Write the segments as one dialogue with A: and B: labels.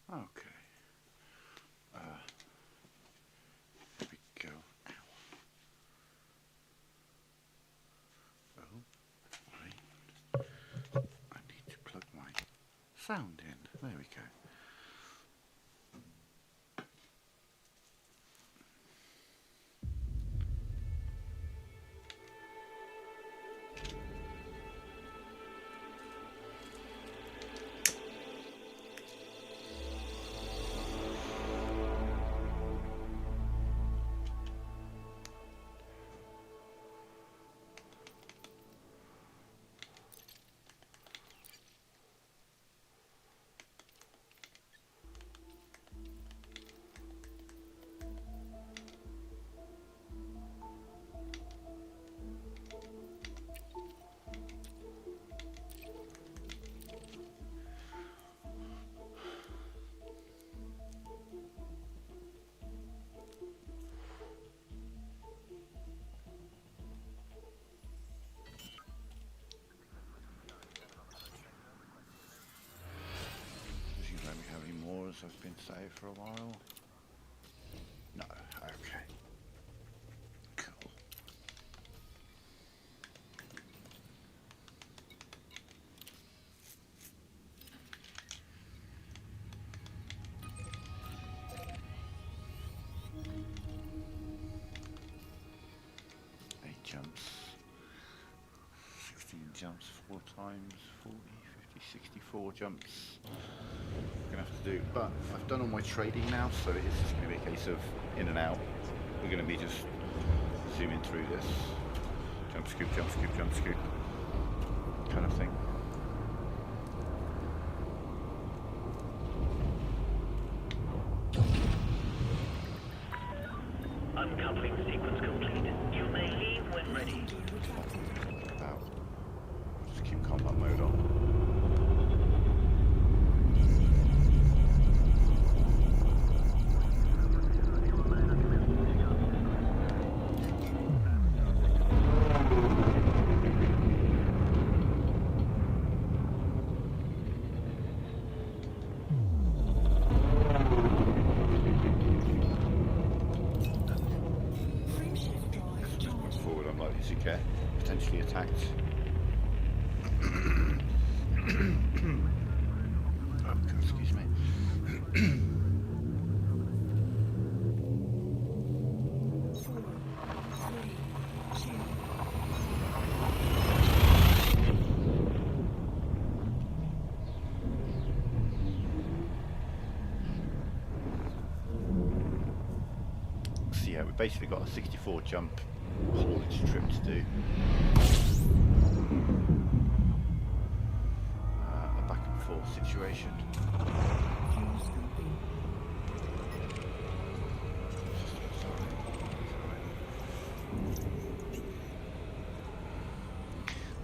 A: Okay. Here we go. Ow. Oh, wait. I need to plug my sound in. There we go. Does you let me have any more as I've been saved for a while? No. Okay. Cool. Eight jumps. 16 jumps 4 times. 40, 50, 64 jumps. Gonna have to do, but I've done all my trading now, so it's just gonna be a case of in and out. We're gonna be just zooming through this jump scoop, jump scoop, jump scoop kind of thing.
B: Uncoupling sequence complete. You may leave when ready.
A: About. Just keep combat mode on. Forward, I'm likely to get potentially attacked. Oh, excuse me. So yeah, we've basically got a 64 jump haulage trip to do. A back and forth situation.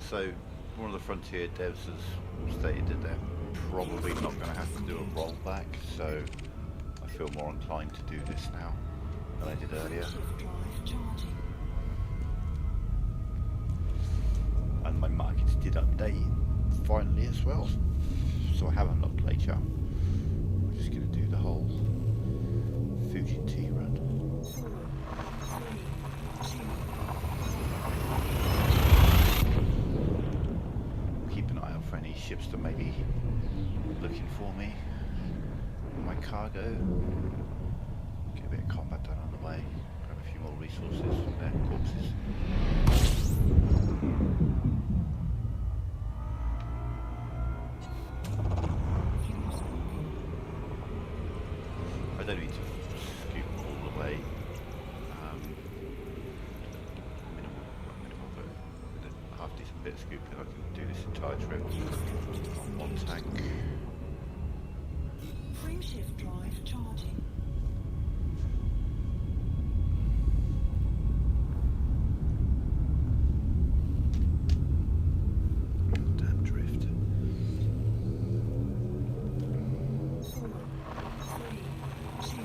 A: So one of the Frontier devs has stated that they're probably not going to have to do a rollback, so I feel more inclined to do this now than I did earlier. And my markets did update finally as well, so I have unlocked Lei Cheung. I'm just going to do the whole Fujin T run. Keep an eye out for any ships that may be looking for me. My cargo. Get a bit of combat done on the way. Grab a few more resources from their corpses. I don't need to scoop all the way. Minimal, but with a half decent bit of scooping, I can do this entire trip on one tank.
C: Frameshift drive charging.
A: Damn drift.
C: 4, 3, 2.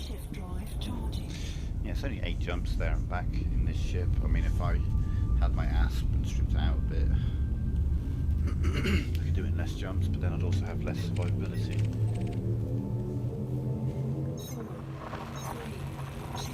C: Frameshift drive charging.
A: Yeah, it's only 8 jumps there and back in this ship. I mean, if I had my asp and stripped it out a bit, I could do it in less jumps, but then I'd also have less survivability.
C: 4, 3, 2.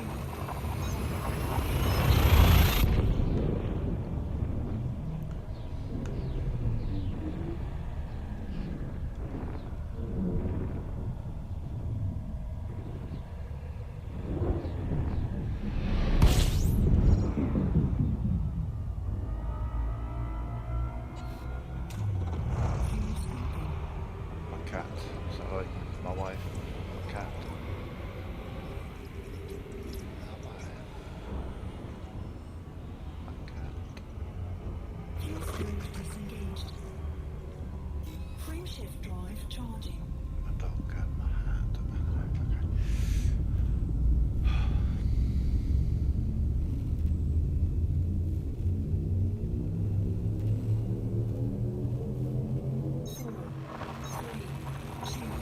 A: My cat. So hi, my wife. My cat. My cat.
C: Fuel scope disengaged. Frameshift drive charging.
A: My dog and my hat. Okay.
C: 4, 3, 2.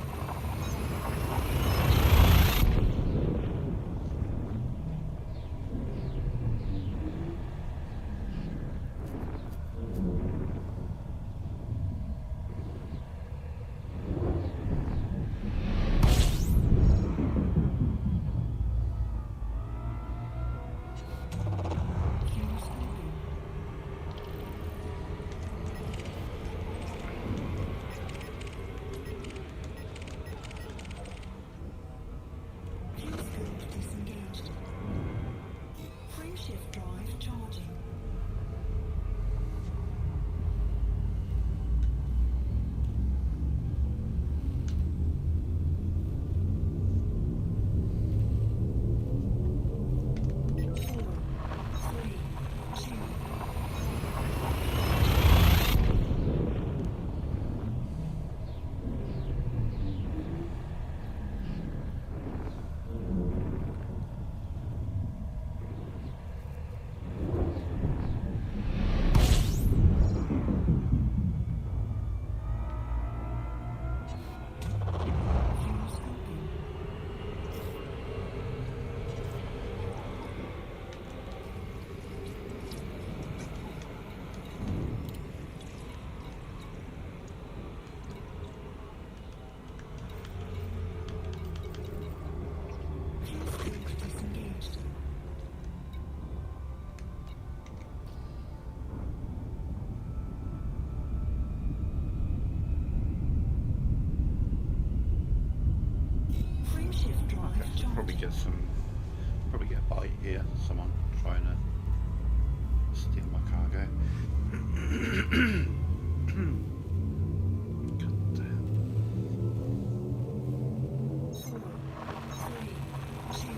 C: Fuel scoping. Fuel scope disengaged. Frameshift drive charging. Four, three, two. Fuel scoping. Fuel scope disengaged. Frameshift drive
A: Okay, so probably
C: charging.
A: get a bite here. Someone trying to steal my cargo. God damn.
C: 4, 3, 2.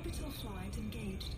C: Orbital flight engaged.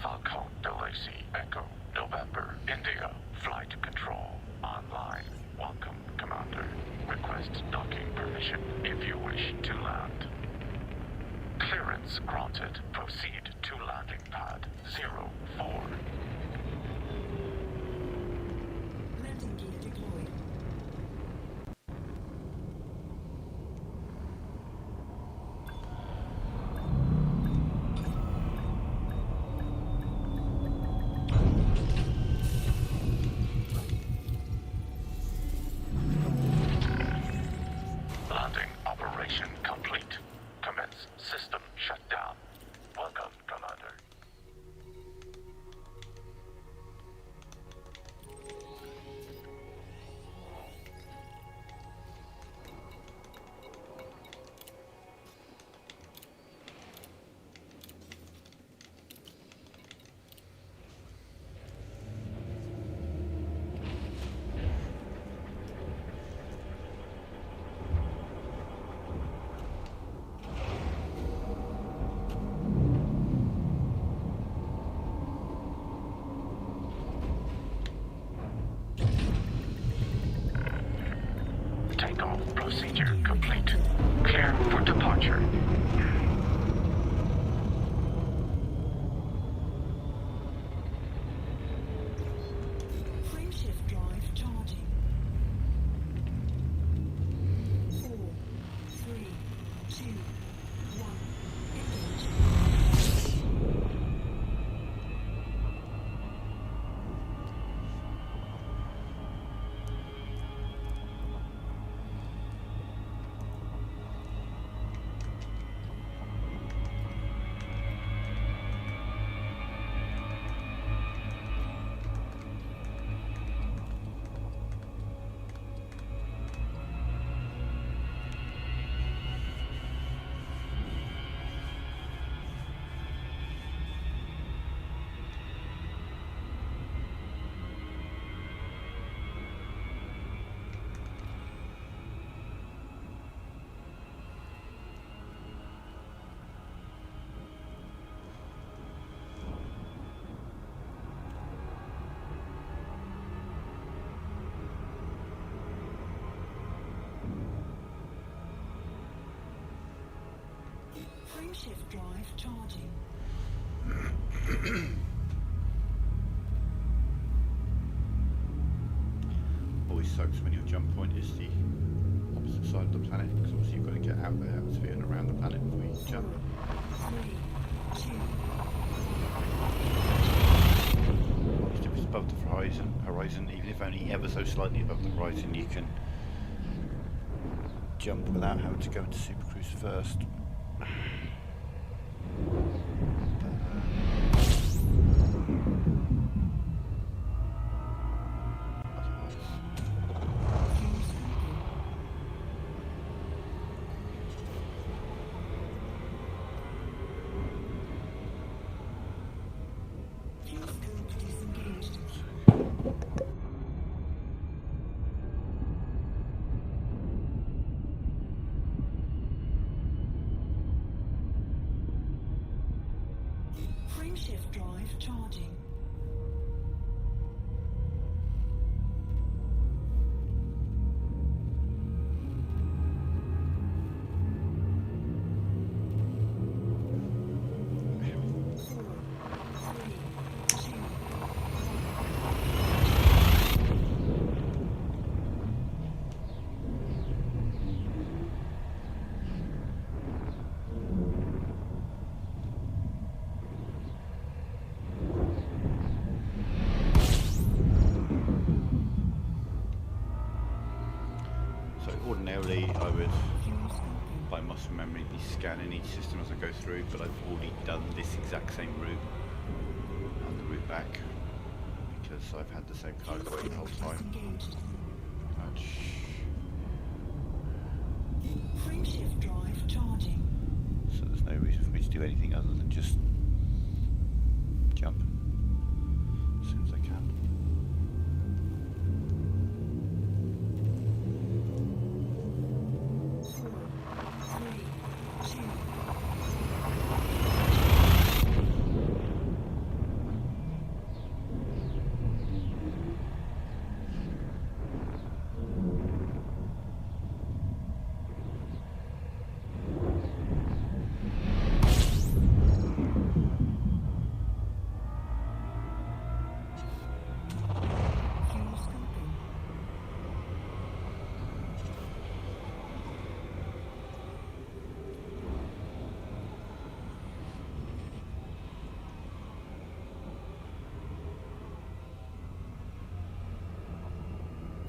D: Falcon Delacey Echo November India Flight Control online. Welcome, Commander. Request docking permission if you wish to land. Clearance granted. Proceed to landing pad 04.
C: Landing gear deployed.
D: Landing operation complete. Commence system shutdown. Welcome, Commander. Takeoff procedure complete. Clear for departure.
C: Frameshift drive charging. 4, 3, 2, 1. Engage. Frameshift drive charging.
A: Always sucks when your jump point is the opposite side of the planet, because obviously you've got to get out of the atmosphere and around the planet before you jump.
C: 3, 2,
A: At least if it's above the horizon, even if only ever so slightly above the horizon, you can jump without having to go into Super Cruise first.
C: fuel scope disengaged. Frameshift drive charging.
A: Ordinarily, I would,
C: Fuel scoping.
A: by muscle memory, be scanning each system as I go through, but I've already done this exact same route and the route back because I've had the same cargo weight the whole time.
C: Disengaged.
A: Ouch.
C: Frameshift drive charging.
A: So there's no reason for me to do anything other than just jump as soon as I can.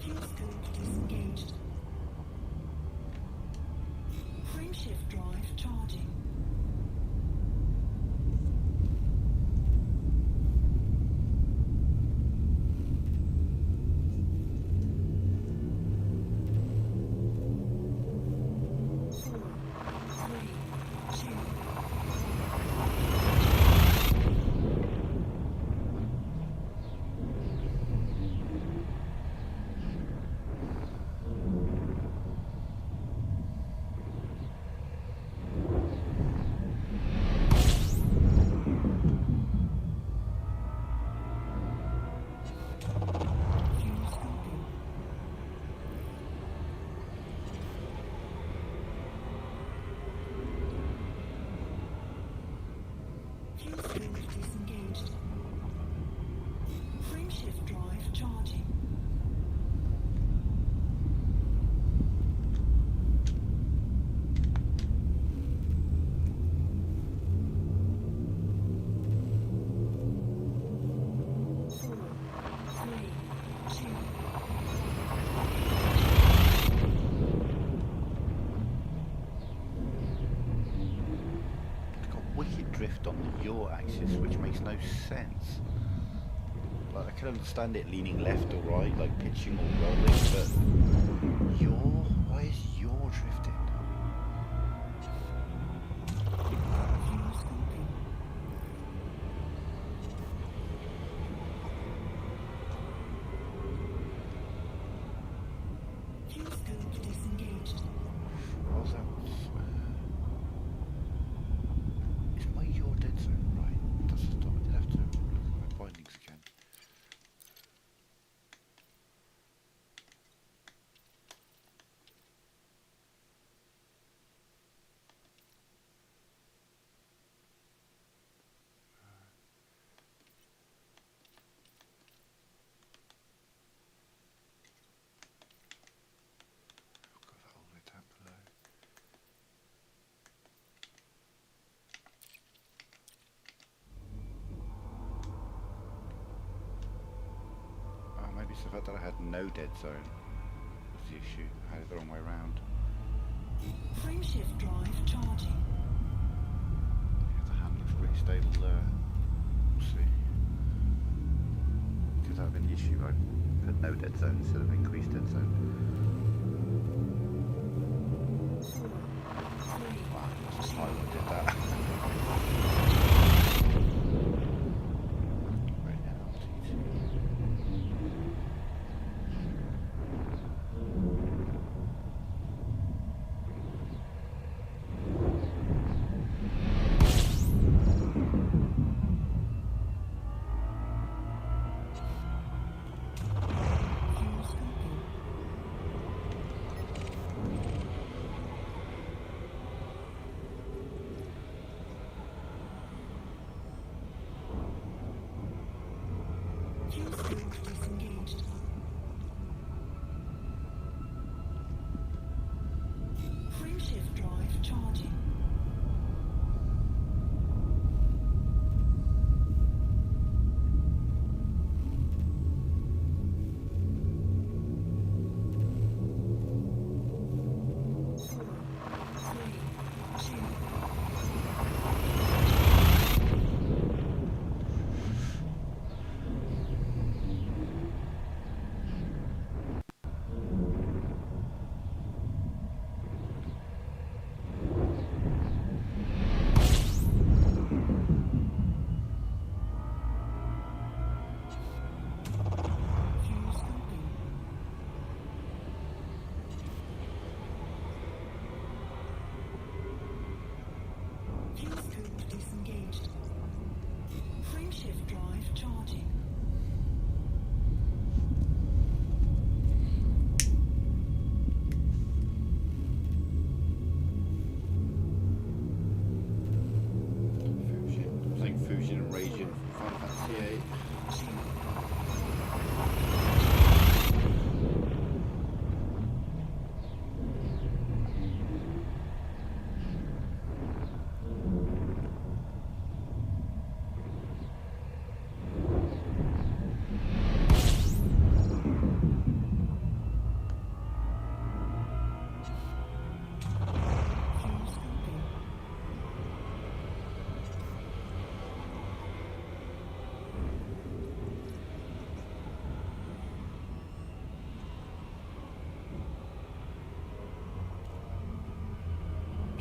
C: Fuel scope disengaged. Frameshift drive charging. Four, three, two. Fuel scoping. Fuel scope disengaged. Frameshift drive charging. Four, three, two.
A: It's got wicked drift on the yaw axis, which makes no sense. Like, I can understand it leaning left or right, like pitching or rolling, but yaw? Why is yaw drifting?
C: Fuel scoping. Fuel scope disengaged.
A: How's that? Is my yaw dead zone right? Does it stop? I did have to look at my bindings again. I've got that all the way down below. Oh, maybe it's the fact that I had no dead zone was the issue. I had it the wrong way around.
C: Frameshift drive charging.
A: Yeah, the hand looks pretty stable there. We'll see. Could that have been the issue? I put no dead zone instead of increased dead zone.
C: Four, three,
A: Wow, that's why I did that. Right now, T2.
C: fuel scoping.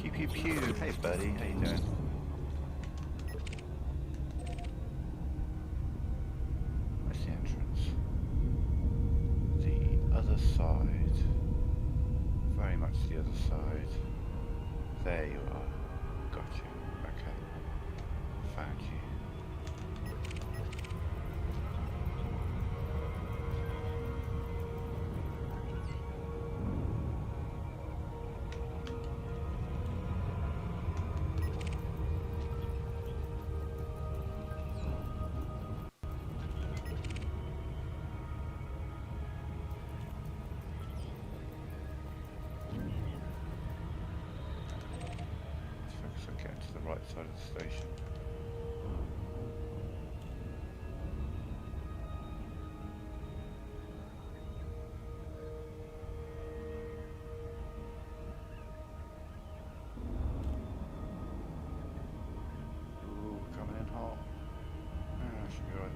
A: Pew pew pew. Hey buddy, how you doing? Where's the entrance? The other side. Very much the other side. There you are. Got you. Okay. Found you. Focus on getting to the right side of the station. Ooh, coming in hot. Should be right.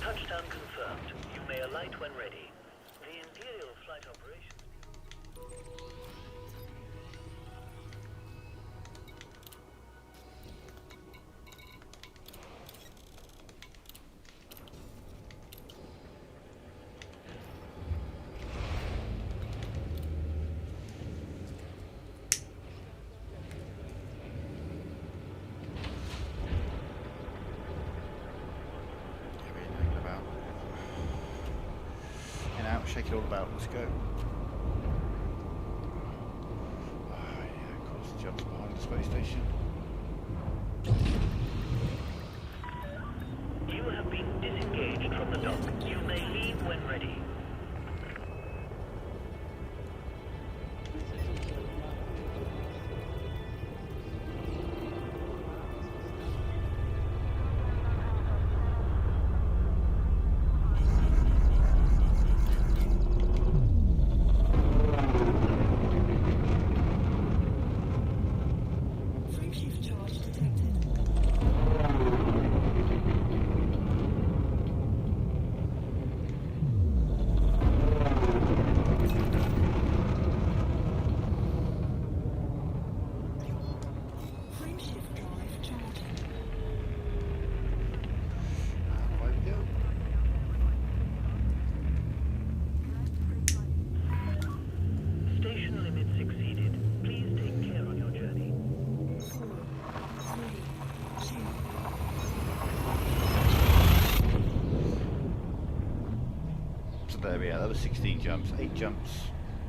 B: Touchdown confirmed. You may alight when ready. The Imperial flight operations...
A: Shake it all about, let's go. Yeah, of course, the jumps behind the space station.
B: You have been disengaged from the dock. You may leave when ready.
A: There we are, that was 16 jumps, 8 jumps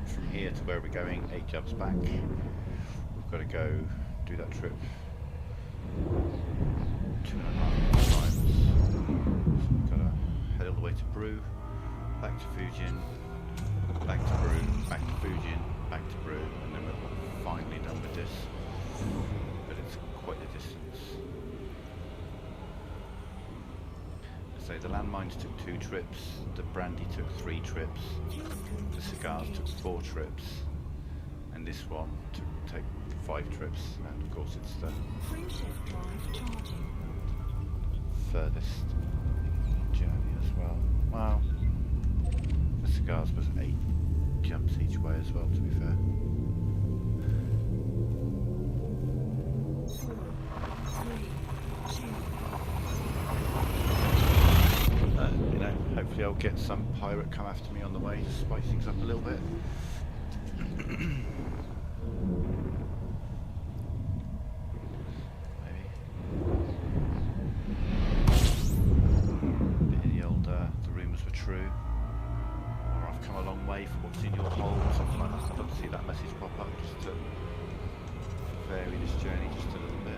A: from here to where we're going, 8 jumps back. We've got to go do that trip 2.5 times. So we've got to head all the way to Broo, back to Fujin, back to Broo, back to Fujin, back to Broo, and then we're finally done with this. But it's quite a distance. So the landmines took 2 trips, the brandy took 3 trips, the cigars took 4 trips, and this one took take 5 trips, and of course it's the
C: Frameshift drive charging.
A: furthest journey as well. Wow. The cigars was 8 jumps each way as well, to be fair.
C: 4, 3, 2.
A: You know, hopefully I'll get some pirate come after me on the way to spice things up a little bit. Maybe. The old, the rumours were true. Or I've come a long way from what's in your hole, or something like that. I'd love to see that message pop up just to vary this journey just a little bit.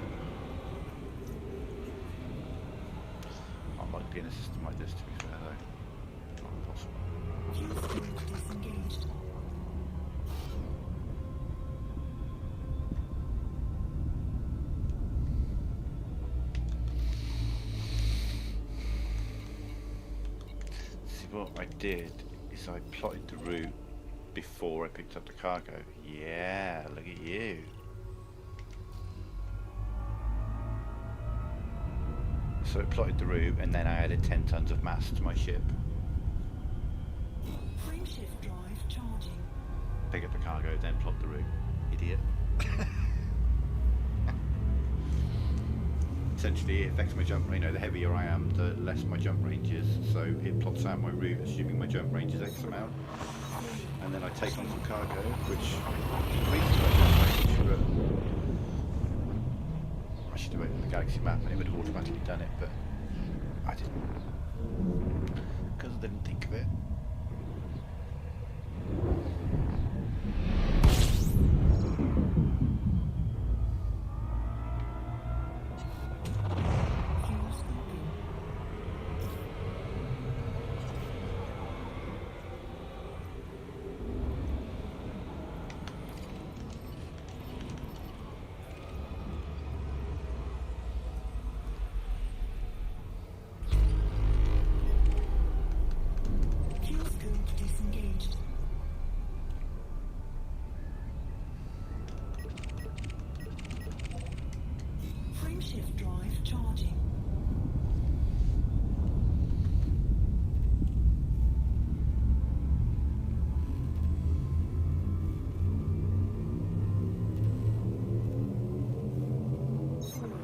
A: I like being a system like this, to be fair, though. Not impossible.
C: Fuse code disengaged.
A: See, what I did is I plotted the route before I picked up the cargo. Yeah, look at you. So I plotted the route, and then I added 10 tons of mass to my ship.
C: Frameshift drive charging.
A: Pick up the cargo, then plot the route. Idiot. Essentially, it affects my jump range. You know, the heavier I am, the less my jump range is. So it plots out my route, assuming my jump range is X amount. And then I take on some cargo, which increases my jump range, but I should do it in the galaxy map and it would have automatically done it, but I didn't. Because I didn't think of it.
C: Fuel scoping. Fuel scope disengaged. Frameshift drive charging. Four,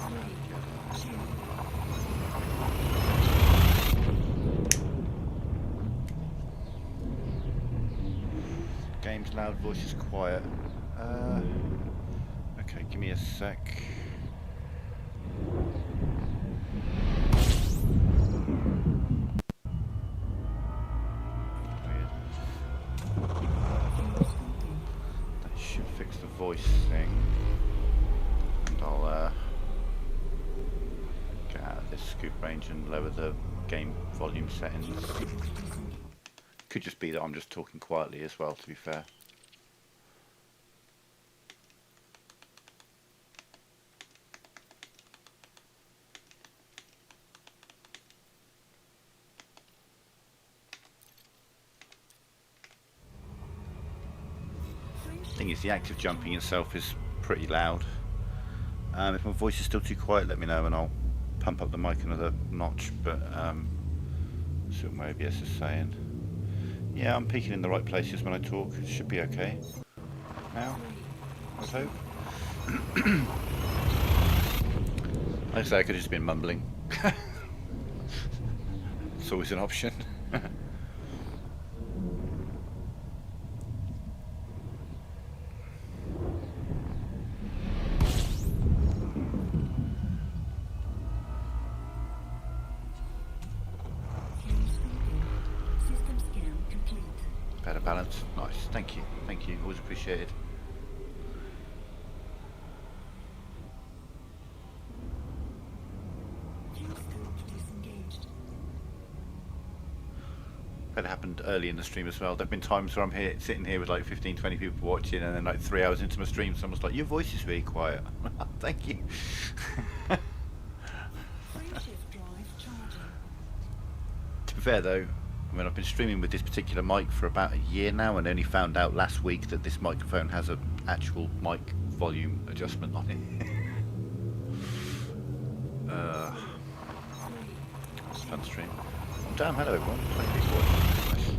C: three, two.
A: Game's loud, voice is quiet. Okay, give me a sec. Weird.
C: Fuel scoping.
A: That should fix the voice thing. And I'll get out of this scoop range and lower the game volume settings. Could just be that I'm just talking quietly as well, to be fair. Thing is, the act of jumping itself is pretty loud. If my voice is still too quiet, let me know and I'll pump up the mic another notch, but see what my OBS is saying. Yeah, I'm peaking in the right places when I talk. It should be okay. Now, I would hope. Like I say, I could have just been mumbling. It's always an option.
C: Fuel scoping. System scan complete.
A: Better balance. Nice. Thank you. Thank you. Always appreciated.
C: Fuel scope disengaged.
A: That happened early in the stream as well. There've been times where I'm here, sitting here with like 15, 20 people watching, and then like 3 hours into my stream, someone's like, "Your voice is really quiet." Thank you.
C: Frameshift drive charging.
A: To be fair though, I mean, I've been streaming with this particular mic for about a year now, and only found out last week that this microphone has an actual mic volume adjustment on it. Fun stream. Damn, hello everyone. 20 people watching.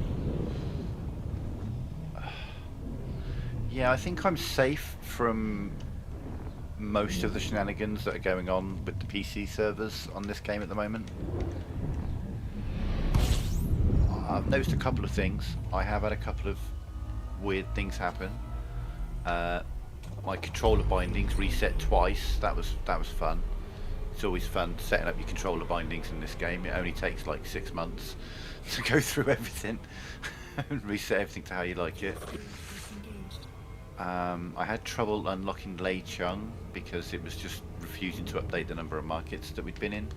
A: Yeah, I think I'm safe from most of the shenanigans that are going on with the PC servers on this game at the moment. I've noticed a couple of things. I have had a couple of weird things happen. My controller bindings reset twice. That was fun. It's always fun setting up your controller bindings in this game. It only takes like 6 months to go through everything and reset everything to how you like it. I had trouble unlocking Lei Cheung because it was just refusing to update the number of markets that we'd been in.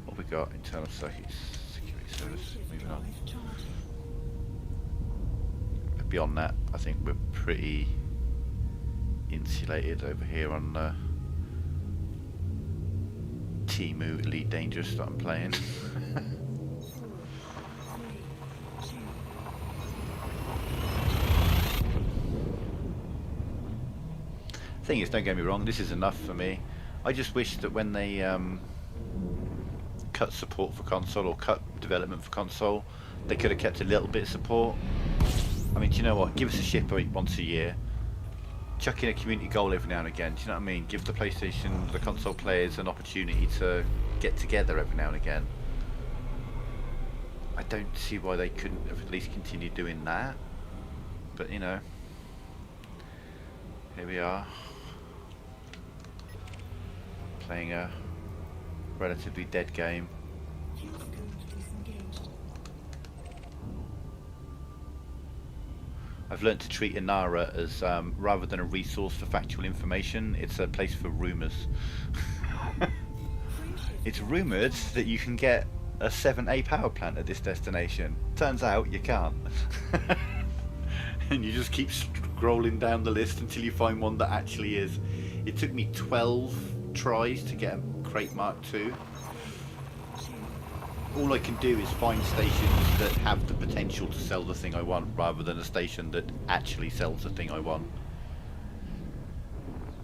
A: What we got? Internal security service. Moving on. But beyond that, I think we're pretty insulated over here on Timu Elite Dangerous that I'm playing. Thing is, don't get me wrong, this is enough for me. I just wish that when they cut support for console or cut development for console, they could have kept a little bit of support. I mean, do you know what? Give us a shipper once a year. Chuck in a community goal every now and again. Do you know what I mean? Give the PlayStation, the console players, an opportunity to get together every now and again. I don't see why they couldn't have at least continued doing that. But you know, here we are, playing a relatively dead game. I've learnt to treat Inara as, rather than a resource for factual information, it's a place for rumours. It's rumoured that you can get a 7A power plant at this destination. Turns out you can't. And you just keep scrolling down the list until you find one that actually is. It took me 12 tries to get a Crate Mark II. All I can do is find stations that have the potential to sell the thing I want, rather than a station that actually sells the thing I want.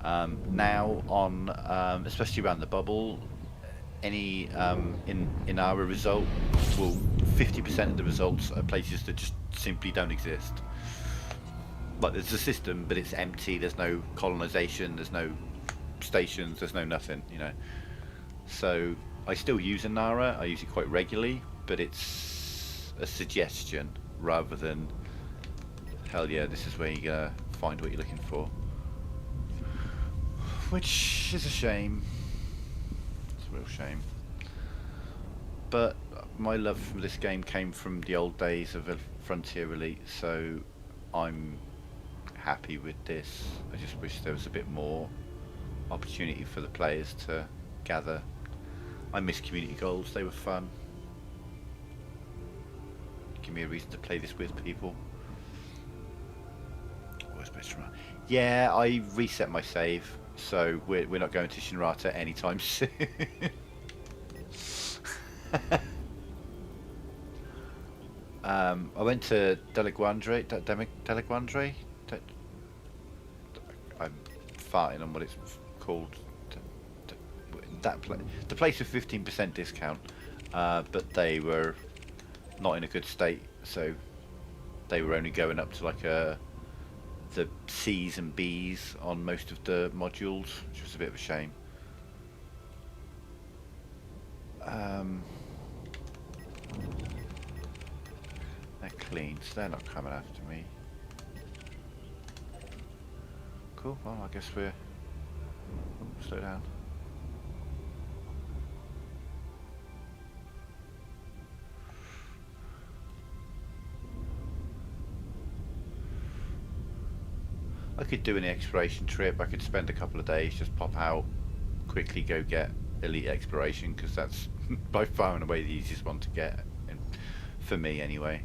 A: Now on, especially around the bubble, any in our result, well, 50% of the results are places that just simply don't exist. Like, there's a system, but it's empty. There's no colonization. There's no stations. There's no nothing. You know. So I still use Inara. I use it quite regularly, but it's a suggestion rather than, hell yeah, this is where you're gonna find what you're looking for. Which is a shame. It's a real shame. But my love for this game came from the old days of Frontier Elite, so I'm happy with this. I just wish there was a bit more opportunity for the players to gather. I miss community goals, they were fun. Give me a reason to play this with people. Always best run. Yeah, I reset my save, so we're not going to Shinrata anytime soon. I went to Deleguandre. I'm farting on what it's called. The place with 15% discount, but they were not in a good state, so they were only going up to like the C's and B's on most of the modules, which was a bit of a shame. They're clean, so they're not coming after me. Cool, well I guess we're... Oh, slow down. I could do an exploration trip. I could spend a couple of days, just pop out, quickly go get elite exploration, because that's by far and away the easiest one to get, and for me anyway.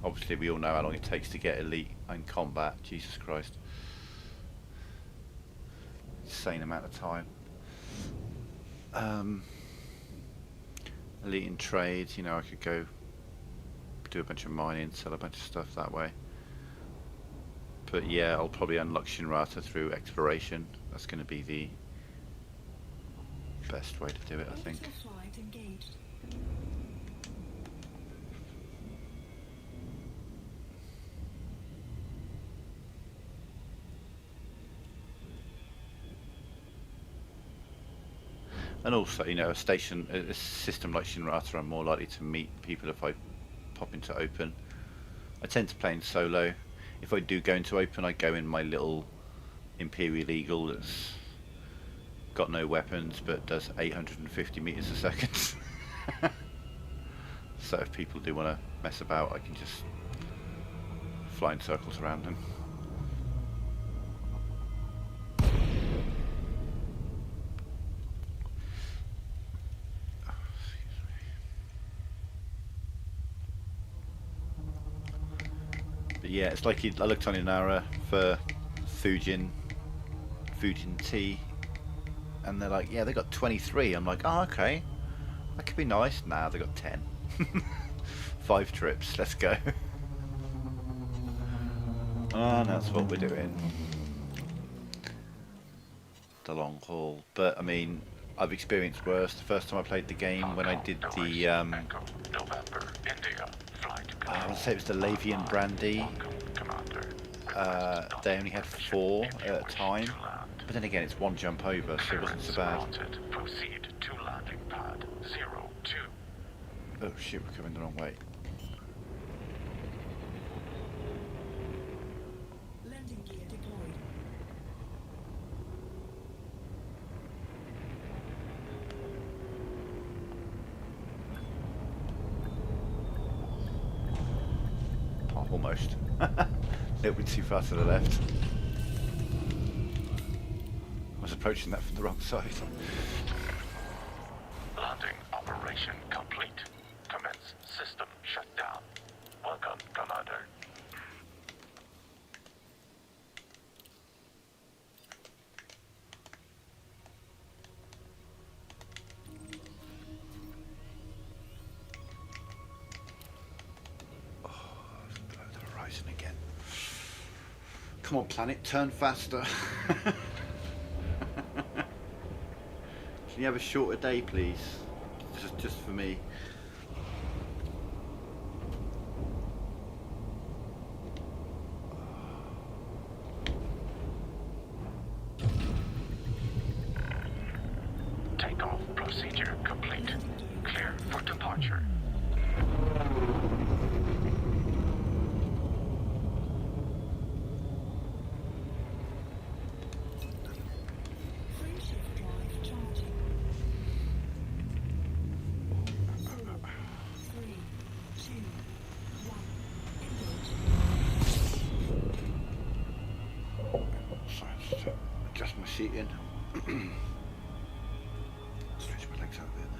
A: Obviously, we all know how long it takes to get elite in combat. Jesus Christ. Insane amount of time. Elite in trade, you know, I could go do a bunch of mining, sell a bunch of stuff that way. But yeah, I'll probably unlock Shinrata through exploration. That's going to be the best way to do it, I think.
C: Flight engaged.
A: And also, you know, a system like Shinrata, I'm more likely to meet people if I pop into open. I tend to play in solo. If I do go into open, I go in my little Imperial Eagle that's got no weapons but does 850 meters a second. So if people do want to mess about, I can just fly in circles around them. But yeah, it's like I looked on Inara for Fujin T, and they're like, yeah, they got 23. I'm like, oh, okay, that could be nice. Nah, they got 10. 5 trips, let's go. And that's what we're doing. The long haul. But I mean, I've experienced worse. The first time I played the game, when I did the
D: Echo, November, India, flight
A: I want to say it was the Lavian Brandy.
D: Commander.
A: They only had 4 at a time. But then again, it's one jump over, so it wasn't so bad.
D: Granted. Proceed to landing pad 02.
A: Oh shit, we're coming the wrong way.
C: Landing gear deployed.
A: Oh, almost. A little bit too far to the left. I was approaching that from the wrong side.
D: Landing operation complete. Commence system shutdown. Welcome, Commander.
A: Below the horizon again. Come on, planet, turn faster. Can you have a shorter day, please? Just for me.
D: Takeoff procedure complete. Clear for departure.
C: Frame shift drive charging. 4, 3, 2, 1. Engage.
A: Sorry, just adjust my seating. Stretch my legs out a bit.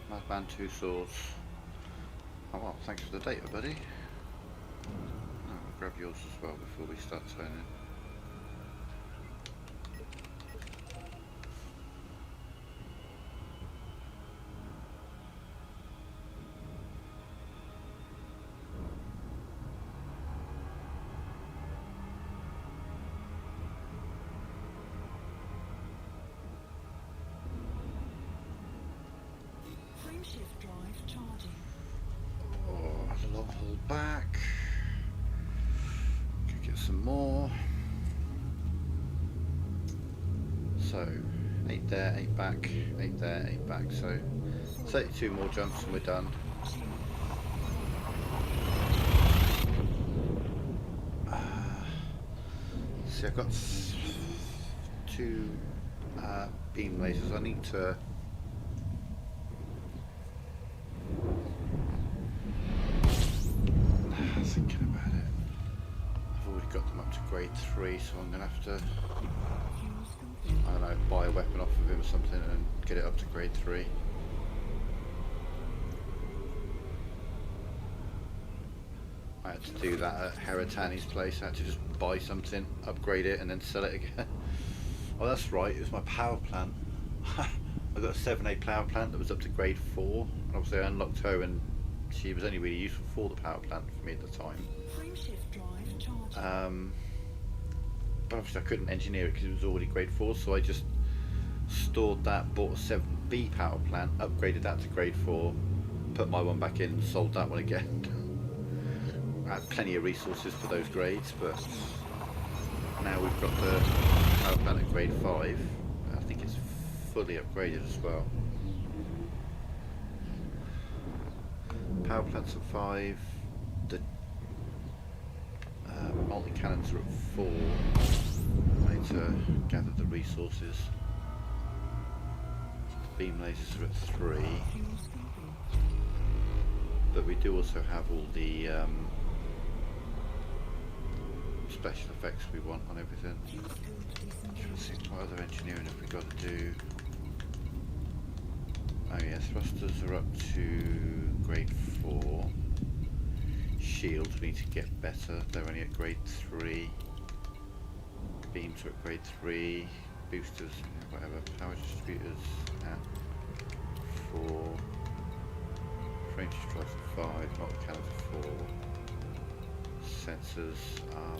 A: Madman 2 swords. Oh well, thanks for the data, buddy. I'll grab yours as well before we start turning.
C: Frame shift drive charging.
A: Oh, the long haul back. Could get some more. So, 8 there, 8 back, 8 there, 8 back. So, 32 more jumps and we're done. See, I've got 2 beam lasers. I need to 3, so I'm going to have to,
C: Fuse complete.
A: I don't know, buy a weapon off of him or something and get it up to grade 3. I had to do that at Haratani's place. I had to just buy something, upgrade it, and then sell it again. Oh, that's right, it was my power plant. I got a 7A power plant that was up to grade 4. And obviously I unlocked her and she was only really useful for the power plant for me at the time.
C: Frame shift drive charging.
A: But obviously I couldn't engineer it because it was already grade 4, so I just stored that, bought a 7B power plant, upgraded that to grade 4, put my one back in and sold that one again. I had plenty of resources for those grades, but now we've got the power plant at grade 5. I think it's fully upgraded as well. Power plants at 5, the multi-cannons are at 4. I need to gather the resources. The beam lasers are at 3.
C: Fuse complete.
A: But we do also have all the special effects we want on everything.
C: Fuse code
A: Let's see,
C: disengaged.
A: what other engineering have we got to do? Oh yeah, thrusters are up to grade 4. Shields we need to get better, they're only at grade 3. Beams are at grade 3. Boosters, whatever, power distributors at 4. Frame shift drives at 5, multi-cannons at 4. Sensors are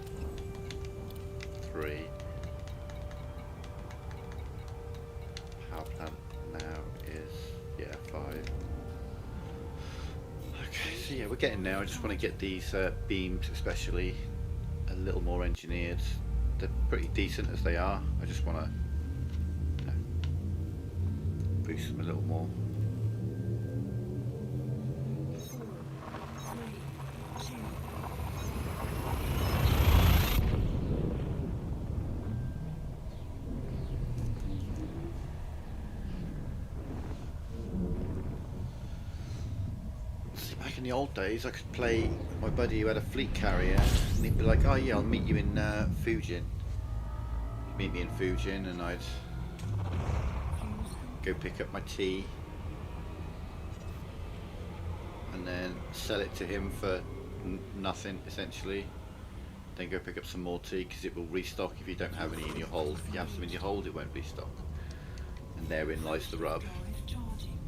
A: 3. Power plant now is, yeah, 5. Okay, so yeah, we're getting there. I just want to get these beams especially a little more engineered. They're pretty decent as they are. I just want to, you know, boost them a little more.
C: 4, 3, 2.
A: See, back in the old days, I could play my buddy who had a fleet carrier, and he'd be like, "Oh yeah, I'll meet you in Fujin." He'd meet me in Fujin, and I'd go pick up my tea, and then sell it to him for nothing, essentially. Then go pick up some more tea because it will restock if you don't have any in your hold. If you have some in your hold, it won't restock. And therein lies the rub.
C: Drive charging.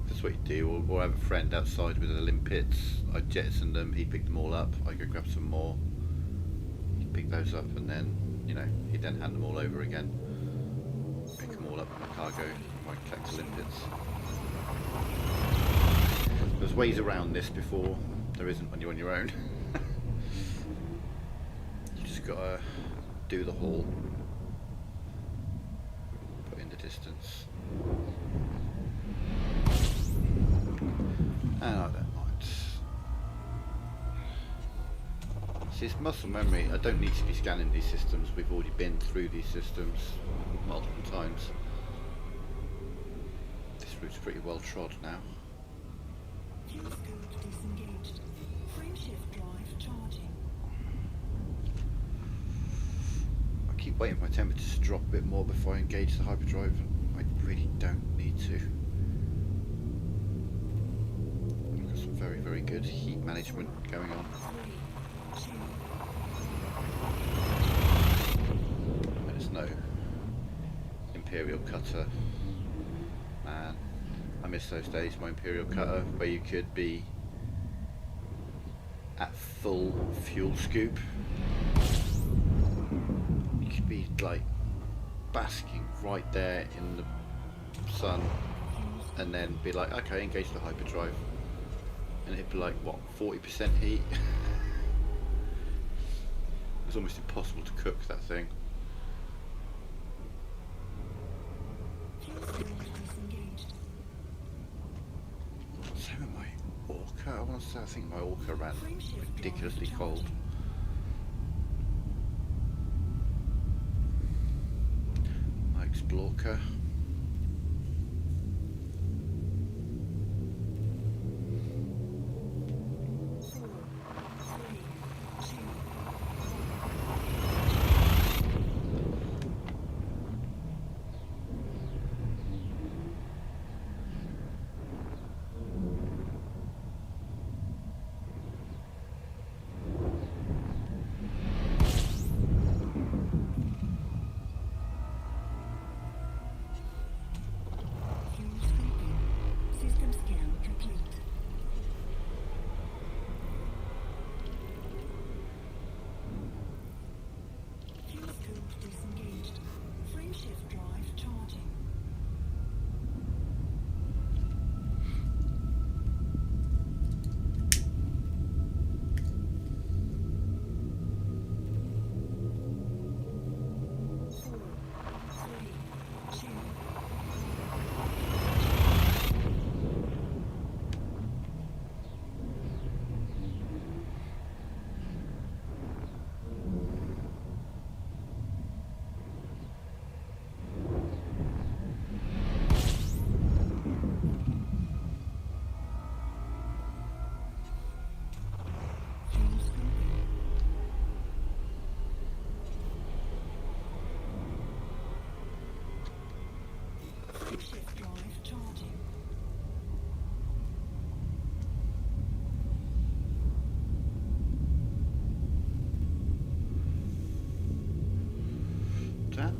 A: That's what you do, or have a friend outside with the limpets. I'd jettison them, he'd pick them all up, I'd go grab some more, he'd pick those up, and then, you know, he'd then hand them all over again. Pick them all up in the cargo, I'd collect the limpets. There's ways around this before there isn't when you're on your own. You just gotta do the haul, put in the distance. And I don't mind. See, it's muscle memory. I don't need to be scanning these systems. We've already been through these systems multiple times. This route's pretty well trod now.
C: Fuse code disengaged. Frame shift drive charging.
A: I keep waiting for my temperature to drop a bit more before I engage the hyperdrive. I really don't need to. I've got some very, very good heat management going on.
C: 3, 2.
A: There's no Imperial cutter. Man, I miss those days, my Imperial cutter, where you could be at full fuel scoop. You could be like basking right there in the sun and then be like, okay, engage the hyperdrive. And it'd be like, what, 40% heat? It's almost impossible to cook that thing.
C: Fuse code disengaged.
A: Same with my Orca. I want to say, I think my Orca ran ridiculously cold. My Explorca.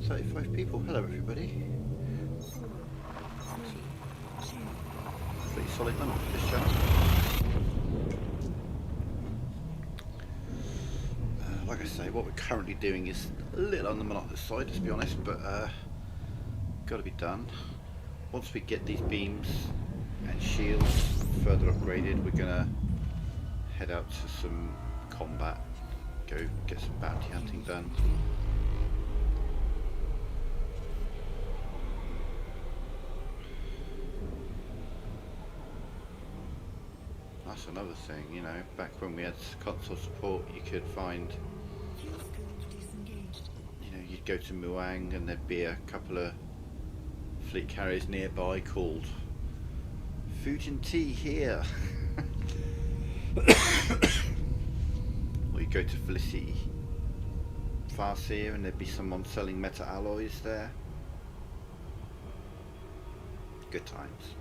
A: 35 people. Hello, everybody. Pretty solid number for this channel. Like I say, what we're currently doing is a little on the monotonous side, let's be honest, but got to be done. Once we get these beams and shields further upgraded, we're gonna head out to some combat, go get some bounty hunting done. That's another thing, you know, back when we had console support, you could find, you know, you'd go to Muang and there'd be a couple of fleet carriers nearby called Fujin T here. Or you go to Felicity Farseer and there'd be someone selling meta alloys there. Good times.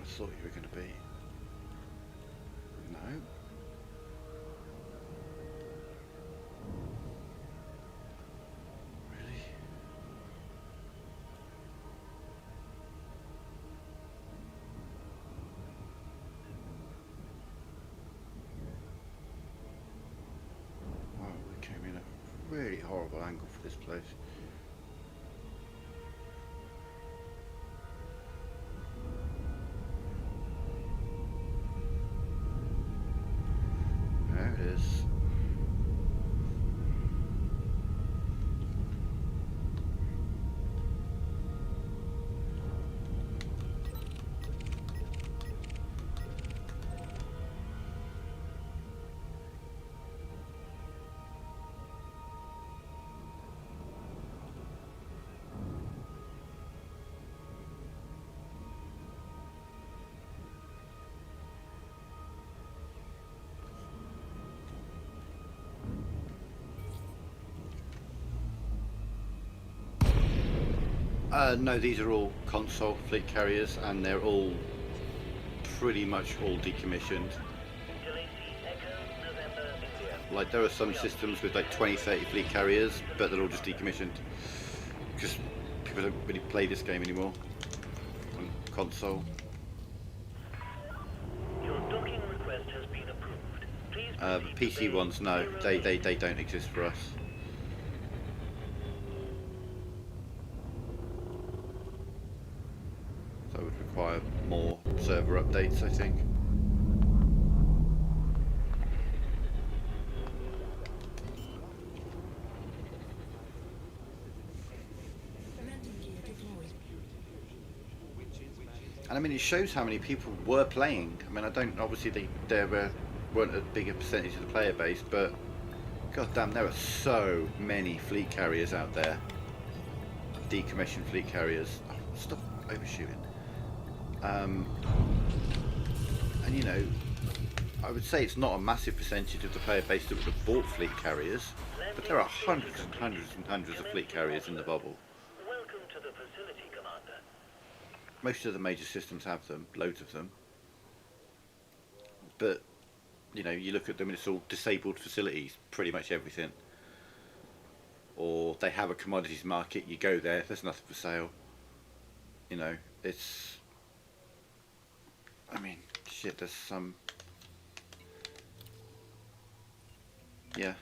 A: Thought you were going to be. No. Really? Wow, we came in at a really horrible angle for this place. There it is. No, these are all console fleet carriers, and they're all pretty much all decommissioned. Like, there are some systems with like 20, 30 fleet carriers, but they're all just decommissioned because people don't really play this game anymore on console.
B: Your docking request has been approved. Please
A: The PC ones, no, they don't exist for us. That would require more server updates, I think. And I mean, it shows how many people were playing. I mean, I don't, obviously there weren't a bigger percentage of the player base, but god damn, there are so many fleet carriers out there. Decommissioned fleet carriers. Oh, stop overshooting. And you know, I would say it's not a massive percentage of the player base that would have bought fleet carriers, but there are hundreds and hundreds and hundreds of fleet carriers in the bubble.
B: Welcome to the facility, Commander.
A: Most of the major systems have them, loads of them. But, you know, you look at them and it's all disabled facilities, pretty much everything. Or they have a commodities market, you go there, there's nothing for sale. You know, it's... I mean, shit, there's some... Yeah.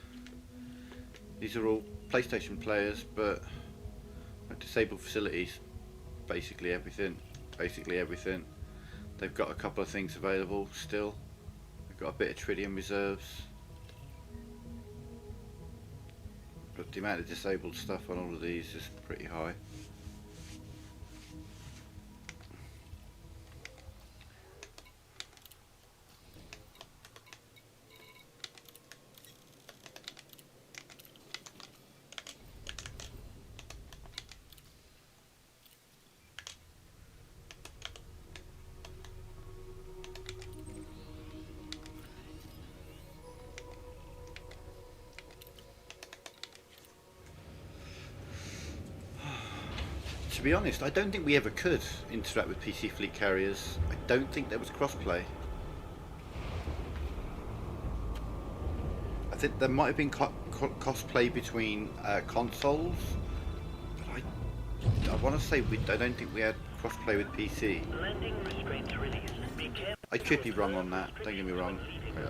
A: These are all PlayStation players, but disabled facilities. Basically everything. Basically everything. They've got a couple of things available still. They've got a bit of tritium reserves. But the amount of disabled stuff on all of these is pretty high. be honest, I don't think we ever could interact with PC fleet carriers. I don't think there was crossplay. I think there might have been crossplay between consoles, but I want to say I don't think we had crossplay with PC.
B: Landing restraints released. Be careful.
A: I could be wrong on that. Don't get me wrong.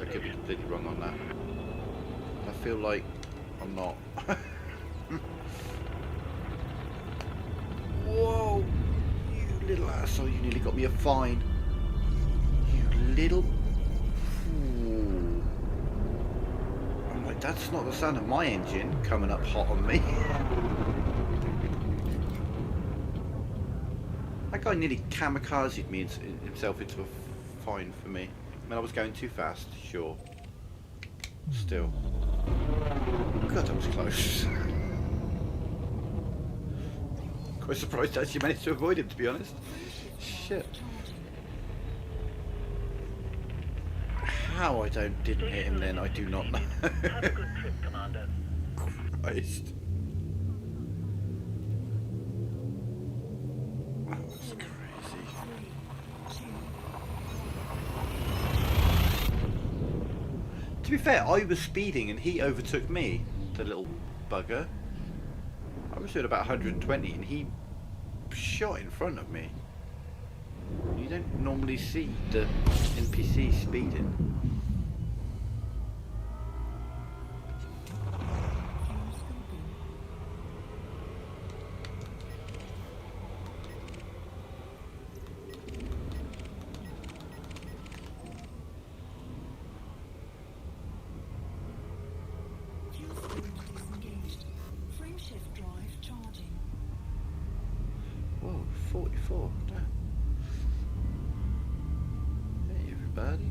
A: I could be completely wrong on that. I feel like I'm not. Whoa! You little asshole! You nearly got me a fine. You little. Ooh. I'm like, that's not the sound of my engine coming up hot on me. That guy nearly kamikazed me himself into a fine for me. I mean, I was going too fast, sure. Still. God, that was close. Quite surprised I actually managed to avoid him, to be honest. Shit. How I didn't hit him then, I do not know.
B: Have a good trip, Commander.
A: Christ. That was crazy. To be fair, I was speeding and he overtook me, the little bugger. I was doing about 120 and he shot in front of me. You don't normally see the NPC speeding. Whoa, 44. Damn. Hey, everybody.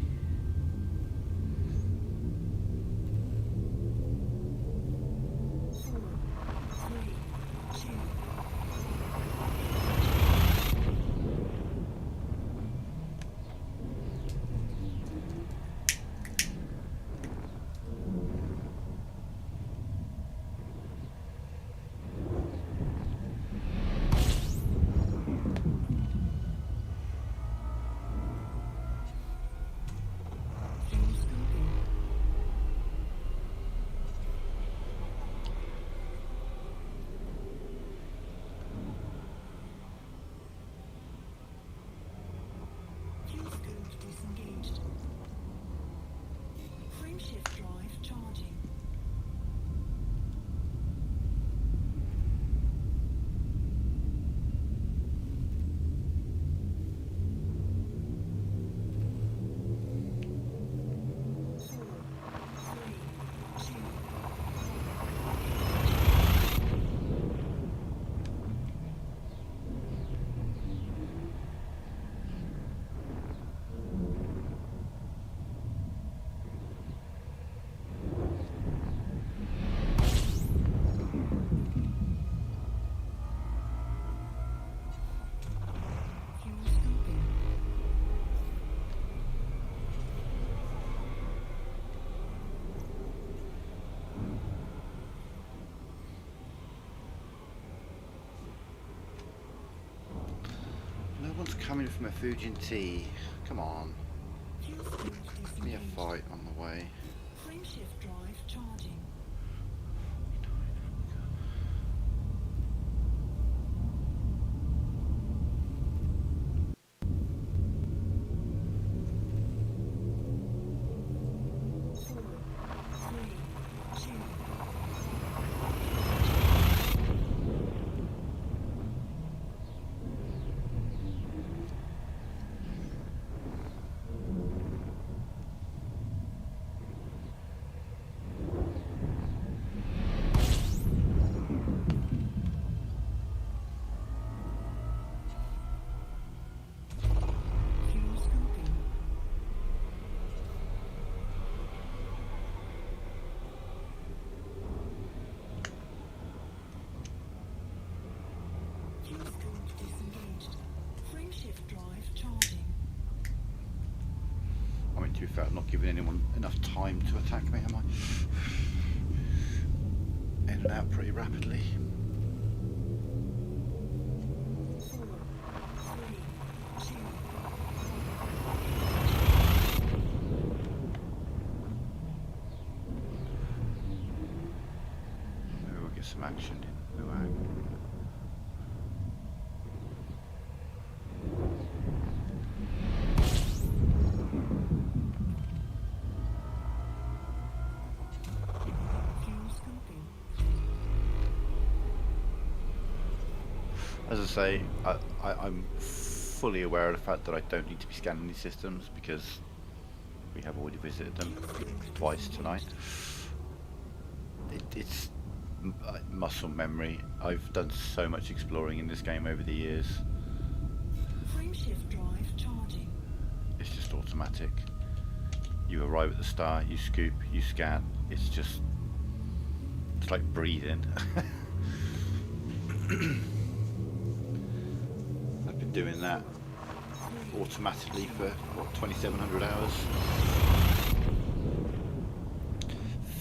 A: One's coming from a Fujin T. Come on. Give me a fight on the way.
C: Frameshift drive charging.
A: I mean, to be fair, I'm not giving anyone enough time to attack me, am I? In and out pretty rapidly. some action in Muang.
C: Fuel scoping.
A: As I say, I'm fully aware of the fact that I don't need to be scanning these systems because we have already visited them twice tonight. It's muscle memory. I've done so much exploring in this game over the years.
C: Frameshift drive charging.
A: It's just automatic. You arrive at the star, you scoop, you scan. It's like breathing. I've been doing that automatically for what, 2,700 hours.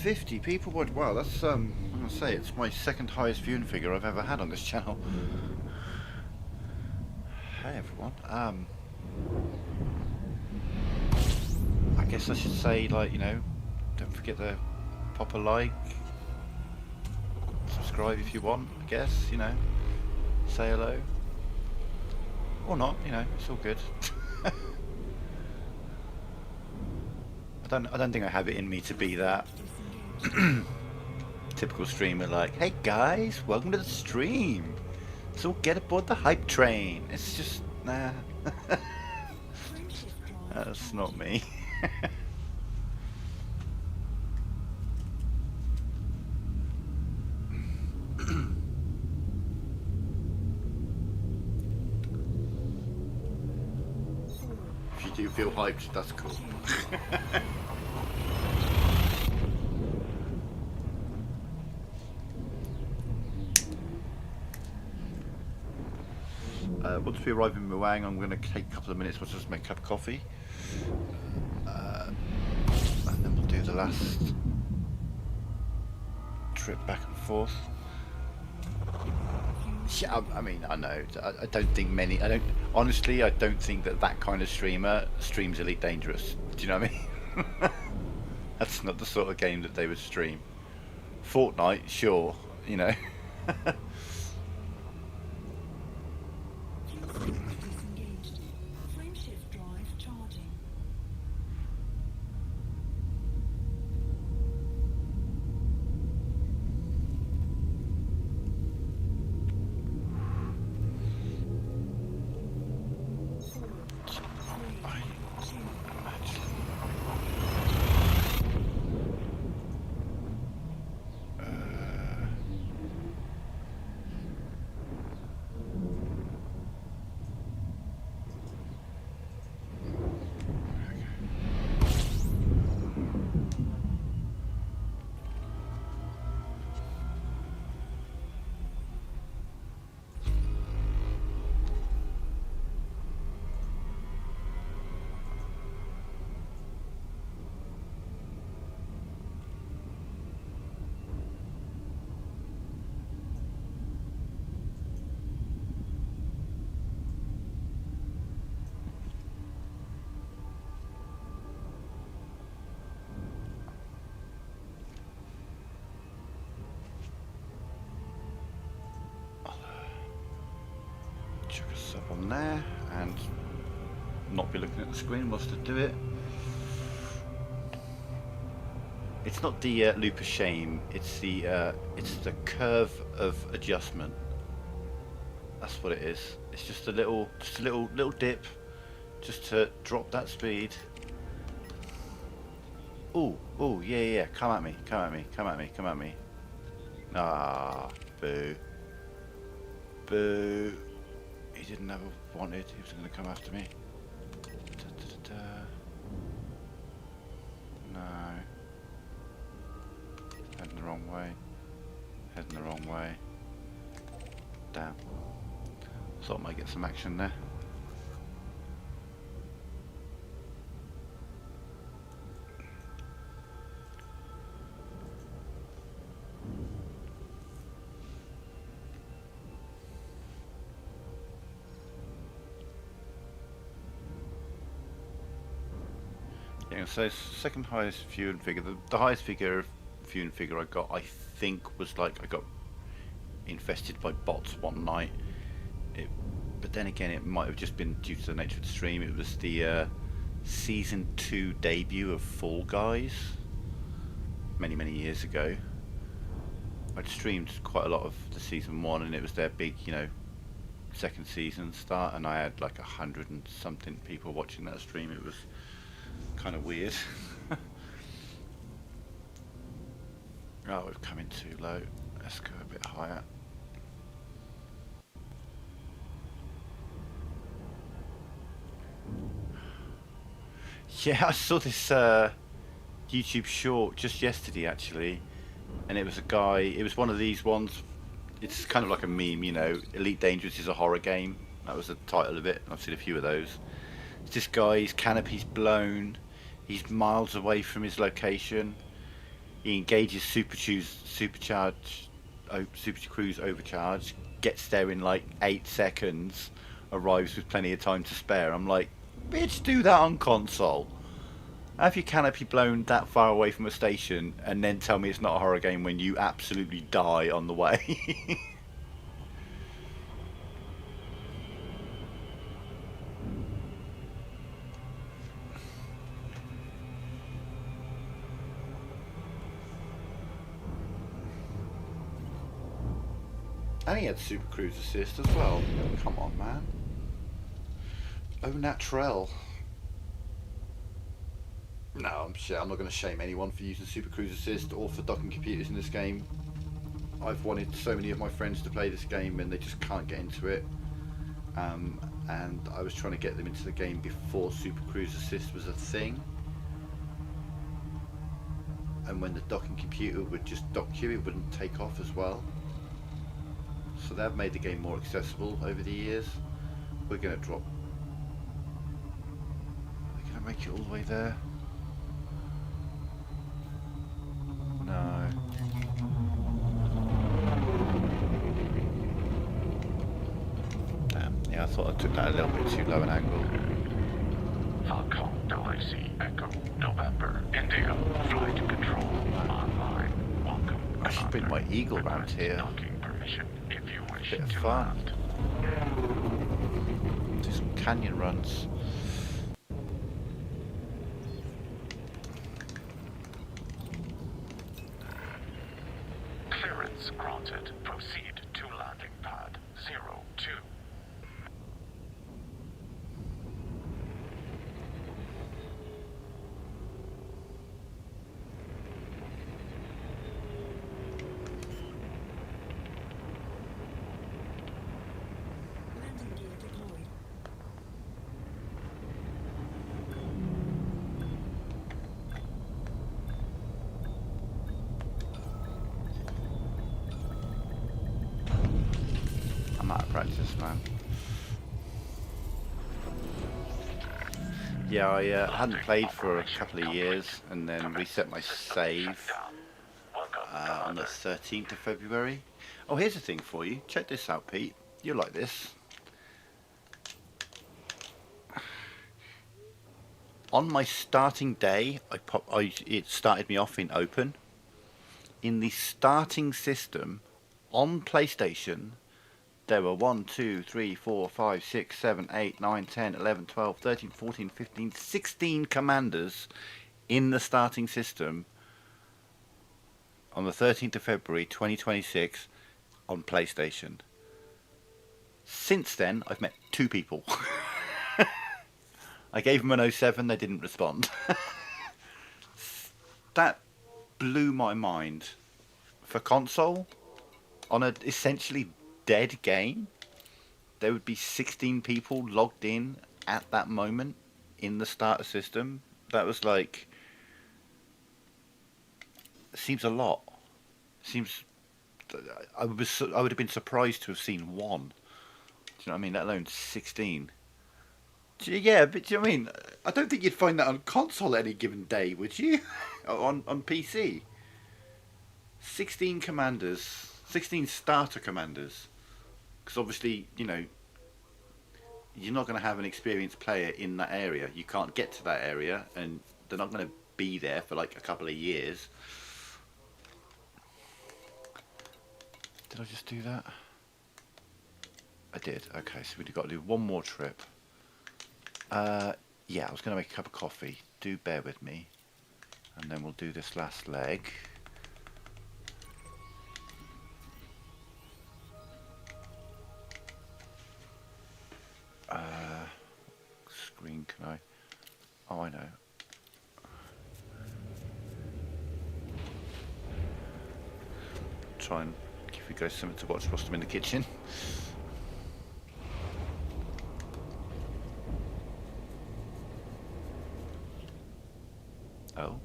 A: 50 people watch. Wow, that's I'm gonna say it's my second highest viewing figure I've ever had on this channel. Hey everyone. I guess I should say, like, you know, don't forget to pop a like, subscribe if you want. I guess, you know, say hello or not. You know, it's all good. I don't think I have it in me to be that typical streamer like, hey guys, welcome to the stream, so get aboard the hype train. It's just, nah. That's not me. If you do feel hyped, that's cool. Once we arrive in Muang, I'm going to take a couple of minutes, we'll just make a cup of coffee. And then we'll do the last trip back and forth. Yeah, I mean, I know. I don't think many. Honestly, I don't think that kind of streamer streams Elite Dangerous. Do you know what I mean? That's not the sort of game that they would stream. Fortnite, sure, you know.
C: Disengaged. Frameshift drive charging.
A: Chuck us up on there and not be looking at the screen whilst I do it. It's not the loop of shame, it's the curve of adjustment. That's what it is. It's just a little dip, just to drop that speed. Oh, yeah, come at me. Ah, boo. Boo. He didn't have a wanted, he was going to come after me. No. Heading the wrong way. Damn. Thought I might get some action there. Yeah, so second highest viewing figure. The highest viewing figure I got, I think, was like I got infested by bots one night. But then again, it might have just been due to the nature of the stream. It was the Season 2 debut of Fall Guys many years ago. I'd streamed quite a lot of the Season 1, and it was their big, second season start, and I had like 100 and something people watching that stream. It was kind of weird. Oh, we've come in too low. Let's go a bit higher. Yeah, I saw this YouTube short just yesterday actually, and it was a guy, it was one of these ones, it's kind of like a meme, Elite Dangerous is a horror game. That was the title of it. I've seen a few of those. It's this guy, his canopy's blown, he's miles away from his location, he engages Super Cruise overcharge, gets there in like 8 seconds, arrives with plenty of time to spare. I'm like, bitch, do that on console. Have your canopy blown that far away from a station and then tell me it's not a horror game when you absolutely die on the way. And he had Super Cruise assist as well. Come on, man. Au naturel. No, I'm not going to shame anyone for using Super Cruise Assist or for docking computers in this game. I've wanted so many of my friends to play this game and they just can't get into it. And I was trying to get them into the game before Super Cruise Assist was a thing. And when the docking computer would just dock you, it wouldn't take off as well. So they've made the game more accessible over the years. We're going to drop. We're going to make it all the way there. No. Damn. Yeah, I thought I took that a little bit too low an angle.
D: Falcon LAC Echo November India Flight Control online. Welcome.
A: I should bring my Eagle round here.
D: Docking permission if you wish
A: Bit of
D: to
A: fun.
D: land.
A: Do some canyon runs.
D: Clearance granted. Proceed to landing pad 02.
C: Landing gear deployed.
A: I'm out of practice, man. Yeah, I hadn't played for a couple of years and then reset my save on the 13th of February. Oh, here's a thing for you. Check this out, Pete. You'll like this. On my starting day, it started me off in open. In the starting system on PlayStation, there were 1, 2, 3, 4, 5, 6, 7, 8, 9, 10, 11, 12, 13, 14, 15, 16 commanders in the starting system on the 13th of February 2026 on PlayStation. Since then, I've met 2 people. I gave them an 07, they didn't respond. That blew my mind. For console, on an essentially dead game, there would be 16 people logged in at that moment in the starter system. That was like, seems a lot. Seems, I would have been surprised to have seen 1. Do you know what I mean? Let alone 16. Yeah, but do you know what I mean? I don't think you'd find that on console any given day, would you? on PC. 16 commanders, 16 starter commanders. Because obviously, you're not going to have an experienced player in that area. You can't get to that area, and they're not going to be there for like a couple of years. Did I just do that? I did. Okay, so we've got to do one more trip. Yeah, I was going to make a cup of coffee. Do bear with me. And then we'll do this last leg. Screen, can I? Oh, I know. Try and give you guys something to watch whilst I'm in the kitchen. Oh.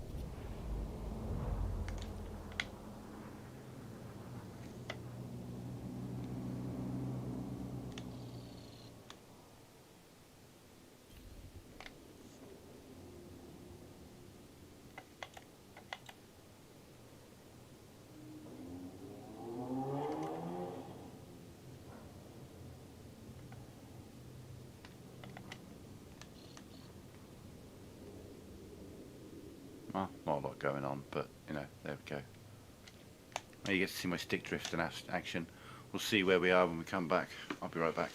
A: Well, not a lot going on, but, you know, there we go. Now you get to see my stick drift in action. We'll see where we are when we come back. I'll be right back.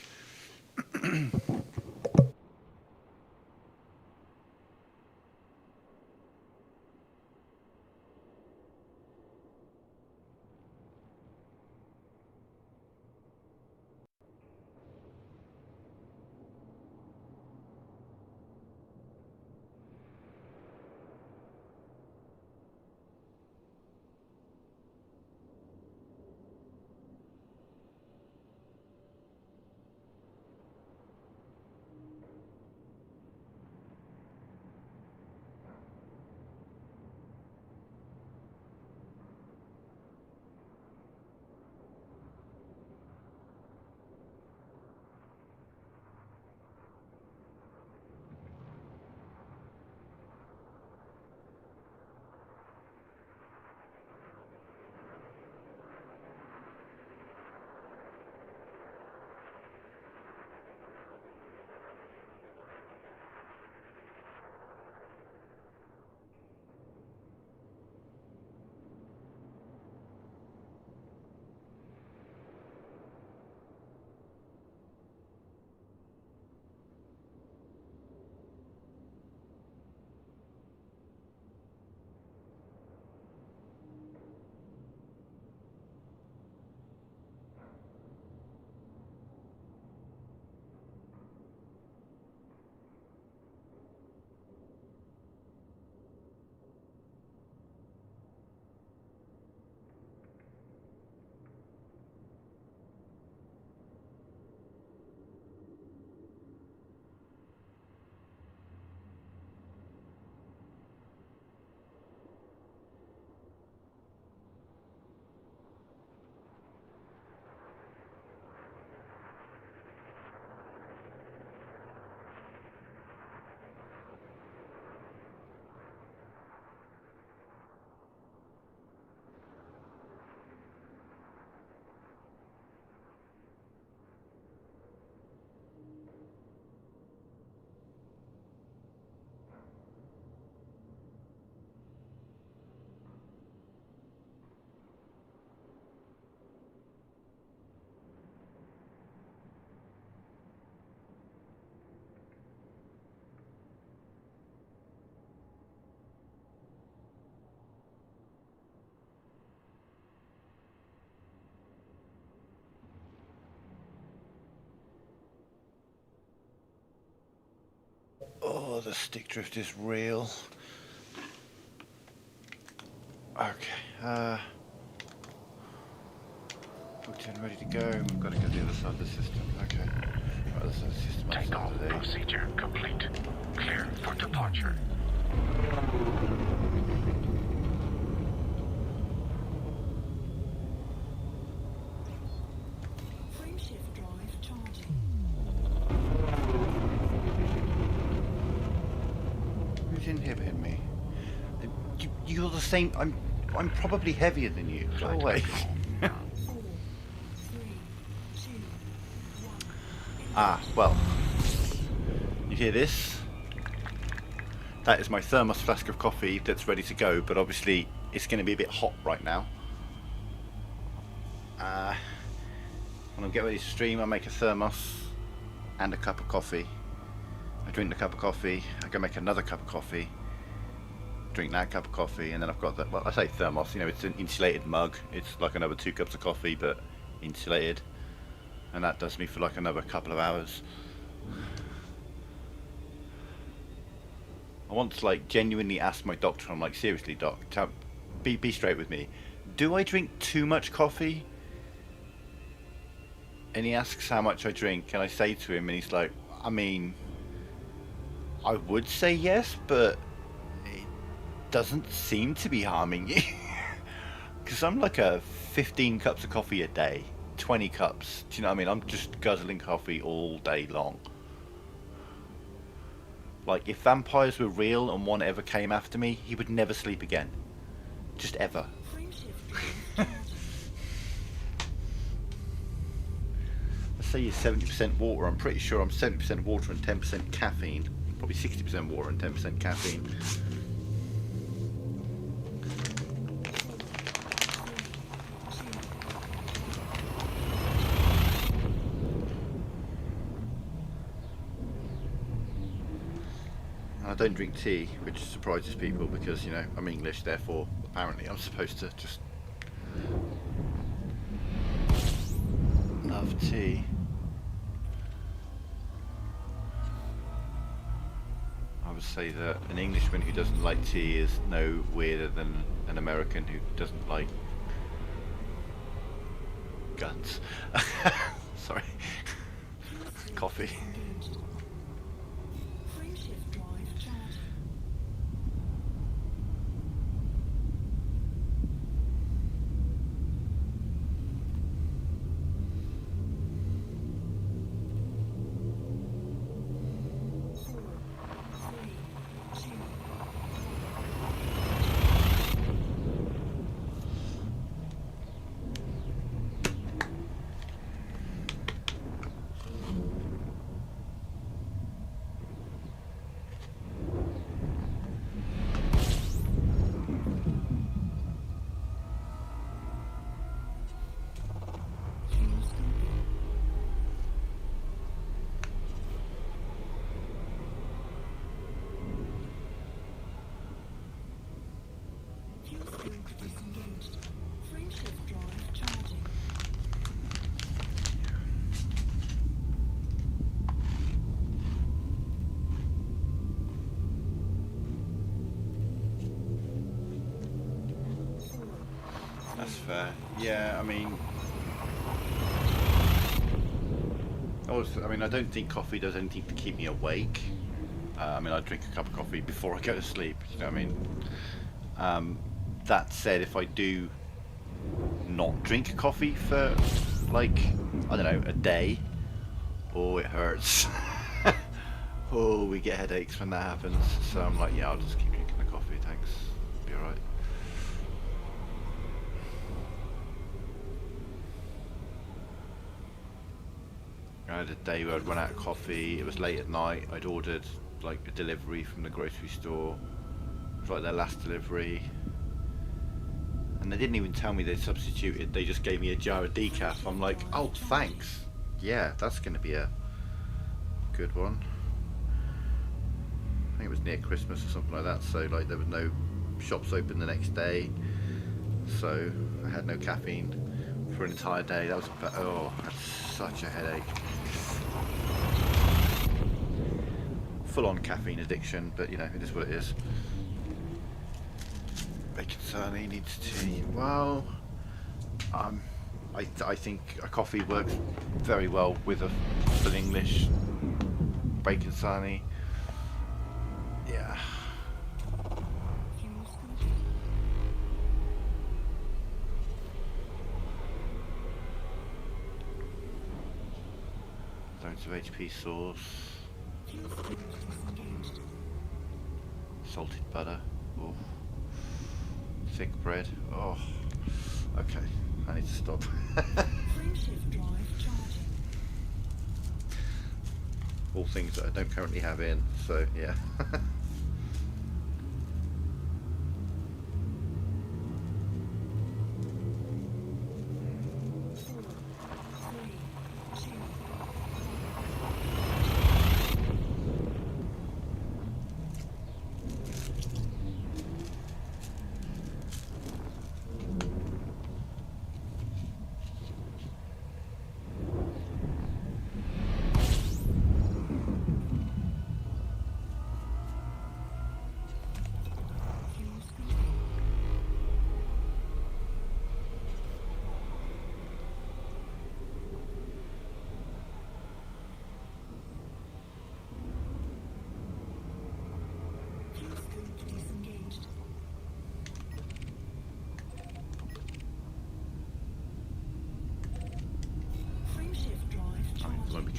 A: Oh, the stick drift is real. Okay, booked in, ready to go. We've got to go to the other side of the system. Okay. Right, other side of the system.
D: Takeoff procedure complete. Clear for departure.
C: Frame shift drive charging.
A: Who's inhibiting me? You're the same. I'm probably heavier than you. Go
D: Flight
A: away.
D: control.
C: 4, 3, 2, 1.
A: Ah, well. You hear this? That is my thermos flask of coffee that's ready to go, but obviously it's going to be a bit hot right now. when I get ready to stream, I make a thermos and a cup of coffee. I drink the cup of coffee, I go make another cup of coffee, drink that cup of coffee, and then I've got that, well, I say thermos, you know, it's an insulated mug. It's like another 2 cups of coffee, but insulated. And that does me for like another couple of hours. I want to like genuinely ask my doctor, I'm like, seriously doc, be straight with me. Do I drink too much coffee? And he asks how much I drink, and I say to him, and he's like, I mean, I would say yes, but it doesn't seem to be harming you. Because I'm like a 15 cups of coffee a day, 20 cups, do you know what I mean? I'm just guzzling coffee all day long. Like, if vampires were real and one ever came after me, he would never sleep again. Just ever. Let's say you're 70% water. I'm pretty sure I'm 70% water and 10% caffeine. Probably 60% water and 10% caffeine. I don't drink tea, which surprises people because, you know, I'm English, therefore apparently I'm supposed to just love tea. I would say that an Englishman who doesn't like tea is no weirder than an American who doesn't like guns. Sorry. Coffee. That's fair. Yeah, I mean, I don't think coffee does anything to keep me awake. I mean, I drink a cup of coffee before I go to sleep. You know what I mean? That said, if I do not drink coffee for like, I don't know, a day, oh, it hurts. Oh, we get headaches when that happens. So I'm like, yeah, I'll just keep drinking the coffee. Thanks. Be alright. I had a day where I'd run out of coffee, it was late at night, I'd ordered like a delivery from the grocery store. It was like their last delivery. And they didn't even tell me they'd substituted, they just gave me a jar of decaf. I'm like, oh thanks. Yeah, that's going to be a good one. I think it was near Christmas or something like that, so like there was no shops open the next day. So I had no caffeine for an entire day. That was, oh, I had such a headache. Full-on caffeine addiction, but you know, it is what it is. Bacon sarnie needs tea. Well, I think a coffee works very well with an English bacon sarnie. Yeah. Loads of HP sauce. Salted butter. Oh. Thick bread. Oh. Okay. I need to stop. All things that I don't currently have in, so yeah.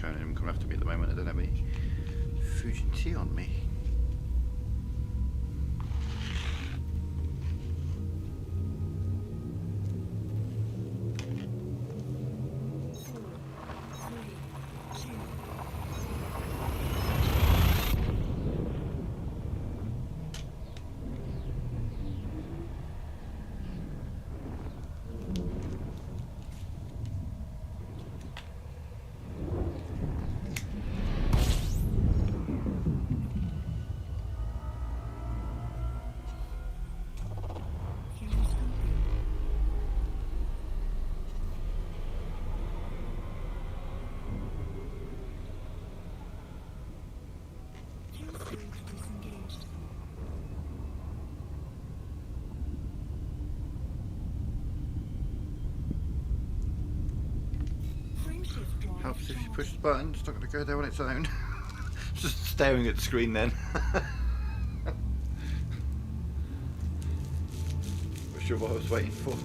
A: turning him coming after me at the moment. I don't have any Fujin tea on me. Helps if you push the button, it's not going to go there on its own. Just staring at the screen then. Not sure what I was waiting for.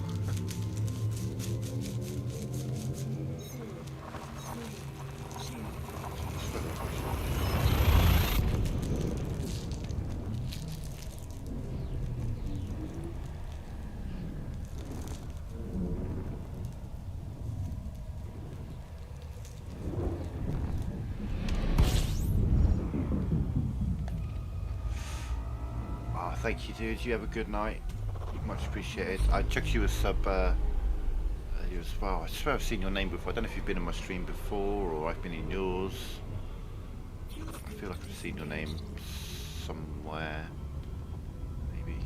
A: Thank you, dude. You have a good night. Much appreciated. I chucked you a sub you as well. I swear I've seen your name before. I don't know if you've been in my stream before or I've been in yours. I feel like I've seen your name somewhere. Maybe.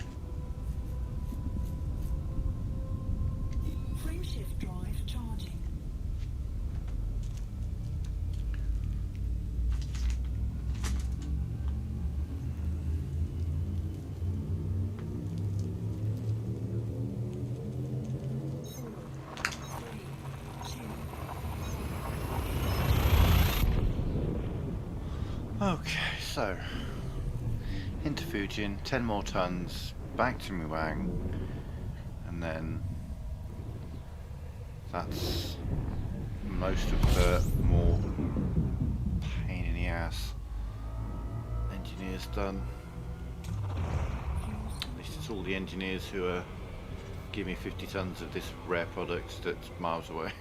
C: Frameshift drive charging.
A: Okay, so into Fujin, 10 more tons, back to Muang, and then that's most of the more pain in the ass engineers done. At least it's all the engineers who are giving me 50 tons of this rare product that's miles away.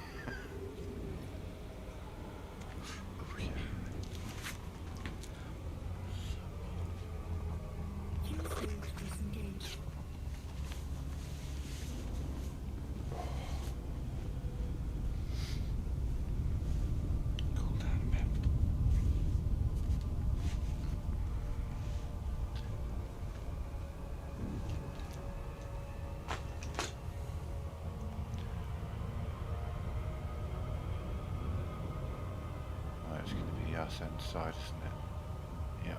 A: It's going to be the arse end side, isn't it? Yeah.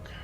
A: Okay.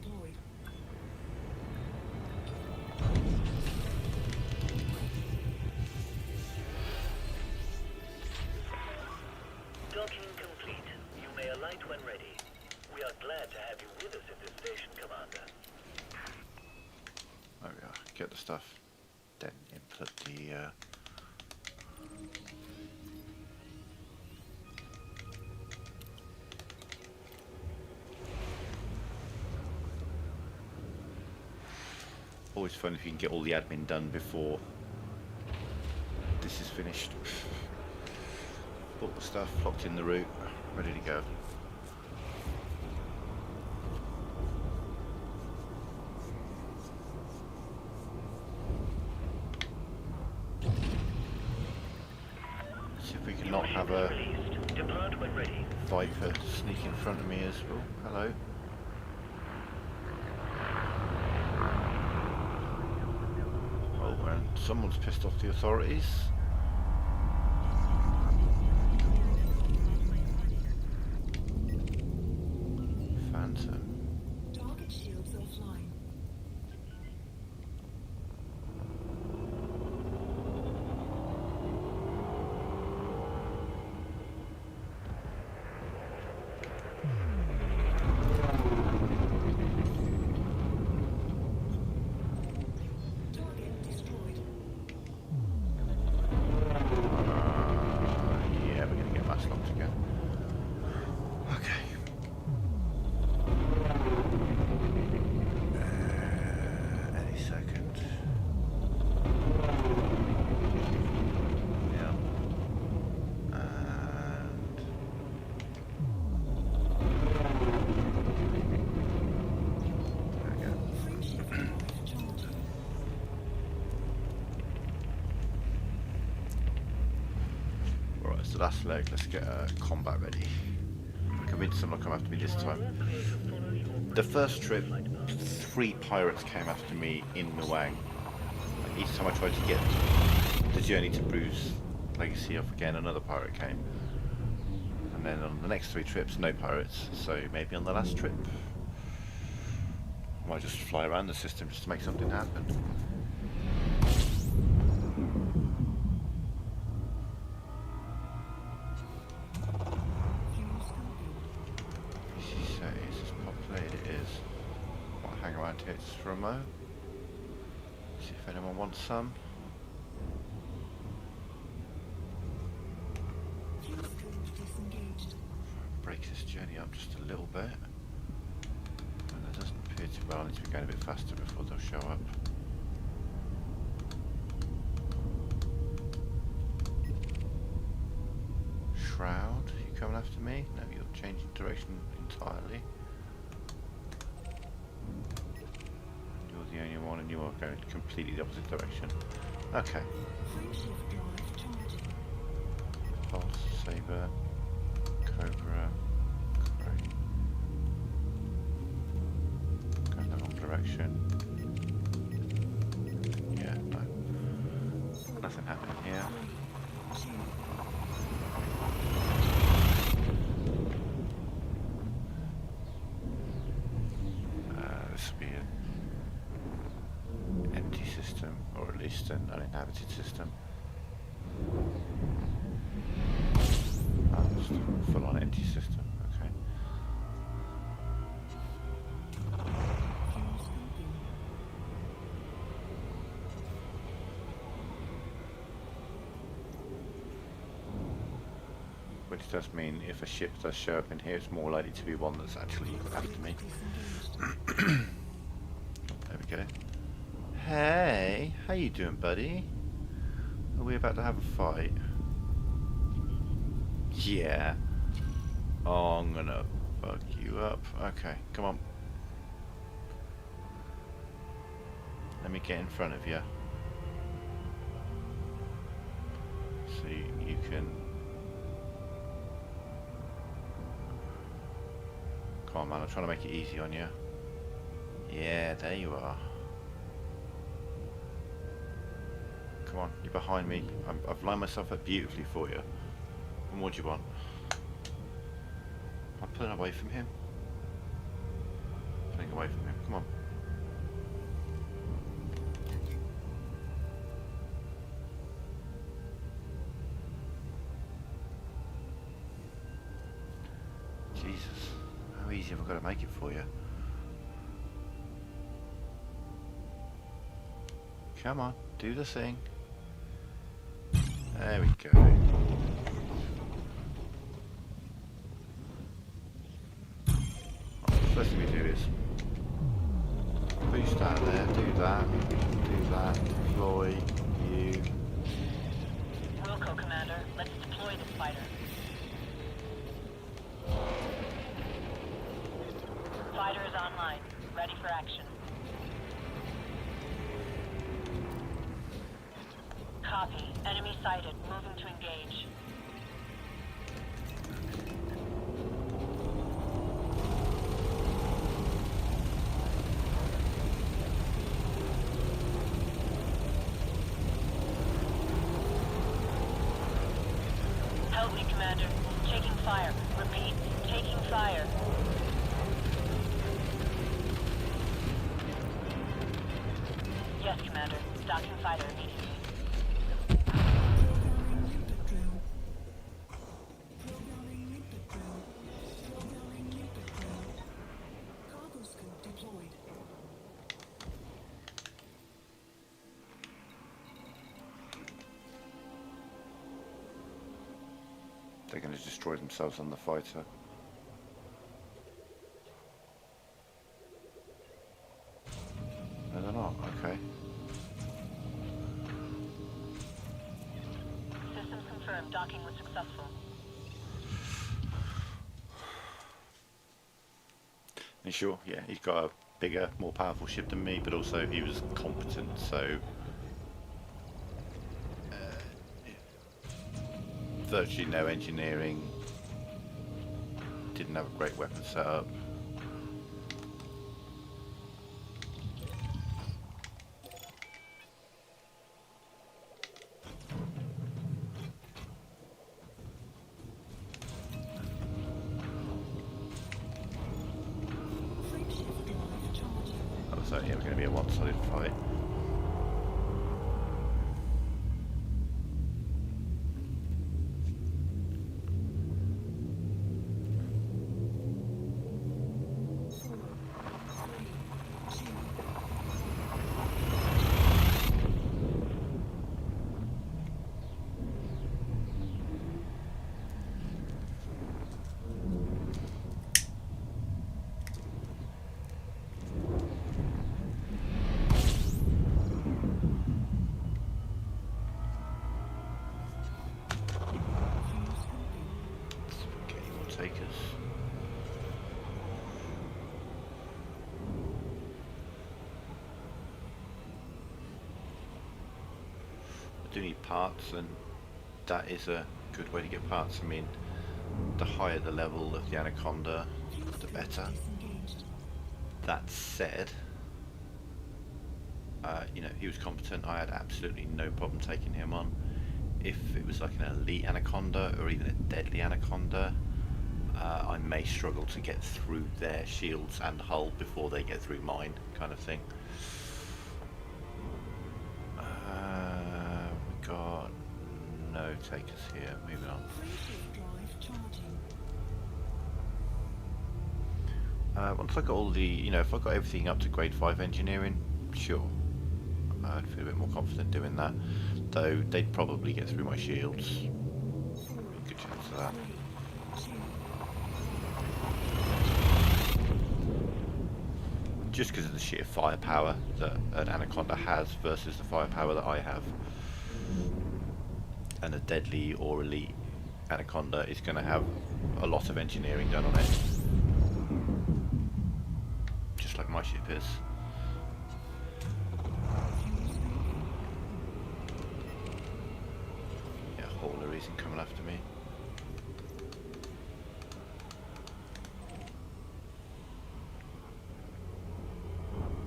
C: deployed.
B: Docking complete. You may alight when ready. We are glad to have you with us at this station, Commander.
A: There we are. Get the stuff. Then input the. Always fun if you can get all the admin done before this is finished. Bought the stuff, locked in the route, ready to go. See if we can not have a
B: Released. Depart when ready.
A: Viper sneak in front of me as well. Hello. Oh, and someone's pissed off the authorities. Phantom.
C: Target shields offline. Target destroyed.
A: Yeah, we're gonna get mass locked again. Okay. Any second. Yeah. And there we go.
C: Frameshift drive charging.
A: Alright, so last leg, let's get combat ready. I'm convinced someone will come after me this time. The first trip, 3 pirates came after me in the Wang. And each time I tried to get the journey to Broo's Legacy off again, another pirate came. And then on the next 3 trips, no pirates. So maybe on the last trip, I might just fly around the system just to make something happen.
C: Fuel scoping.
A: She says it's populated, it is. Might hang around here just for a mo. See if anyone wants some.
C: Fuel streams disengaged.
A: Break this journey up just a little bit. And there doesn't appear to be. Well, I need to be going a bit faster before they'll show up. Shroud, you coming after me? No, you're changing direction entirely. You're the only one and you are going completely the opposite direction. Okay.
C: Frameshift drive charging.
A: Pulse, Saber, Cobra, Crane. Going the wrong direction. Yeah, no. Nothing happening here.
C: 3, 2,
A: This will be an empty system, or at least an uninhabited system. Just a full-on empty system, okay.
C: fuel scoping.
A: Which does mean if a ship does show up in here, it's more likely to be one that's actually after me.
C: Disengaged.
A: There we go. Hey, how you doing, buddy? Are we about to have a fight? Yeah. Oh, I'm gonna fuck you up. Okay, come on. Let me get in front of you. So you can... Come on, man, I'm trying to make it easy on you. Yeah, there you are. Come on, you're behind me. I've lined myself up beautifully for you. And what do you want? I'm pulling away from him. Pulling away from him. Come on. Jesus, how easy have I got to make it for you? Come on, do the thing. There we go. First thing we do is boost out there, do that, deploy, you.
E: Wilco, Commander. Let's deploy this fighter. Fighter is online. Ready for action. Copy. Enemy sighted. Moving to engage. Help me, Commander. Taking fire. Repeat. Taking fire. Yes, Commander. Docking fighter immediately.
C: Programming input drill. Programming input drill. Programming input drill. Cargo scope deployed.
A: They're going to destroy themselves on the fighter. No, they're not. Okay.
E: Systems confirmed. Docking was successful.
A: And sure, yeah, he's got a bigger, more powerful ship than me, but also he was competent, so virtually no engineering, didn't have a great weapon setup.
C: Frameshift drive charging.
A: Oh, so yeah, we're going to be a one-sided fight. Takers. I do need parts, and that is a good way to get parts. I mean, the higher the level of the Anaconda, the better.
C: Disengaged.
A: That said, you know, he was competent. I had absolutely no problem taking him on. If it was like an elite Anaconda or even a deadly Anaconda, I may struggle to get through their shields and hull before they get through mine, kind of thing. We got no takers here. Moving on.
C: Frameshift drive charging.
A: Once I got all the, you know, if I got everything up to grade 5 engineering, sure, I'd feel a bit more confident doing that. Though they'd probably get through my shields. Good chance of that.
C: 3, 2,
A: Just because of the sheer firepower that an Anaconda has versus the firepower that I have. And a deadly or elite Anaconda is going to have a lot of engineering done on it. Just like my ship is. Yeah, Hauler isn't coming after me.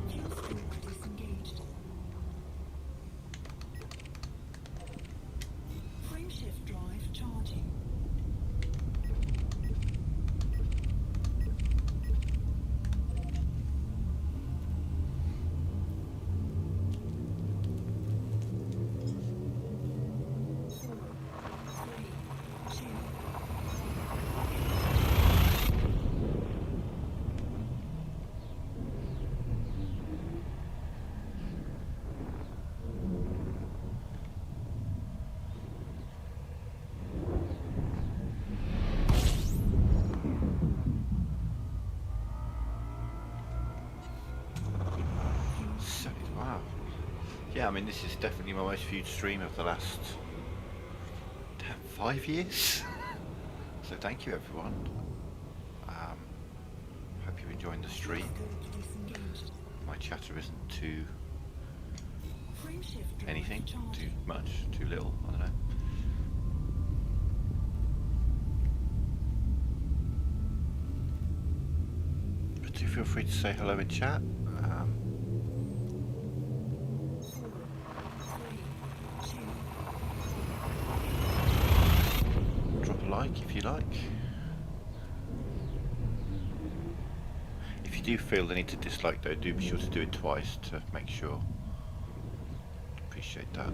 C: fuel scope disengaged. Frameshift drive charging.
A: Yeah, I mean, this is definitely my most viewed stream of the last 5 years. So thank you, everyone. Hope you're enjoying the stream.
C: Scope disengaged.
A: My chatter isn't too
C: Frame shift drive
A: anything, too
C: charging.
A: much, too little, I don't know. But do feel free to say hello in chat.
C: 4, 3, 2.
A: Drop a like if you like. If you do feel the need to dislike though, do be sure to do it twice to make sure. Appreciate that.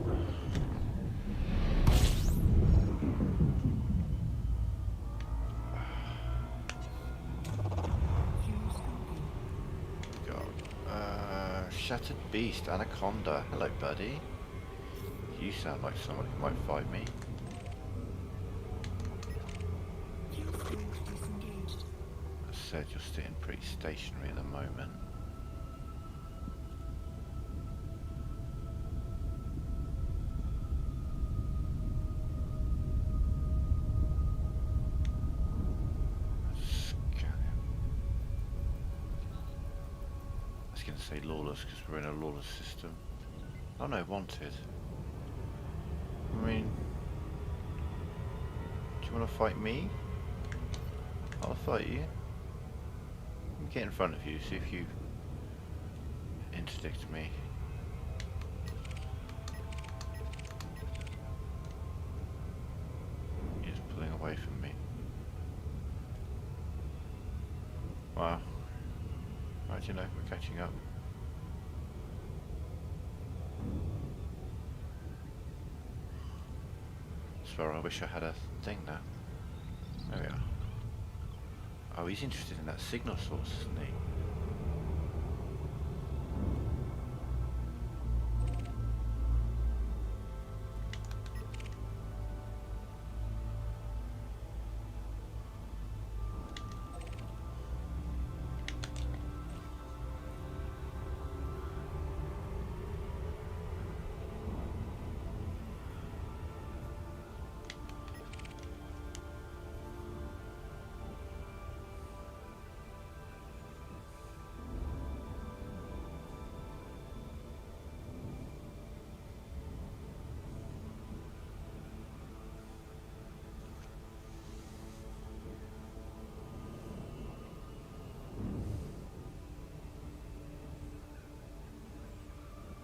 C: Fuel scoping.
A: God. Shattered Beast, Anaconda. Hello, buddy. You sound like someone who might fight me.
C: Fuel scope disengaged.
A: As said, you're sitting pretty stationary at the moment. I was going to say lawless because we're in a lawless system. Oh no, wanted. I mean, do you want to fight me? I'll fight you. Get in front of you, see if you interdict me. You're just pulling away from me. Wow. Right, you know, we're catching up. Swear, I wish I had a thing now. There we are. Oh, he's interested in that signal source, isn't he?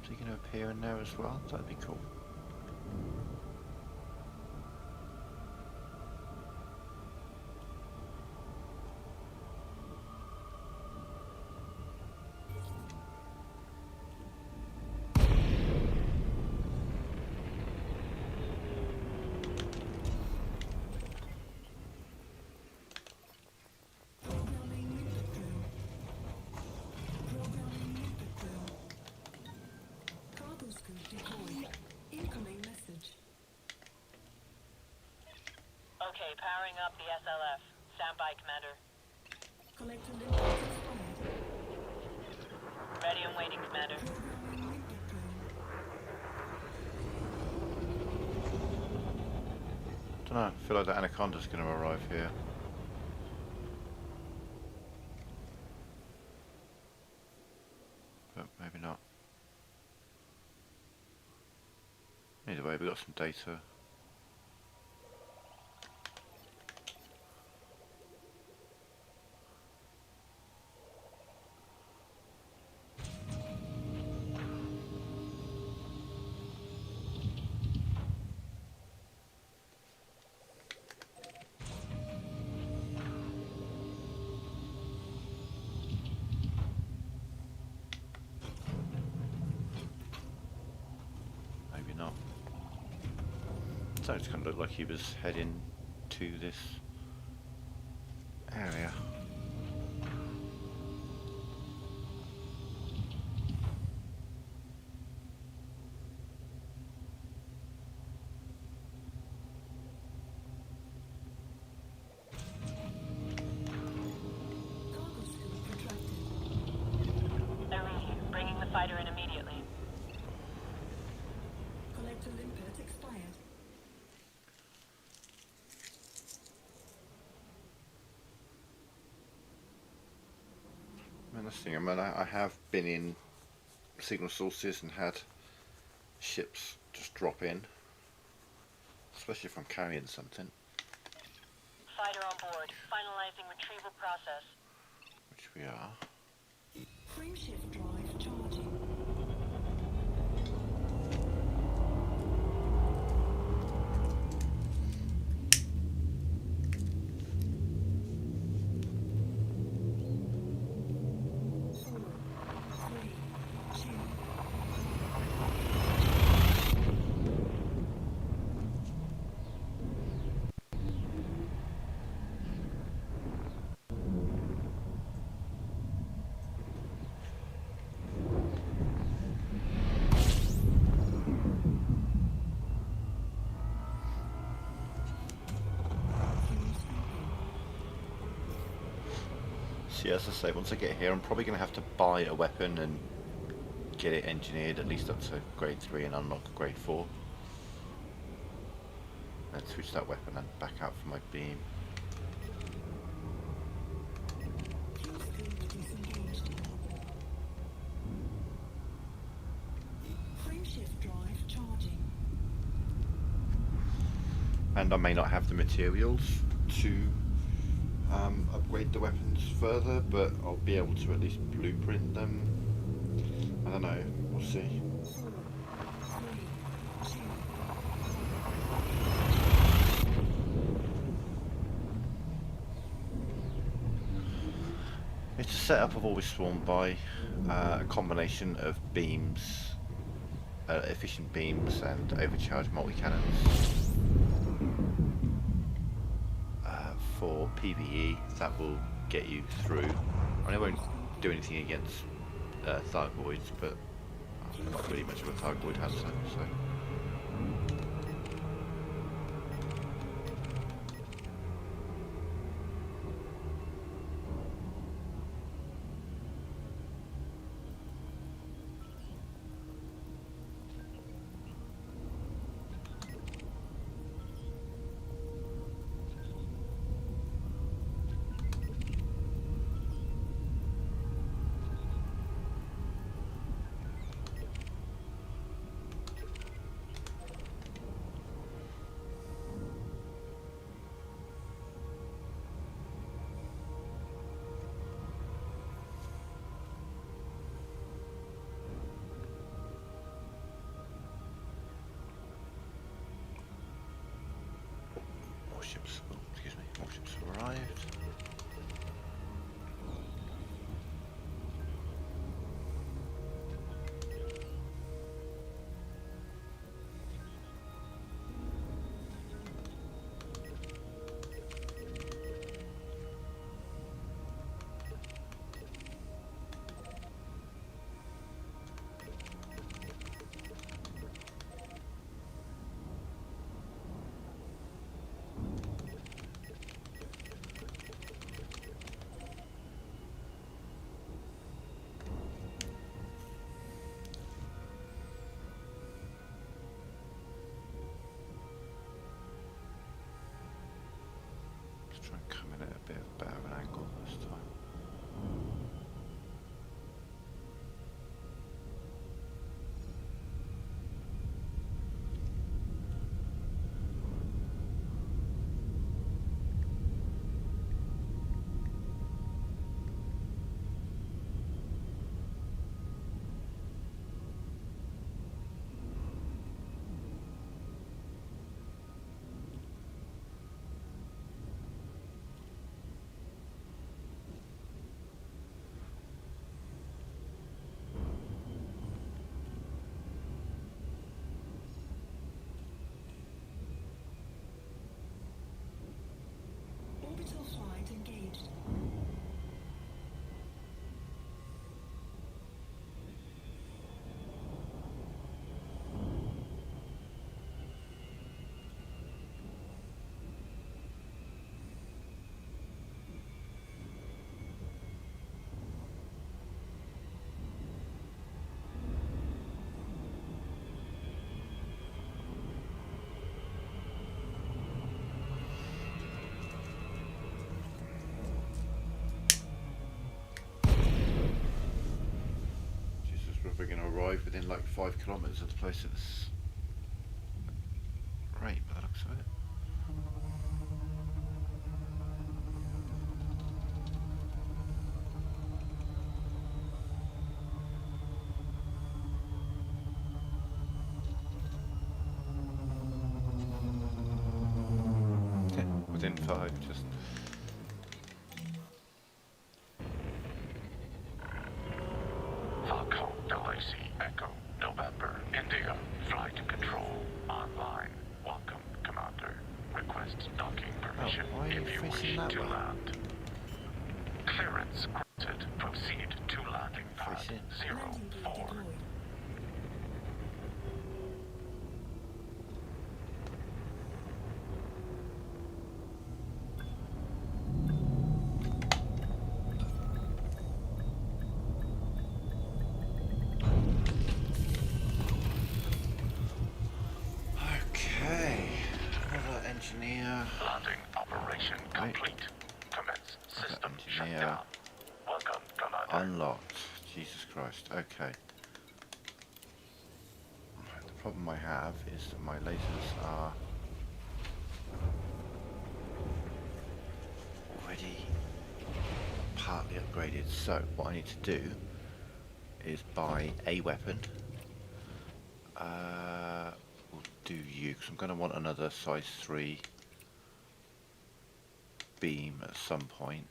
A: Is he going to appear in there as well? That'd be cool.
C: Programming input drill. Programming input drill. Cargo scoop decoy. Incoming message.
E: Okay, powering up the SLF. Stand by, Commander.
C: Collector linkage expired.
E: Ready and waiting, Commander.
C: Programming input drill.
A: Don't know. I feel like the Anaconda's going to arrive here. But maybe not. Either way, we got some data. Maybe not. So it's kind of looked like he was heading to this area.
C: Cargo scoop retracted.
E: I read you. Bringing the fighter in immediately.
A: That's the thing. I mean, I have been in signal sources and had ships just drop in, especially if I'm carrying something,
E: Fighter on board. Finalizing retrieval process.
A: which we are.
C: Frameshift drive charging.
A: See, as I say, once I get here, I'm probably going to have to buy a weapon and get it engineered at least up to grade 3 and unlock grade 4. And switch that weapon and back out for my beam.
C: Fuel stream disengaged. Frameshift drive charging.
A: And I may not have the materials to upgrade the weapons further, but I'll be able to at least blueprint them. I don't know, we'll see.
C: 4, 3, 2.
A: It's a setup I've always sworn by, a combination of beams, efficient beams and overcharged multi-cannons. For PvE, that will get you through. I mean, it won't do anything against Thargoids, but not really much of a Thargoid has so. More ships, oh, excuse me, more ships have arrived. Let's try and come in at a bit of better of an angle this time. arrive within like 5 kilometers of the place that's great by the looks of it. Within 5, just
D: Falco, LAC, Echo, November, India, flight control, online. Welcome, Commander. Request docking permission
A: why are you
D: if you wish
A: facing that
D: to
A: way?
D: land. Clearance granted. Proceed to landing pad
A: Face in.
C: Landing gear
D: 04.
C: deployed.
A: okay. Another engineer.
D: Landing operation
A: Right.
D: complete. Commence system
A: engineer.
D: shutdown. Welcome, Commander.
A: Unlocked. Jesus Christ. Okay. Right, the problem I have is that my lasers are already partly upgraded. So what I need to do is buy a weapon. We'll do you because I'm going to want another size 3 beam at some point.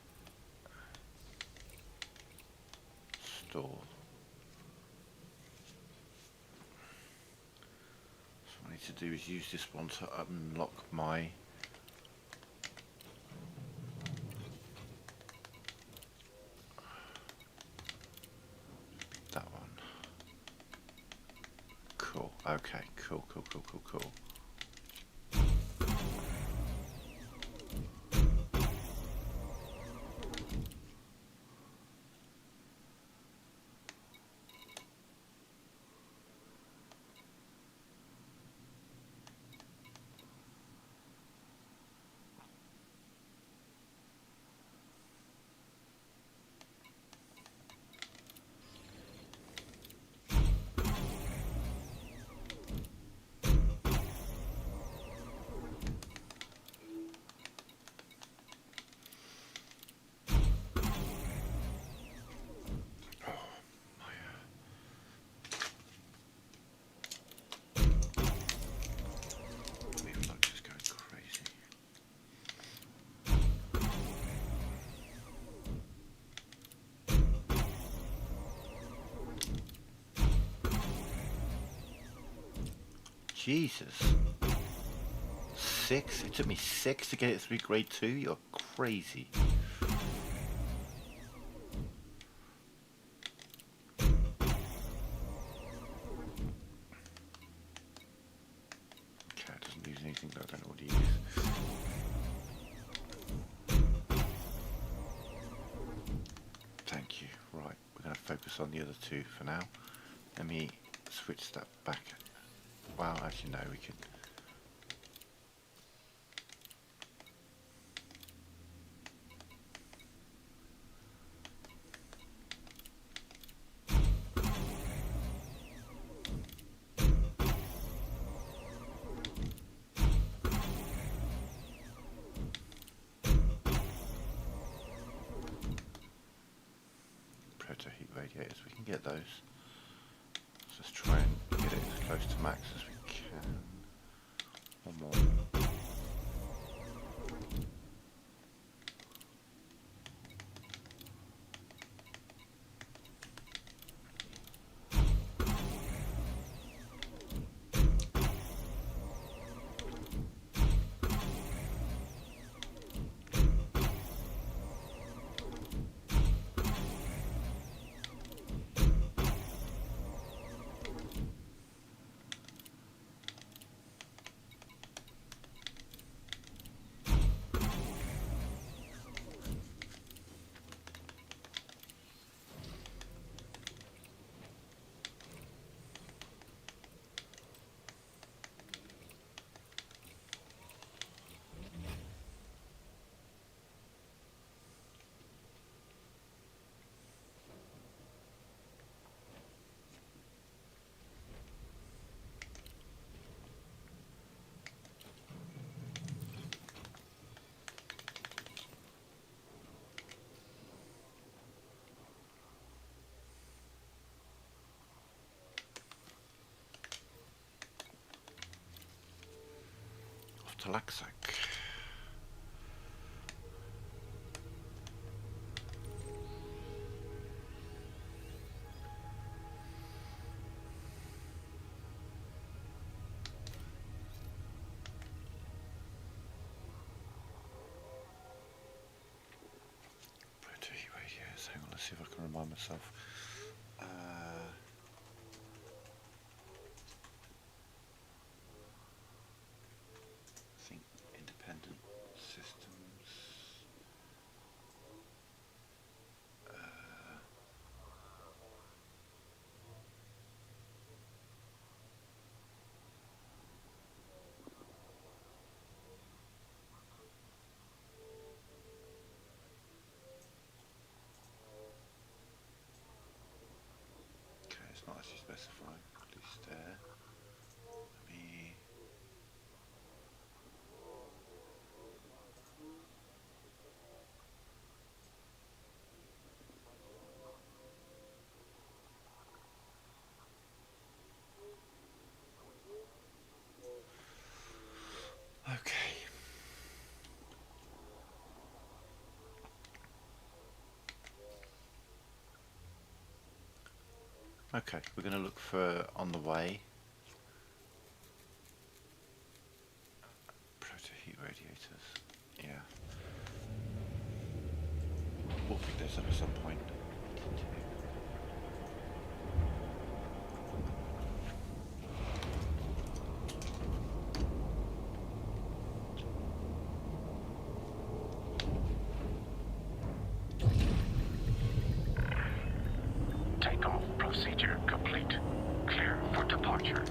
A: Store. So what I need to do is use this one to unlock my that one. Cool. Okay. Cool. Reflux is going crazy. Jesus. 6? It took me 6 to get it through grade 2? You're crazy. Okay, it doesn't use anything that I don't already use. Thank you. Right, we're going to focus on the other 2 for now. Let me switch that back. Well, actually no, we can. Proto heat radiators, we can get those. Let's just try and get it as close to max as we can. One more. Talaksak. Pretty radios. Hang on, let's see if I can remind myself. I think independent systems. Okay, it's not actually specifying. At least there. Let me. Okay. Okay, we're going to look for on the way. Proto-heat radiators. Yeah. We'll pick those up at some point.
D: Takeoff procedure complete. Clear for departure.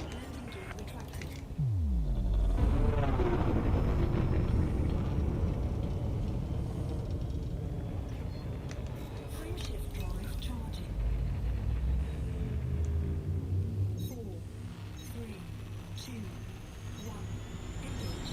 C: Frameshift drive charging. 4, 3, 2, 1. Engage.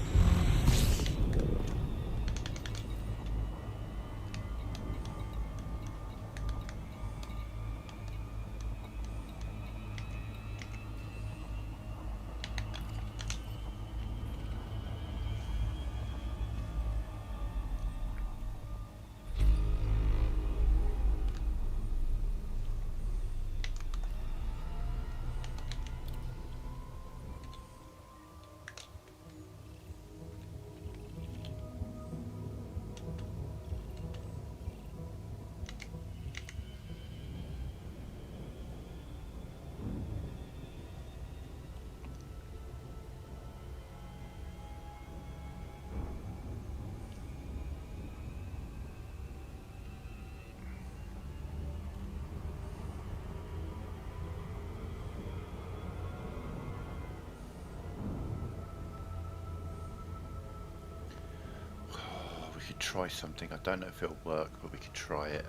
A: We could try something. I don't know if it'll work, but we could try it.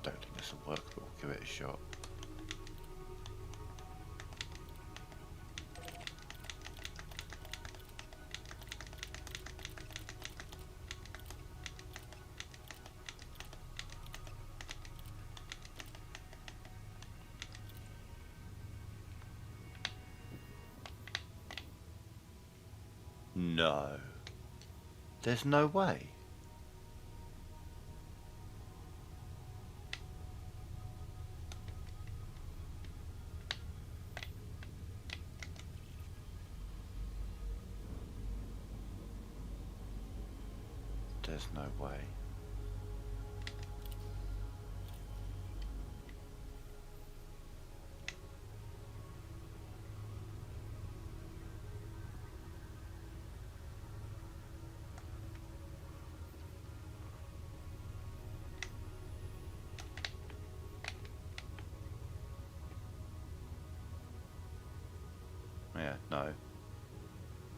A: Don't think this will work, but we'll give it a shot. No. There's no way. There's no way. Yeah, no.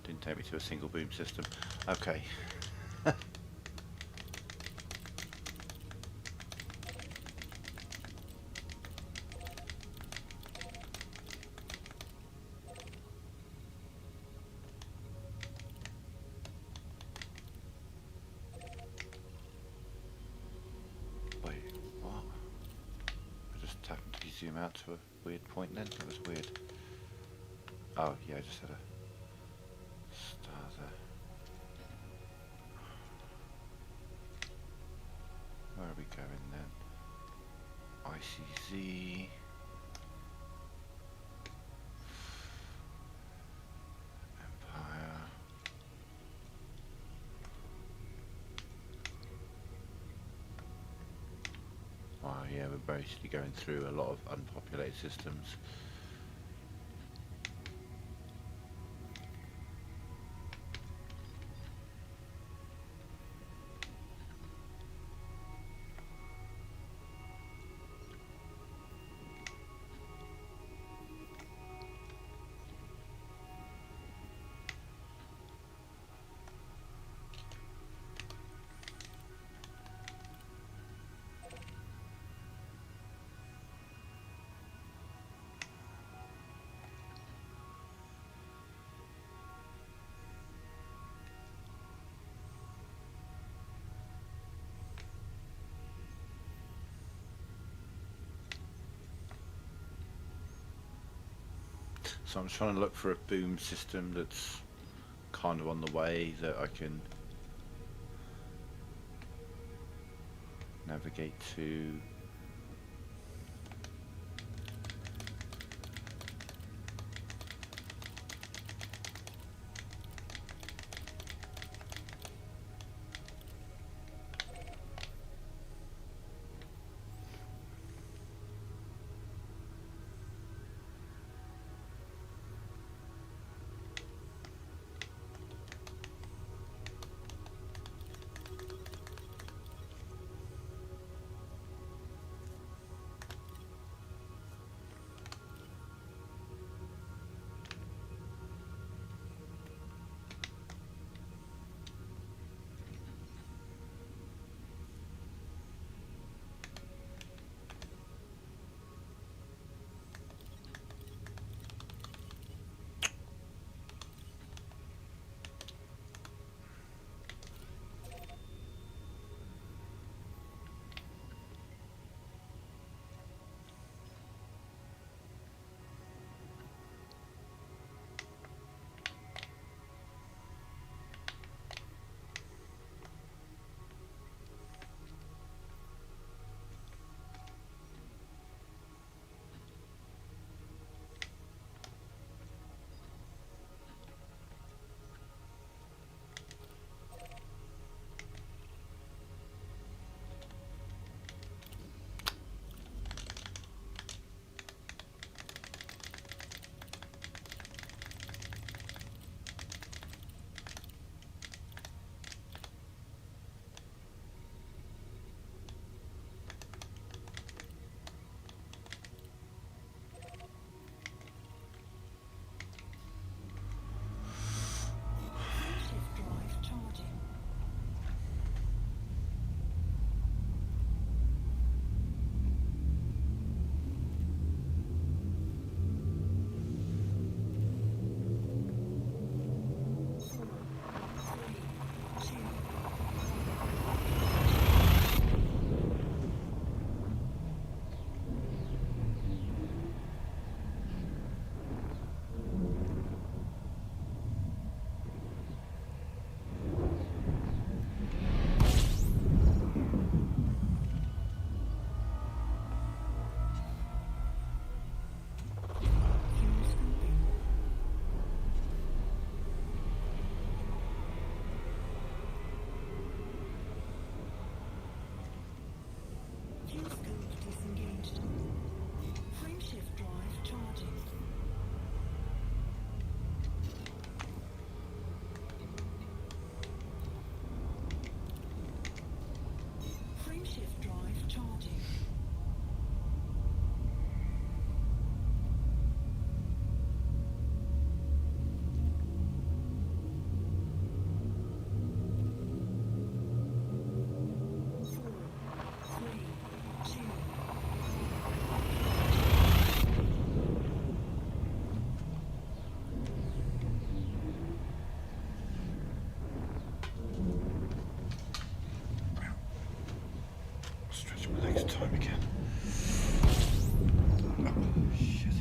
A: Didn't take me to a single boom system. Okay. Wait, what? I just happened to zoom out to a weird point then? That was weird. Oh yeah, I just had a starter. Where are we going then? ICZ. Empire. Wow, yeah, we're basically going through a lot of unpopulated systems. So I'm trying to look for a boom system that's kind of on the way that I can navigate to.
C: Shift drive charging. Fuel scope disengaged. Frame shift drive charging. Frame shift drive charging.
A: Stretch my legs time again. Oh, shit.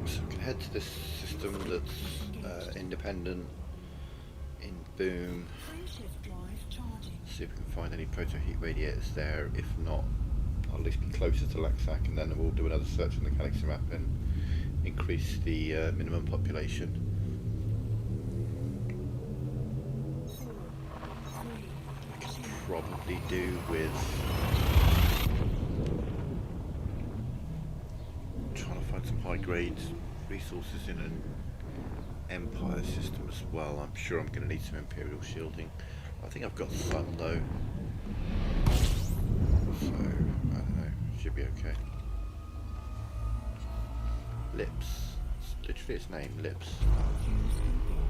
A: So we can head to this system that's independent in Boom.
C: Frameshift drive charging.
A: See if we can find any proto heat radiators there. If not, I'll at least be closer to Laxac, and then we'll do another search on the galaxy map and increase the minimum population.
C: 4, 3,
A: I could probably do with trying to find some high grade resources in an Empire system as well. I'm sure I'm going to need some Imperial shielding. I think I've got some though, so I don't know, should be okay. Lips, it's literally its name, Lips.
C: fuel scooping.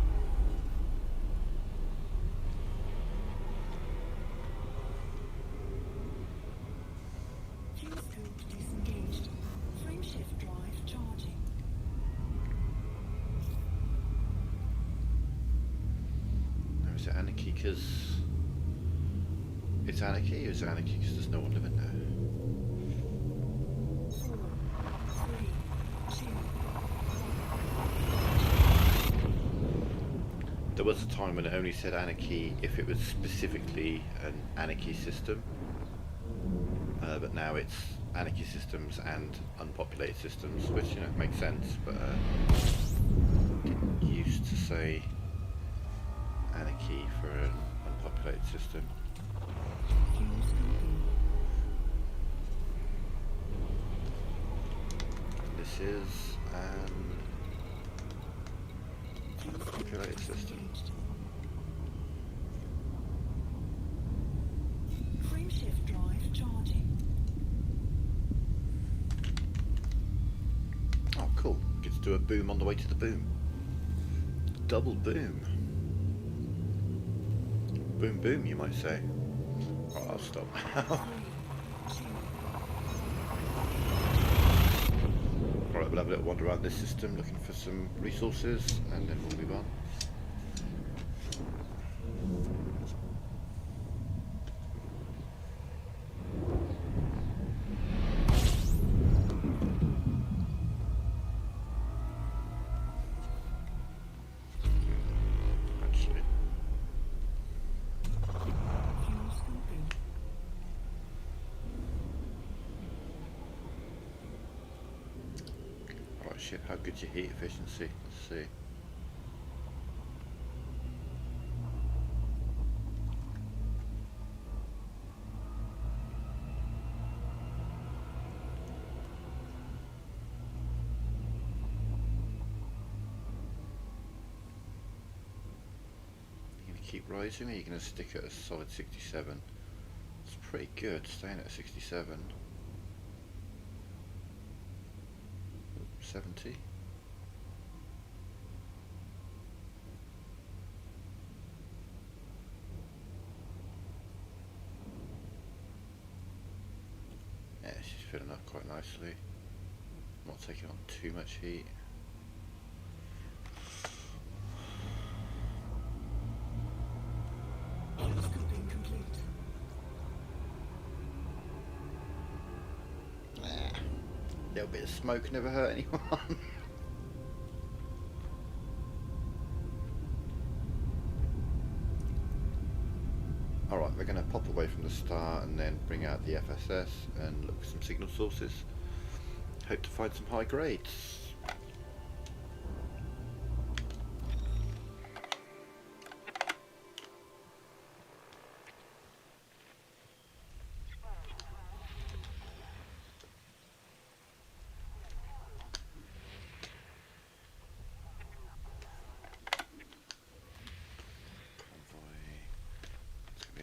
C: Fuel scoop disengaged. Frameshift drive charging.
A: Now, is it anarchy because it's anarchy, or is it anarchy because there's no one living there?
C: 4, 3, 2.
A: There was a time when it only said anarchy if it was specifically an anarchy system, but now it's anarchy systems and unpopulated systems, which, you know, makes sense, but didn't used to say anarchy for an unpopulated system.
C: Fuel scooping.
A: This is an
C: Fuel scoop
A: unpopulated system.
C: disengaged. Frameshift drive charging.
A: Oh, cool. Get to do a boom on the way to the boom. Double boom. Boom boom, you might say. Oh, I'll stop.
C: 3, 2.
A: Alright, we'll have a little wander around this system looking for some resources, and then we'll move on. Actually,
C: Fuel scooping.
A: alright, shit, how good's your heat efficiency? Let's see. You gonna keep rising, or are you gonna stick at a solid 67? It's pretty good, staying at 67. 70. Yeah, she's filling up quite nicely. Not taking on too much heat.
C: Fuel scooping complete.
A: Little bit of smoke never hurt anyone. Alright, we're going to pop away from the star and then bring out the FSS and look for some signal sources. Hope to find some high grades.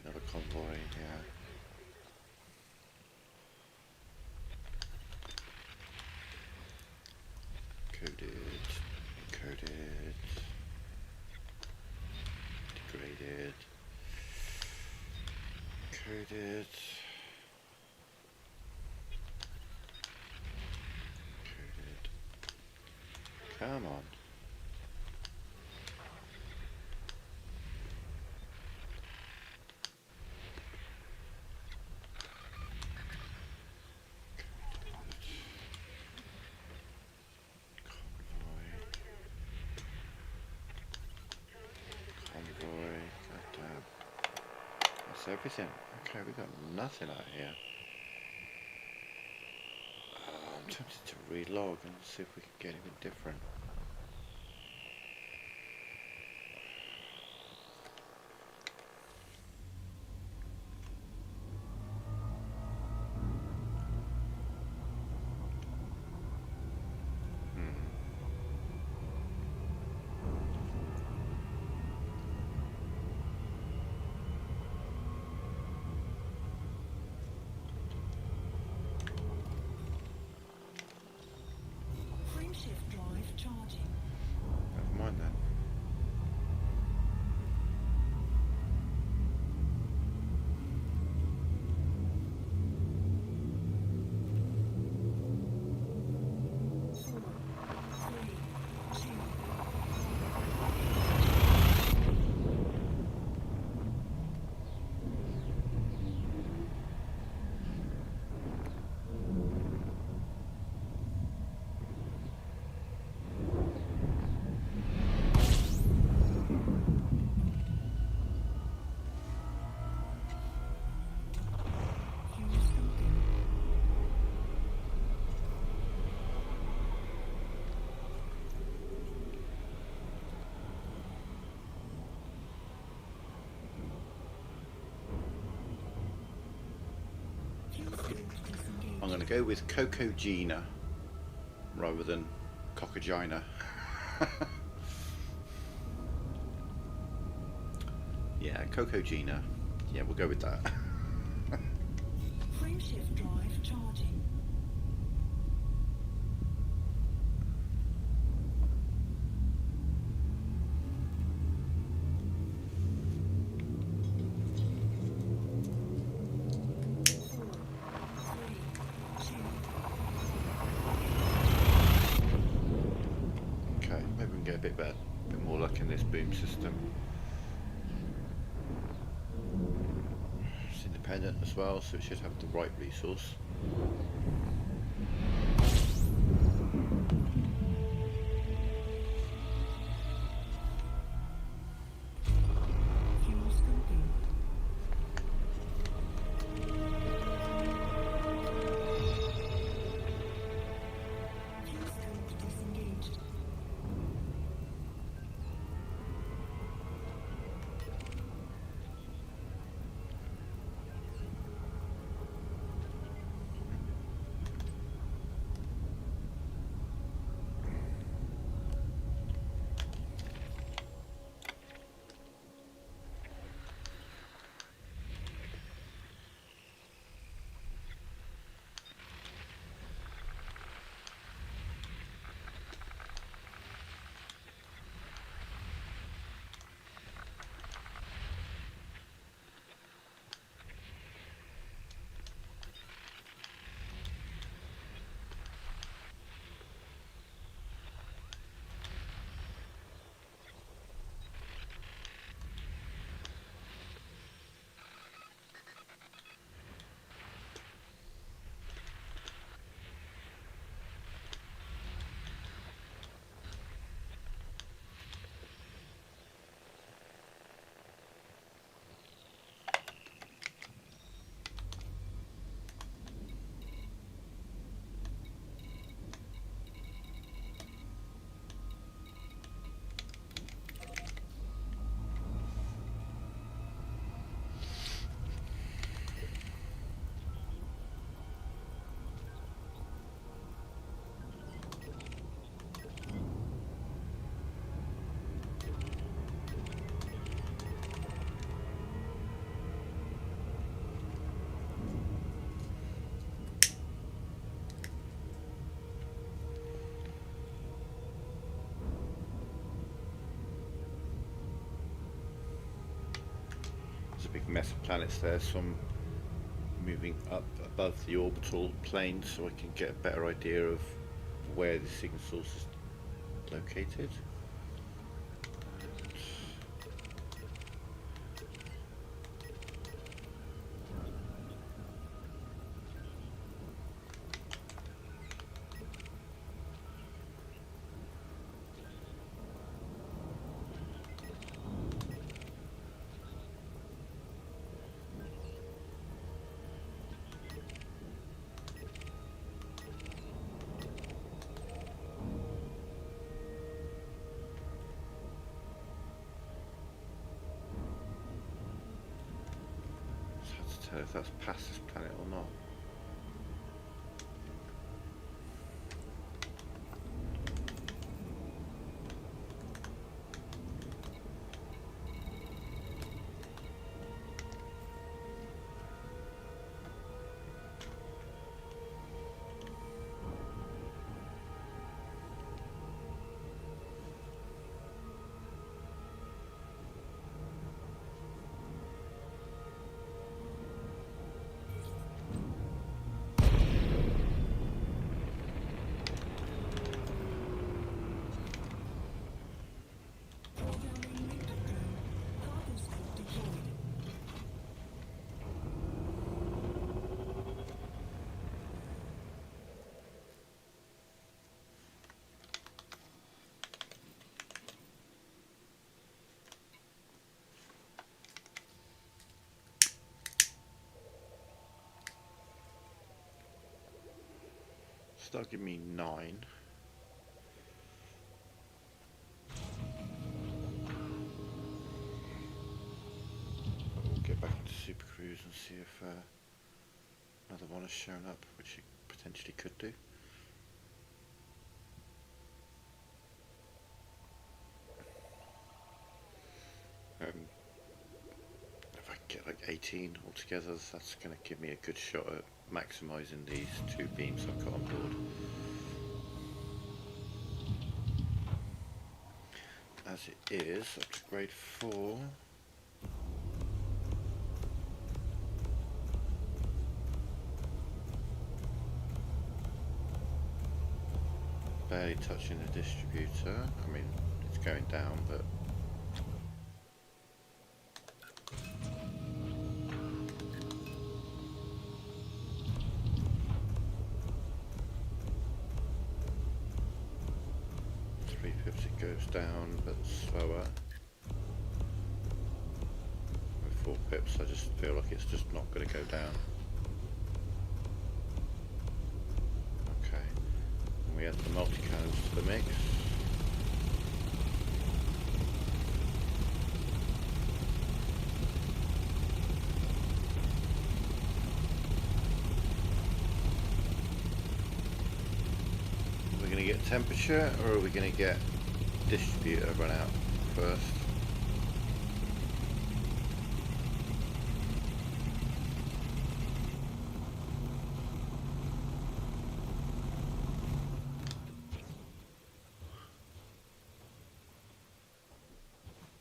A: Another convoy, yeah. Coded, encoded, degraded, coded, coded. Come on. That's everything. Okay, we got nothing out here. I'm tempted to relog and see if we can get anything different.
C: Frameshift drive charging.
A: Never mind then.
C: Four, three, two. Fuel scoping. Fuel scope disengaged.
A: I'm going to go with Coco Gina rather than Cockagina. Yeah, Coco Gina. Yeah, we'll go with that.
C: Frameshift drive charging. Four, three, two.
A: Okay, maybe we can get a bit better, a bit more luck in this boom system. It's independent as well, so it should have the right resource.
C: Fuel scoping. Fuel scope disengaged.
A: There's a big mess of planets there, so I'm moving up above the orbital plane so I can get a better idea of where the signal source is located. tell if that's past this planet or not.
C: Programming window code. Cargo scope deployed.
A: So that'll give me 9. We'll get back into Super Cruise and see if another one has shown up, which it potentially could do. If I get like 18 altogether, that's going to give me a good shot at maximising these 2 beams I've got on board. As it is, up to grade 4. Barely touching the distributor. I mean, it's going down, but it goes down, but slower. With 4 pips, I just feel like it's just not going to go down. Okay, and we add the multi-cannons to the mix. We're going to get temperature, or are we going to get distributor run out first?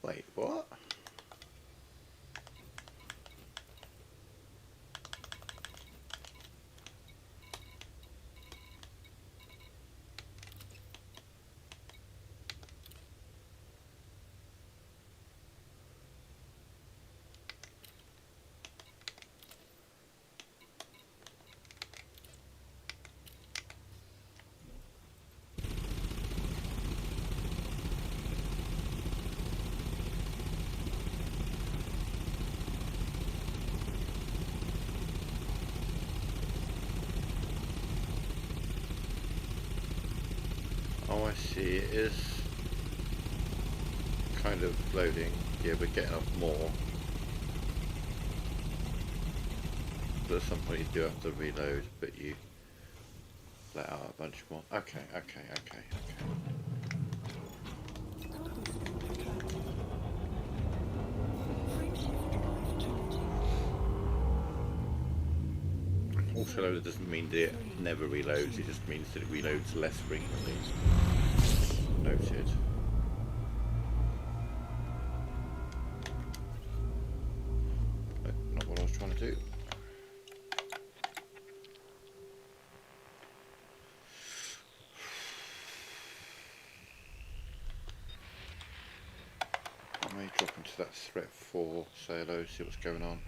A: Wait, what? Oh, I see, it is kind of loading. Yeah, we're getting up more. But at some point you do have to reload, but you let out a bunch more. Okay.
C: Cargo scope attracted. Frameshift drive charging.
A: Auto-loader doesn't mean that it never reloads, it just means that it reloads less frequently. Noted. But not what I was trying to do. I may drop into that threat 4 silo, see what's going on.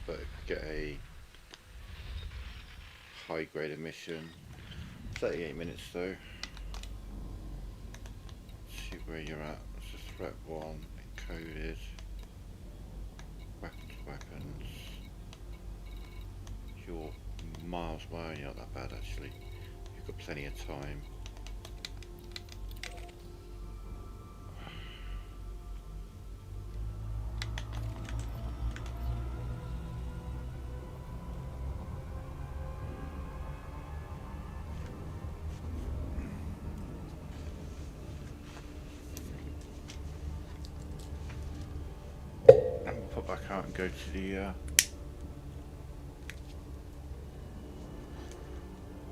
A: But get a high grade emission. 38 minutes though. See where you're at. This is threat 1, encoded. Weapons. You're miles away, you're not that bad actually. You've got plenty of time. out and go to the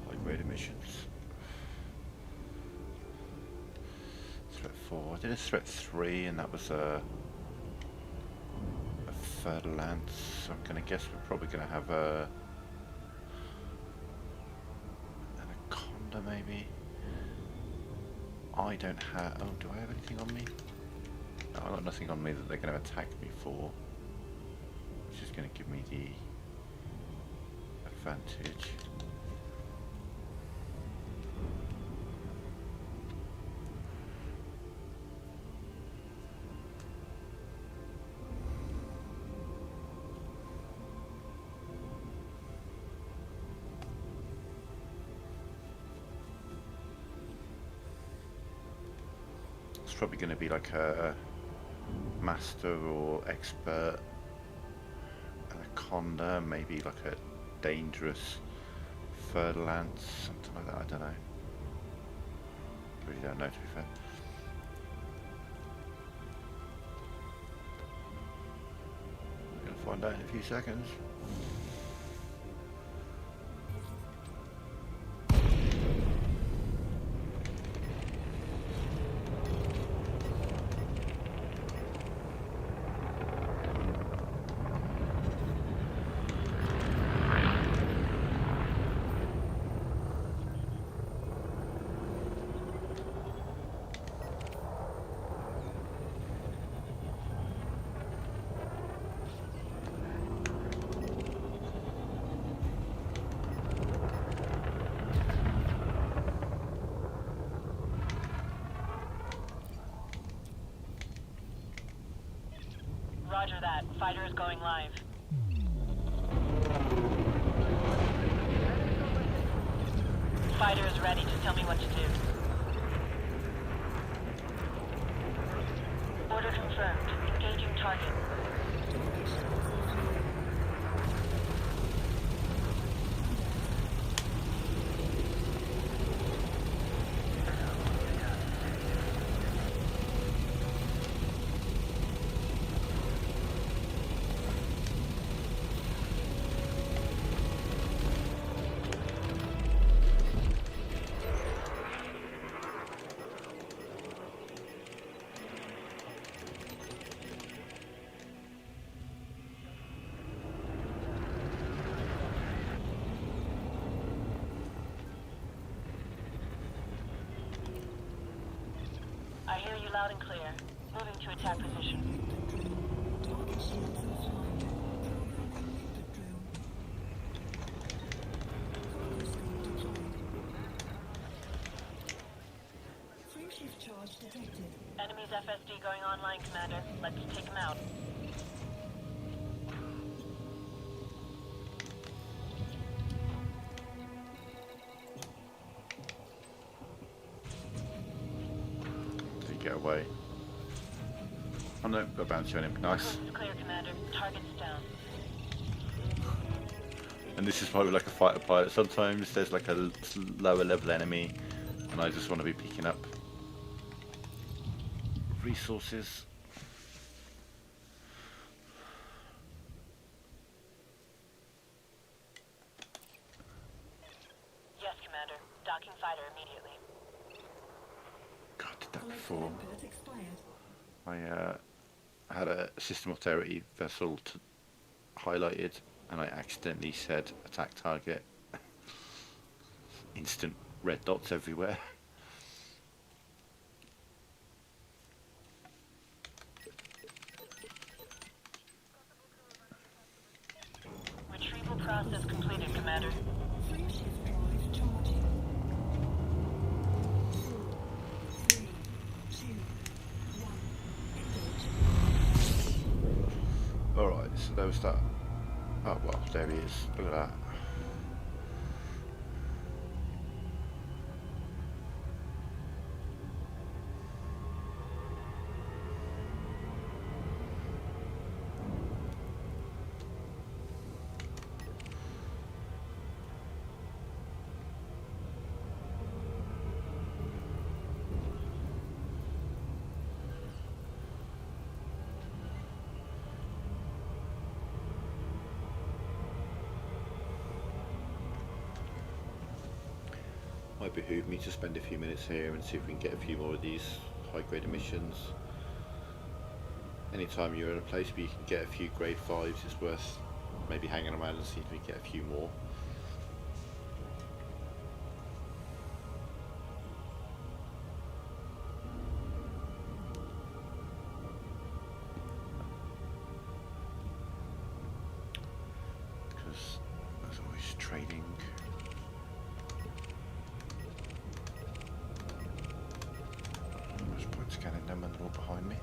A: high-grade emissions. Threat 4. I did a threat 3, and that was a further lance. So I'm going to guess we're probably going to have an anaconda, maybe. I don't have. Oh, do I have anything on me? No, I've got nothing on me that they're going to attack me for, which is going to give me the advantage. It's probably going to be like a master or expert anaconda, maybe like a dangerous third lance, something like that. I don't know. Really don't know, to be fair. We're going to find out in a few seconds.
E: Roger that. Fighter is going live. Fighter is ready. Just tell me what to do. Order confirmed. Engaging target. I hear you loud and clear. Moving to attack position.
C: Target shields offline. Programming liquid drill. Cargo scope deployed. Frame shift charge detected.
E: Enemy's FSD going online, Commander. Let's take him out.
A: Get away. Oh no, got a bounty on him. Nice.
E: Coast is clear, Commander. Target's down.
A: And this is why we like a fighter pilot. Sometimes there's like a lower level enemy, and I just want to be picking up resources.
E: Yes, Commander. Docking fighter immediately.
A: God, I did that
C: Collective
A: before.
C: input expired.
A: I had a system authority vessel highlighted, and I accidentally said attack target. Instant red dots everywhere.
E: Retrieval process completed, Commander.
C: Frame shift drive charging. 4, 3, 2, 1. Engage.
A: Alright, so there was that. Oh well, there he is. Look at that. might behoove me to spend a few minutes here and see if we can get a few more of these high-grade emissions. Anytime you're in a place where you can get a few grade 5s, it's worth maybe hanging around and seeing if we can get a few more. Because there's always trading. There's point scanning them and they're all behind me.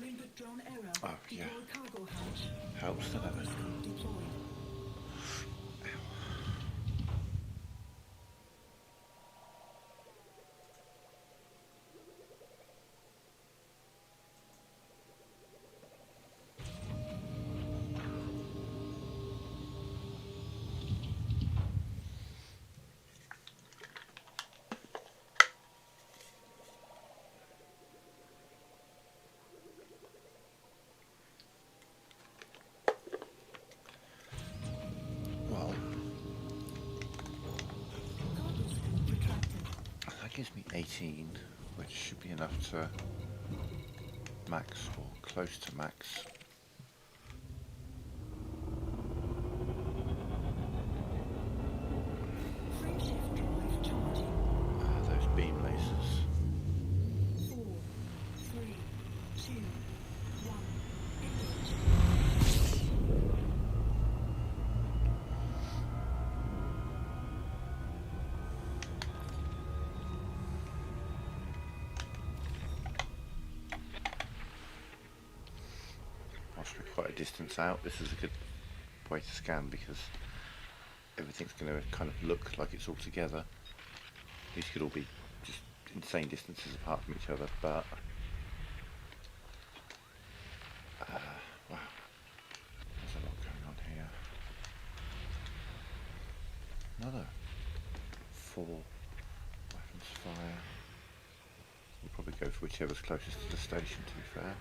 C: Limbit drone error.
A: Oh, yeah.
C: Deploy cargo hatch.
A: Helps, doesn't
C: Cargo
A: it?
C: scope deployed.
A: Well,
C: Cargo scope retracted.
A: that gives me 18, which should be enough to max or close to max.
C: Frameshift drive charging.
A: Those beam lasers.
C: 4, 3, 2, 1. Engage.
A: Whilst we're quite a distance out, this is a good way to scan because everything's going to kind of look like it's all together. These could all be just insane distances apart from each other, but wow, there's a lot going on here. Another 4 weapons fire. We'll probably go for whichever's closest to the station, to be fair.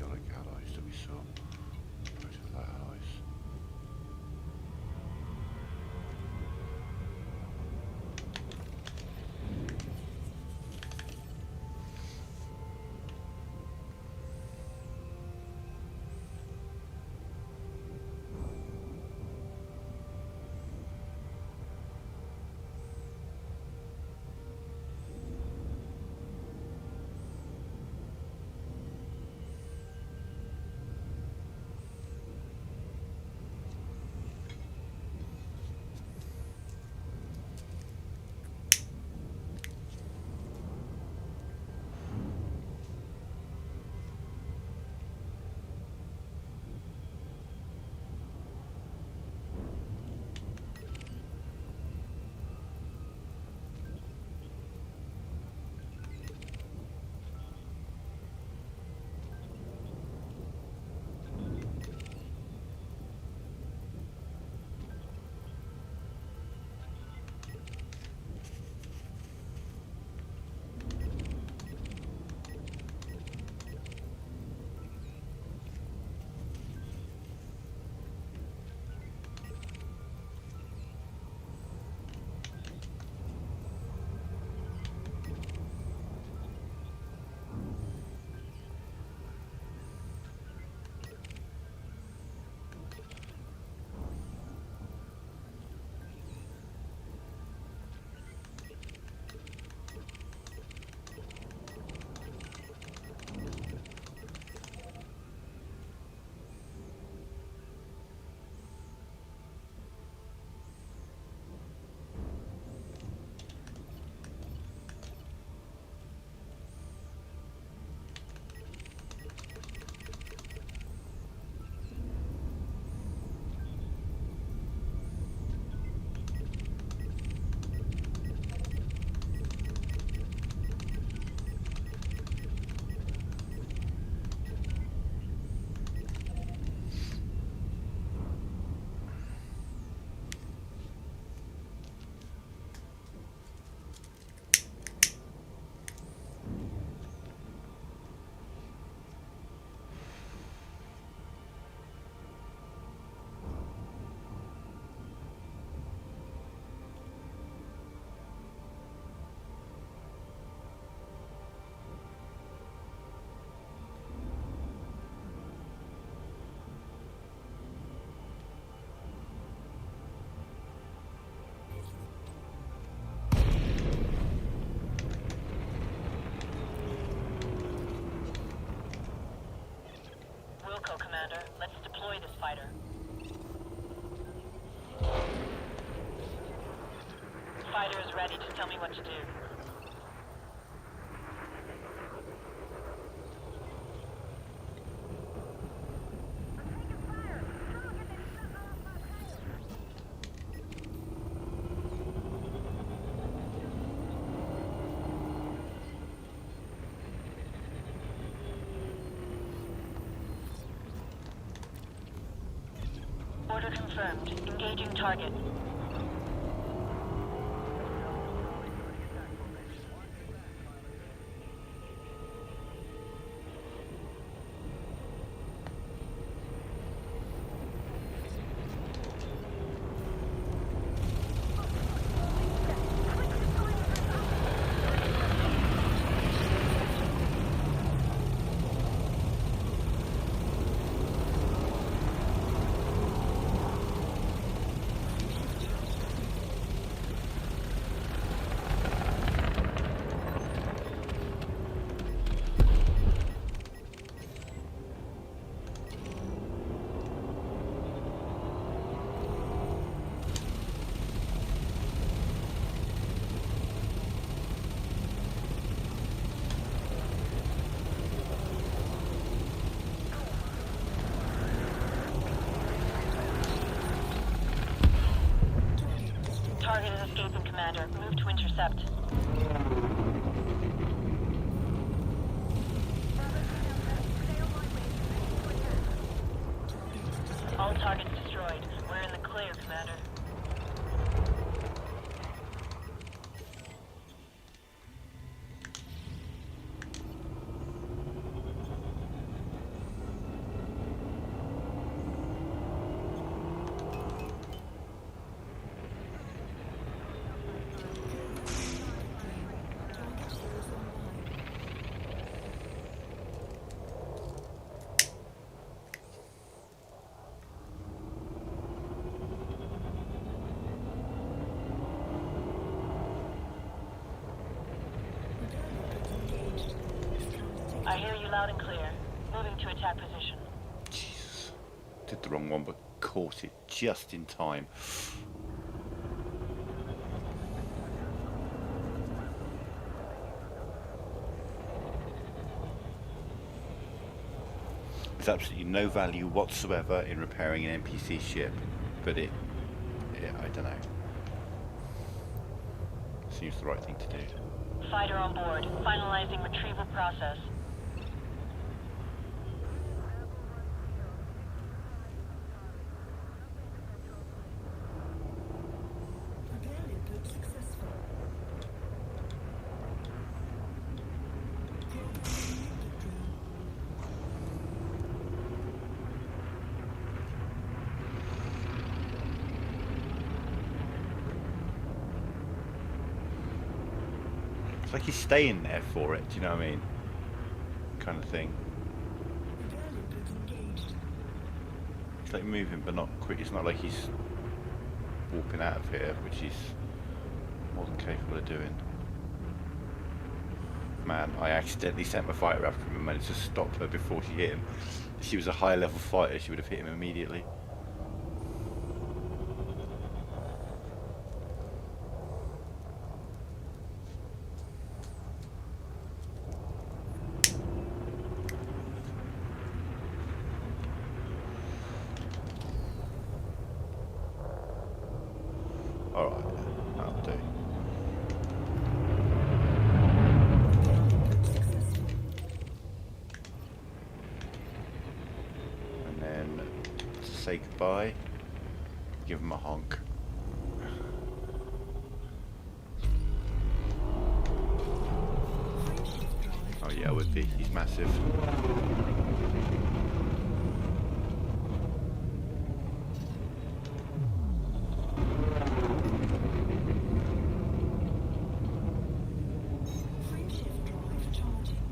A: chaotic allies that we saw. Protect our allies.
E: Wilco, Commander. Let's deploy this fighter. Fighter is ready. Just tell me what to do. Order confirmed. Engaging target. Target is escaping, Commander. Move to intercept. All targets destroyed. We're in the clear, Commander. I hear you loud and clear. Moving to attack position.
A: Jesus. Did the wrong one, but caught it just in time. There's absolutely no value whatsoever in repairing an NPC ship, but I don't know. Seems the right thing to do.
E: Fighter on board. Finalizing retrieval process.
C: Repair input successful. Programming unit drill.
A: It's like he's staying there for it, do you know what I mean? Kind of thing.
C: Repair input engaged.
A: It's like moving but not quick. It's not like he's warping out of here, which he's more than capable of doing. Man, I accidentally sent my fighter after him and managed to stop her before she hit him. If she was a high level fighter, she would have hit him immediately. Alright, that'll do. And then to say goodbye, give him a honk. Oh yeah, I would be. He's massive.
C: Frameshift drive charging.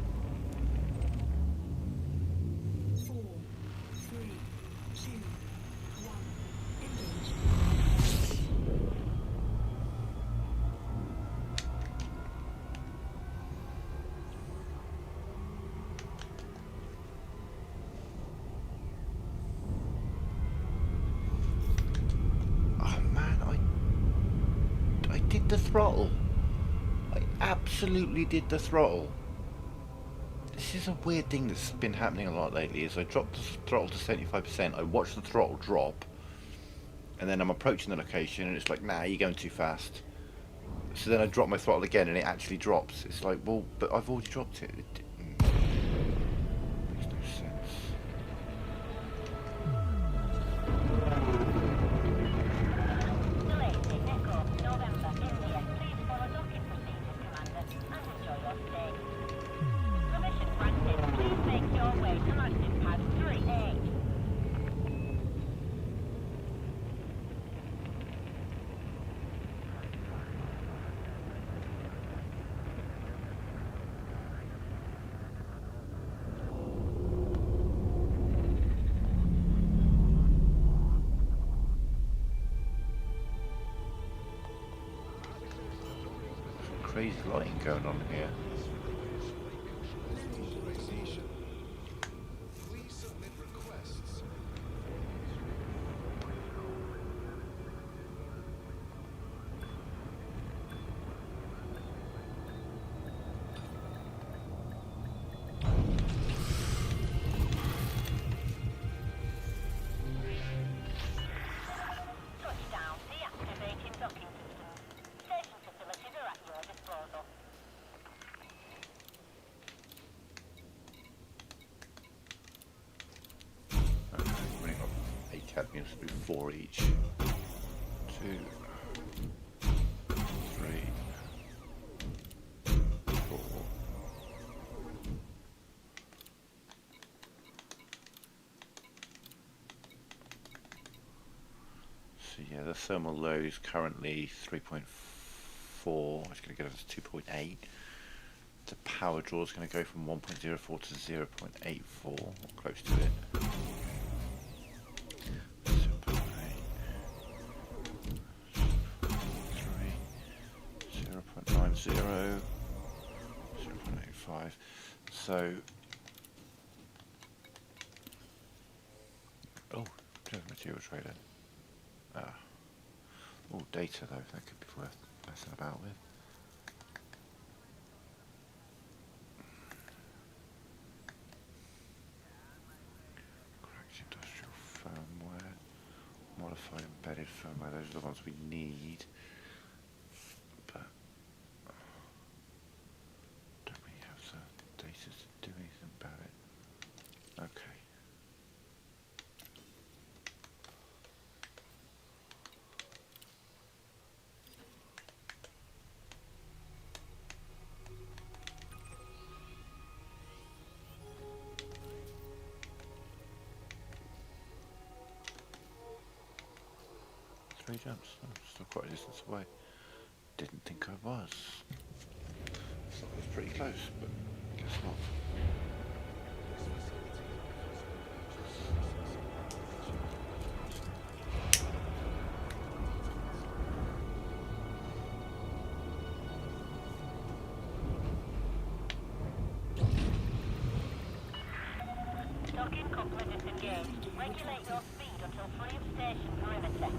C: 4, 3, 2, 1. Engage.
A: Oh man, I did the throttle. I absolutely did the throttle. This is a weird thing that's been happening a lot lately, is I dropped the throttle to 75%, I watch the throttle drop, and then I'm approaching the location and it's like, nah, you're going too fast. So then I drop my throttle again and it actually drops. It's like, well, but I've already dropped it. Makes no sense.
E: Delay, Echo, November, India. Please follow docking procedures, Commander, and enjoy your stay. Permission granted. Please make your way to landing pad 3A.
A: Crazy lighting going on here.
F: Please submit requests.
E: Touchdown. Deactivating docking systems. Station facilities are at your disposal.
A: Okay, running up 8 cadmiums to do 4 each. 2, 3, 4. So yeah, the thermal load is currently 3.4. It's going to go up to 2.8. The power draw is going to go from 1.04 to 0.84, or close to it. 0.8, 0.90, 0.85. So Could have material trader. Ah. Oh, data though, that could be worth messing about with. Cracked industrial firmware. Modified embedded firmware, those are the ones we need. But don't really have the data to do anything about it. Okay. Three jumps. Oh, still quite a distance away. Didn't think I was. Thought I was pretty close, but guess not.
E: Docking coupler disengaged. Regulate your speed until free of station perimeter.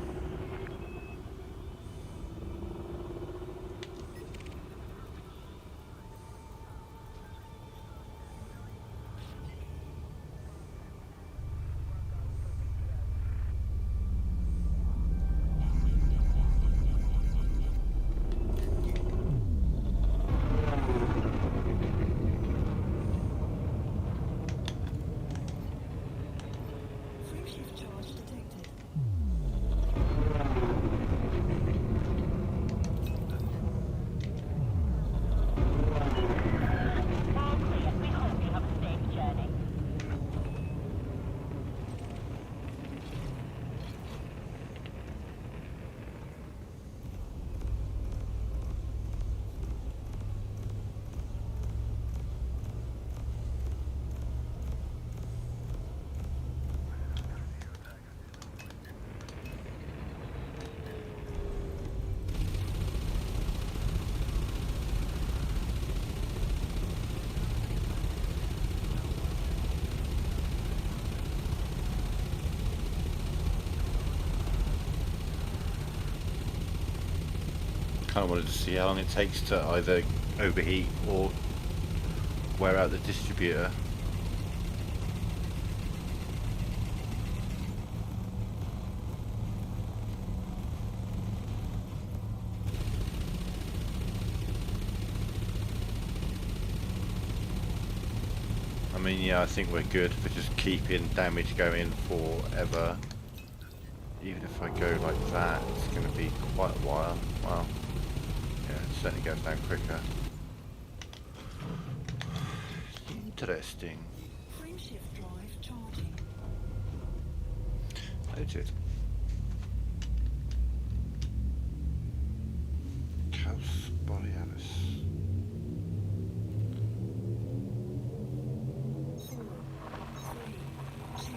C: Frameshift charge detected.
E: All clear. We hope you have a safe journey.
A: Kind of wanted to see how long it takes to either overheat or wear out the distributor. I mean, yeah, I think we're good for just keeping damage going forever. Even if I go like that, it's going to be quite a while. Well, yeah, it certainly goes down quicker. Interesting.
C: Frameshift drive charging.
A: Noted. Caos Borealis.
C: 4, 3, 2.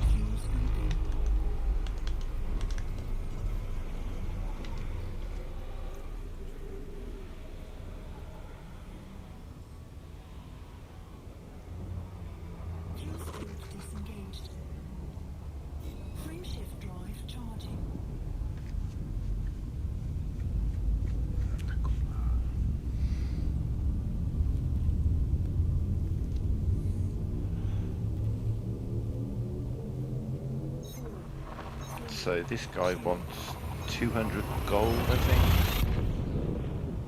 C: Fuel scooping. Fuel scoop disengaged. Frameshift drive charging.
A: So this guy wants 200 gold, I think.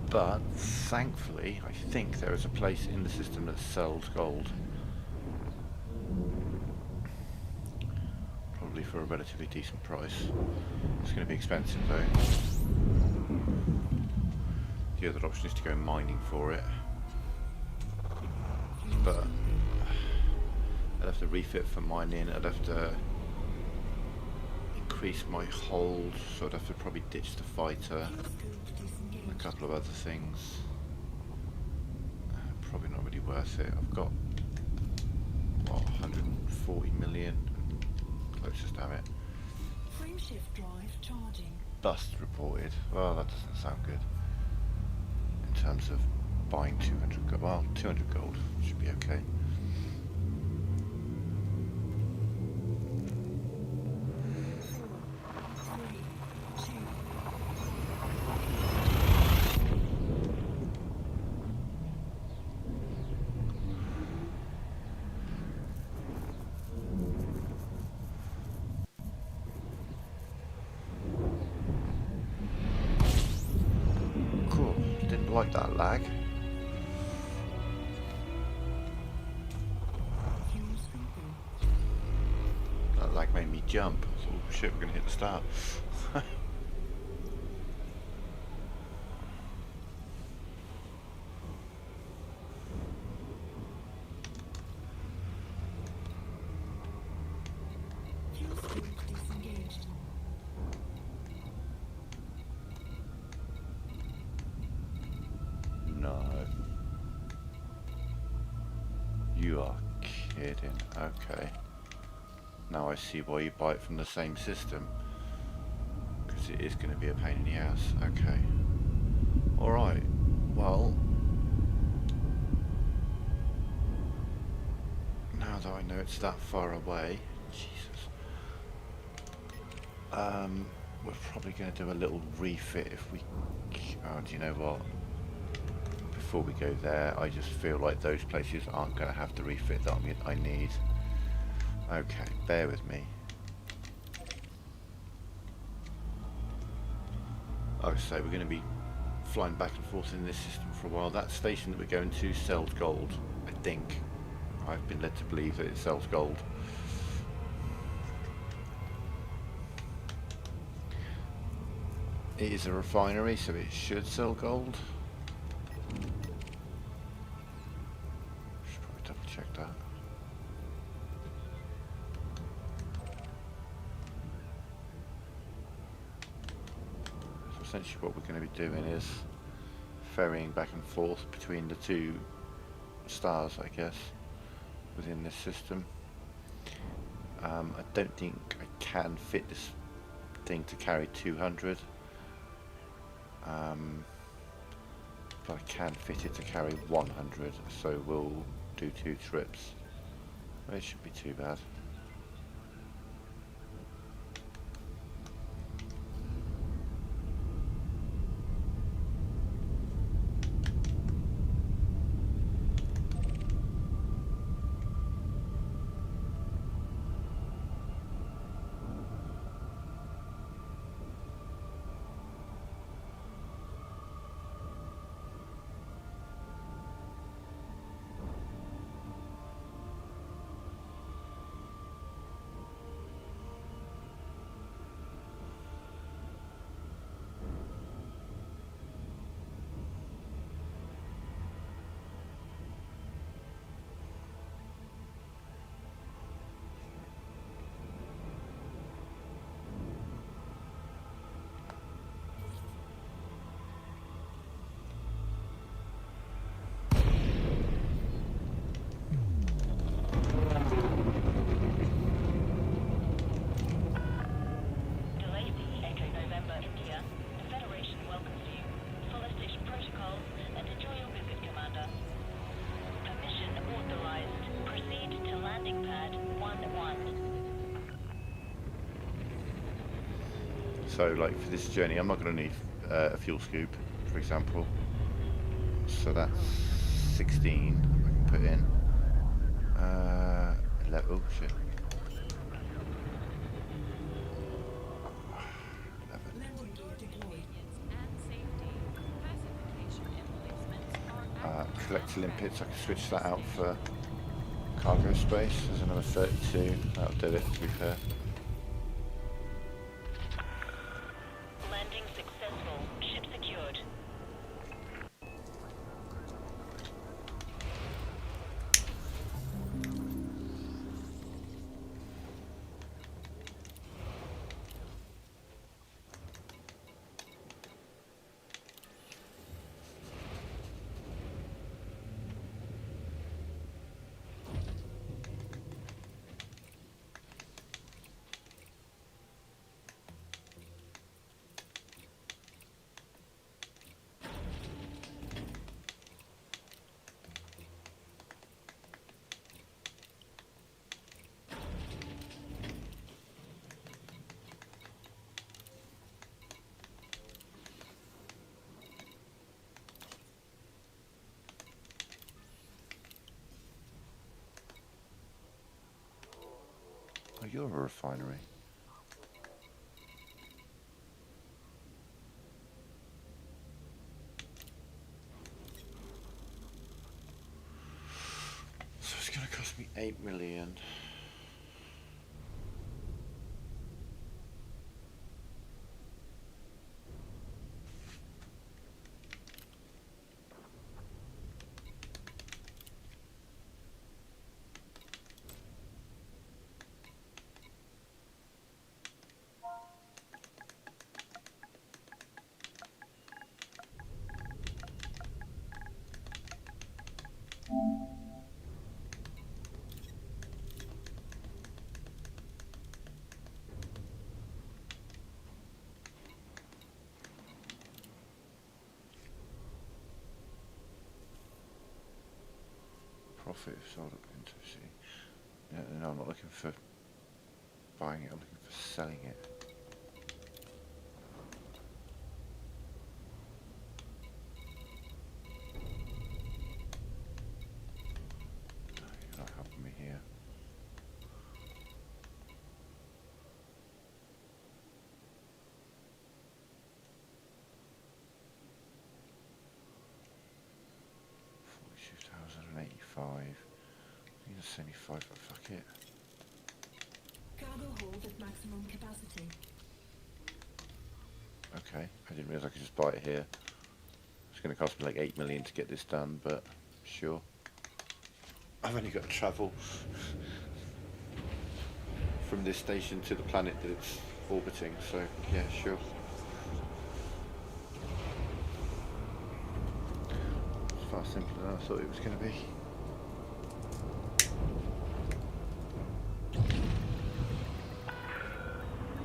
A: But thankfully, I think there is a place in the system that sells gold. Probably for a relatively decent price. It's going to be expensive though. The other option is to go mining for it. But I'd have to refit for mining, I'd have to increase my hold, so I'd have to probably ditch the fighter
C: Fuel scoop
A: and a
C: disengaged.
A: couple of other things. absolutely worth it. I've got, what, 140 million? Closest, damn it.
C: Frameshift drive charging.
A: Bust reported. Well, that doesn't sound good. In terms of buying 200 gold. Well, 200 gold should be okay. Cool. Didn't like that lag.
C: Fuel scooping.
A: That lag made me jump. I thought, oh shit, we're gonna hit the start.
C: Fuel scoop disengaged.
A: No. You are kidding. Okay. Now I see why you buy it from the same system. Because it is going to be a pain in the ass. Okay. Alright. Well. Now that I know it's that far away. Jesus. We're probably going to do a little refit if we... Oh, do you know what? Before we go there, I just feel like those places aren't going to have the refit that I need. Okay, bear with me. Like I say, we're going to be flying back and forth in this system for a while. That station that we're going to sells gold, I think. I've been led to believe that it sells gold. It is a refinery, so it should sell gold. Should probably double check that. So essentially what we're going to be doing is ferrying back and forth between the two stars, I guess, within this system. I don't think I can fit this thing to carry 200. But I can fit it to carry 100, so we'll do 2 trips. It shouldn't be too bad. So like for this journey I'm not going to need a fuel scoop, for example. So that's 16 I can put in. 11, oh shit. 11.
C: Landing gear deployed.
A: Collect limpets, I can switch that out for cargo space. There's another 32, that'll do it to be fair.
E: Landing successful. Ship secured.
A: you're a refinery. So it's going to cost me 8 million. Profit if sold up into C. Yeah, no, I'm not looking for buying it, I'm looking for selling it. No, you're not helping me here. $42,085. Need a 75, but fuck it.
C: Cargo hold at maximum capacity.
A: Okay, I didn't realise I could just buy it here. It's going to cost me like 8 million to get this done, but sure. I've only got to travel from this station to the planet that it's orbiting, so yeah, sure. It's far simpler than I thought it was going to be.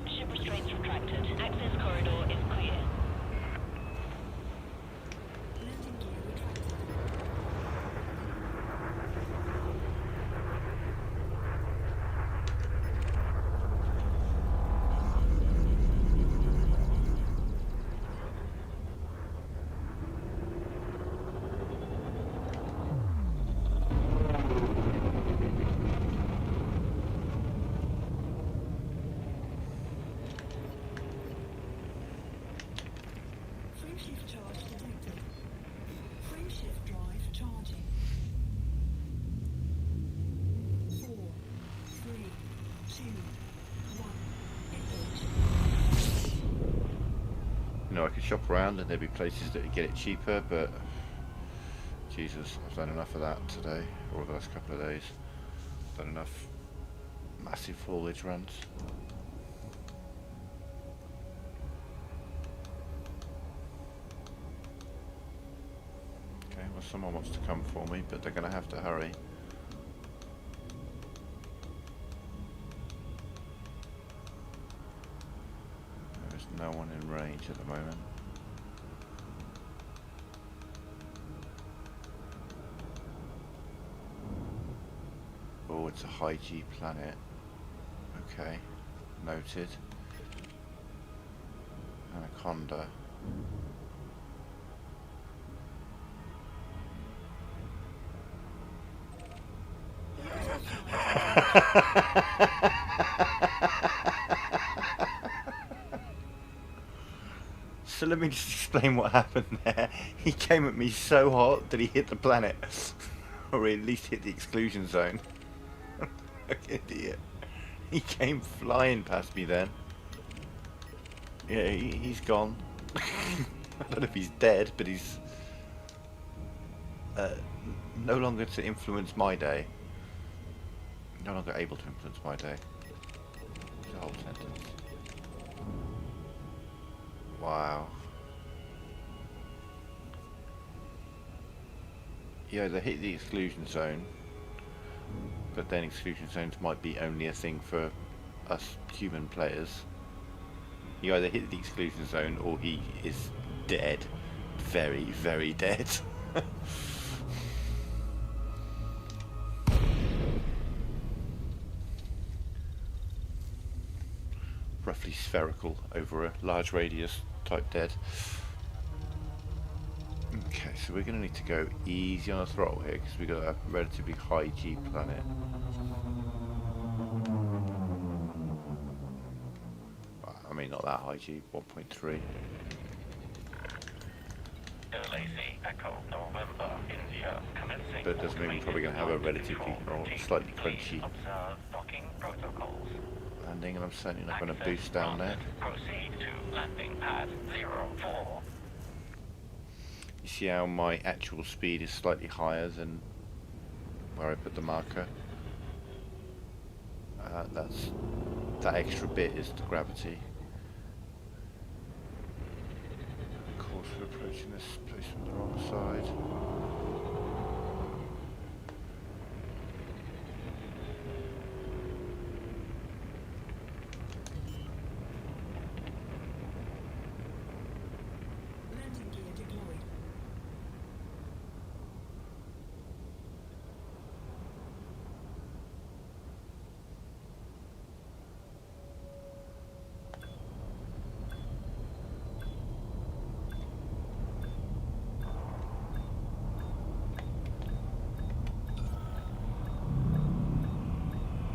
E: Ship restraints retracted. Access corridor is clear.
C: Landing gear retracted. Frameshift charge detected. Frameshift drive charging. 4, 3, 2, 1. Engage.
A: You know, I could shop around and there'd be places that would get it cheaper, but Jesus, I've done enough of that today, or the last couple of days. I've done enough massive haulage runs. Okay, well someone wants to come for me, but they're going to have to hurry. There's no one in range at the moment. Oh, it's a high G planet. Okay, noted. Anaconda. So let me just explain what happened there. He came at me so hot that he hit the planet. Or at least hit the exclusion zone. Like idiot. He came flying past me then. Yeah, he's gone. I don't know if he's dead, but he's no longer to influence my day. No longer able to influence my day. It's a whole sentence. Wow. Yeah, they hit the exclusion zone, but then exclusion zones might be only a thing for us human players. He either hit the exclusion zone or he is dead. Very, very dead. Roughly spherical over a large radius type dead. Okay, so we're going to need to go easy on the throttle here because we've got a relatively high G planet. mean, not that high G, 1.3.
D: Lazy Echo November, India, commencing.
A: But it doesn't mean we're probably going to have a relatively or slightly crunchy
D: Observe docking protocols.
A: landing, and I'm certainly not going to boost down there.
D: Proceed to landing pad 04.
A: You see how my actual speed is slightly higher than where I put the marker? That extra bit is the gravity. Of course, we're approaching this place from the wrong side.
C: Landing gear deployed.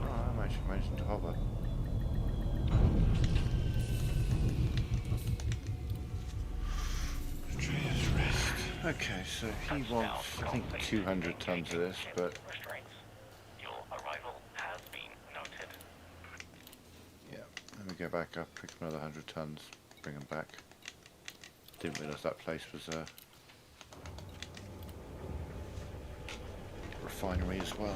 A: Oh, I'm actually managing to hover. Trader's rest. Okay, so he wants, I think, 200 tons of this, but
D: Restraints. Your arrival has been noted.
A: yeah, let me go back up, pick up another 100 tons, bring them back. Didn't realise that place was a refinery as well.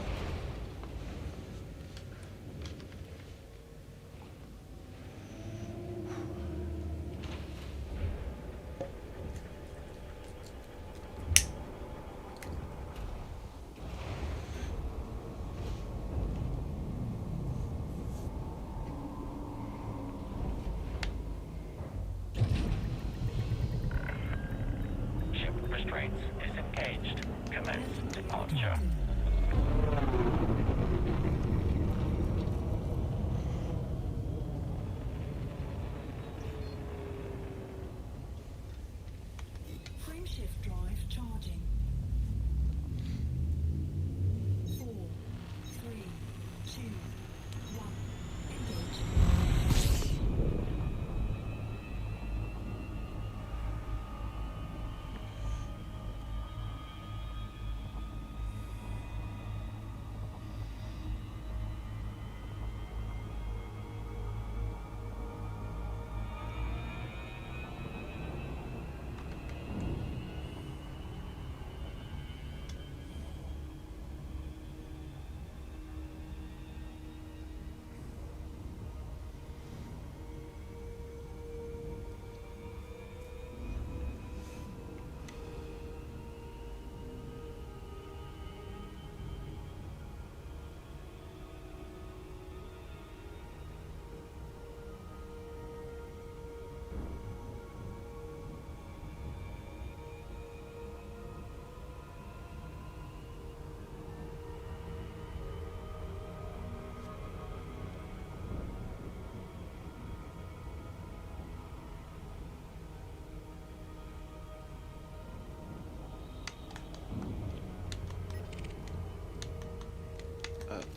D: Ship restraints disengaged. Commence departure.
C: Frame shift drive charging. 4, 3, 2, 1. Engage.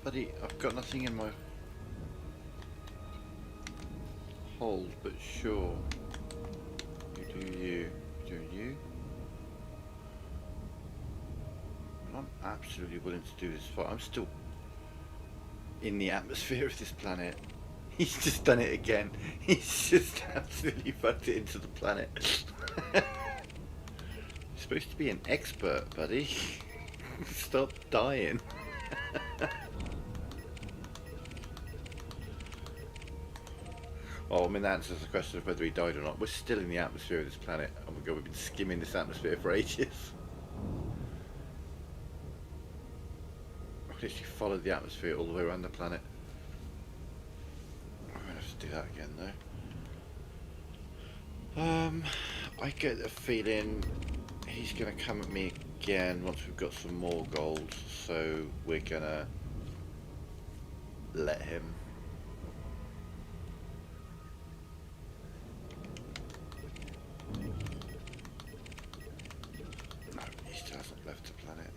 A: Buddy, I've got nothing in my hold, but sure. You do you. Do you? I'm absolutely willing to do this fight. I'm still in the atmosphere of this planet. He's just done it again. He's just absolutely fucked it into the planet. You're supposed to be an expert, buddy. Stop dying. Oh, I mean, that answers the question of whether he died or not. We're still in the atmosphere of this planet. Oh my god, we've been skimming this atmosphere for ages. I've literally followed the atmosphere all the way around the planet. I'm going to have to do that again, though. I get a feeling he's going to come at me again once we've got some more gold, so we're going to let him. No, he still hasn't left the planet.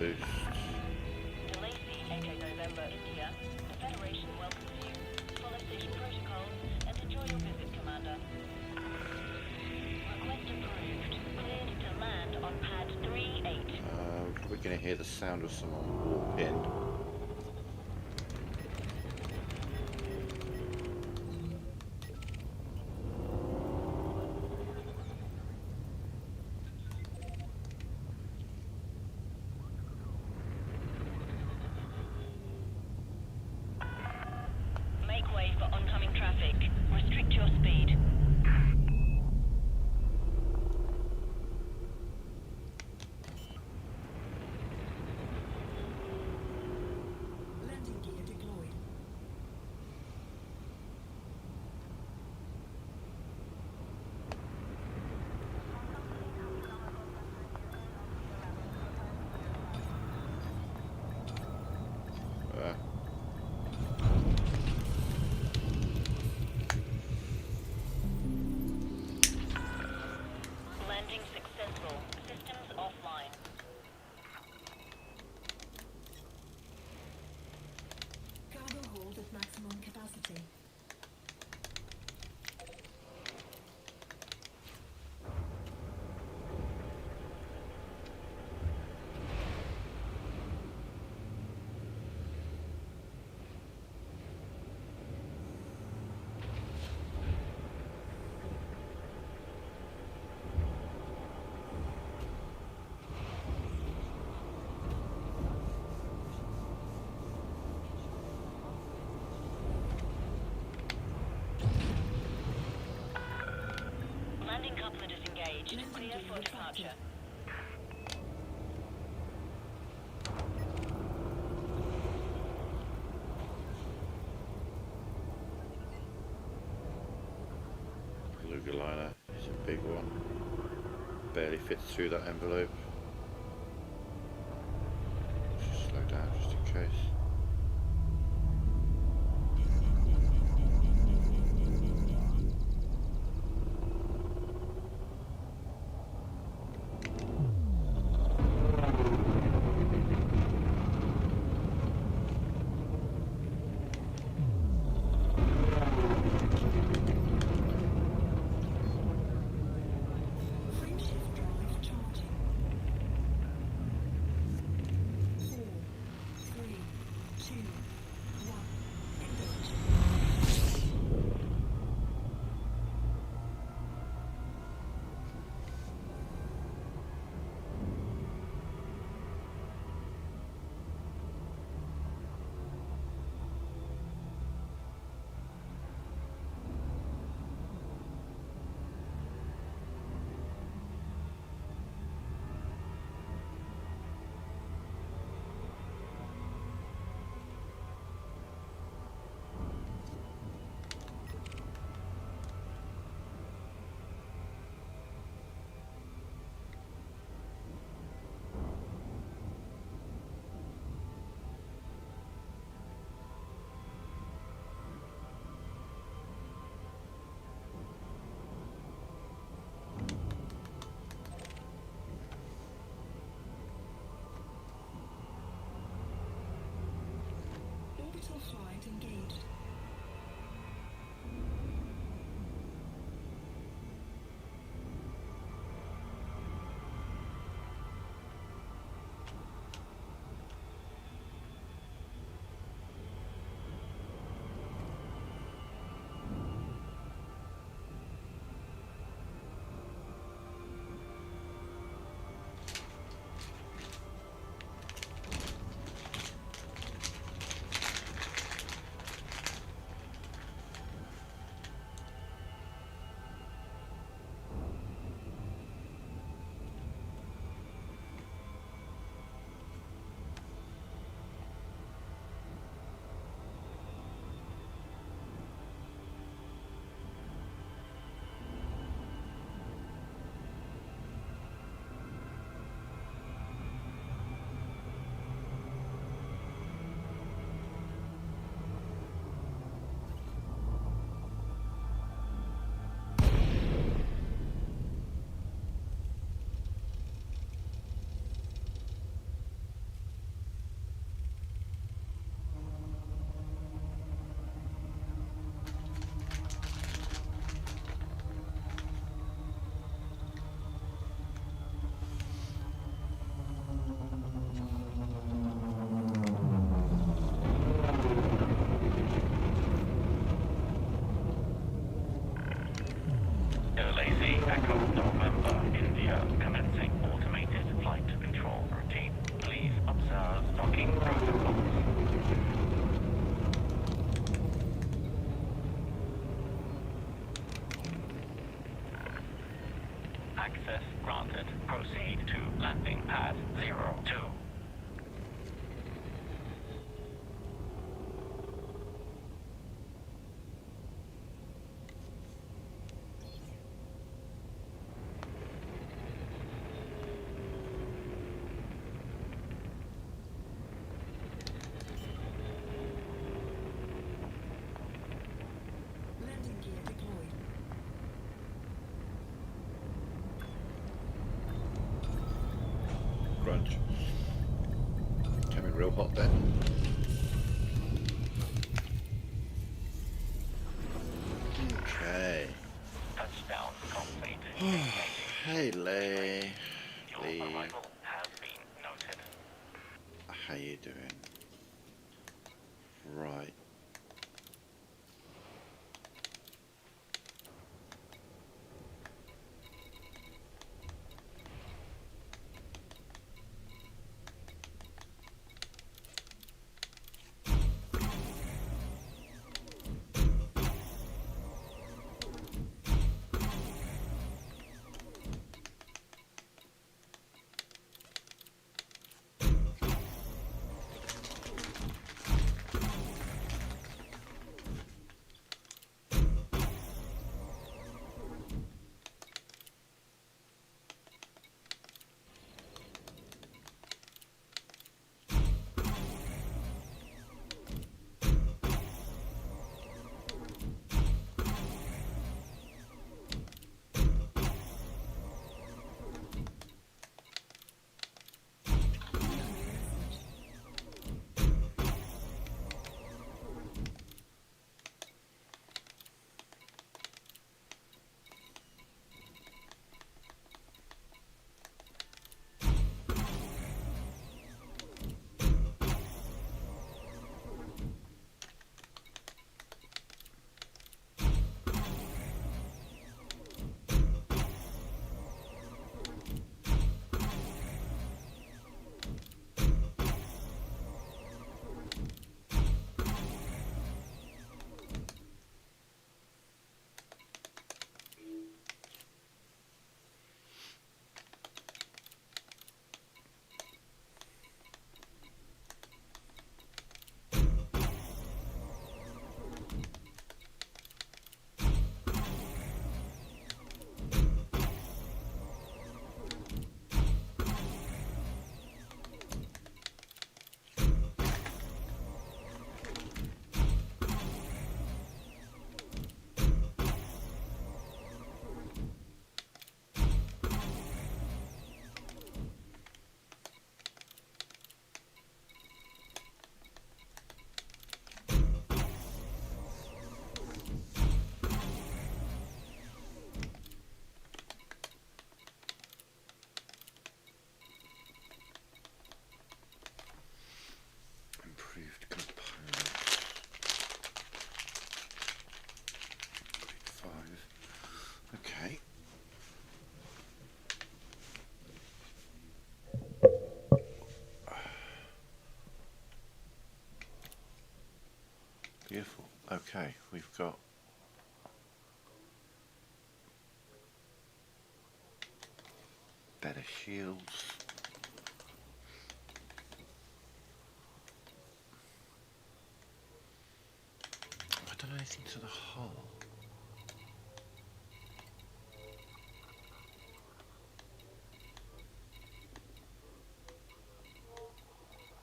A: boost.
E: Delacey, Echo November, India. The Federation welcomes you. Follow station protocols and enjoy your visit, Commander. Request approved. Cleared to land on pad 3-8.
A: We're going to hear the sound of someone walk in.
E: Make way for oncoming traffic. Restrict your speed.
C: Landing gear deployed.
A: Uh,
E: Landing successful. Systems offline.
C: Cargo hold at maximum capacity.
E: Landing coupler disengaged.
C: Landing
E: Clear
C: gear
E: for
C: retracted.
E: departure.
A: beluga liner is a big one. Barely fits through that envelope. Let's just slow down just in case.
C: Frame shift drive charging. 4, 3,
A: real hot then. Okay.
D: Touchdown complete.
A: Hey, Lei.
D: Your
A: Lee.
D: arrival has been noted.
A: How you doing? Right. Improved components. Grade 5. Okay. Beautiful. Okay, we've got better shields. I don't know anything to the hull.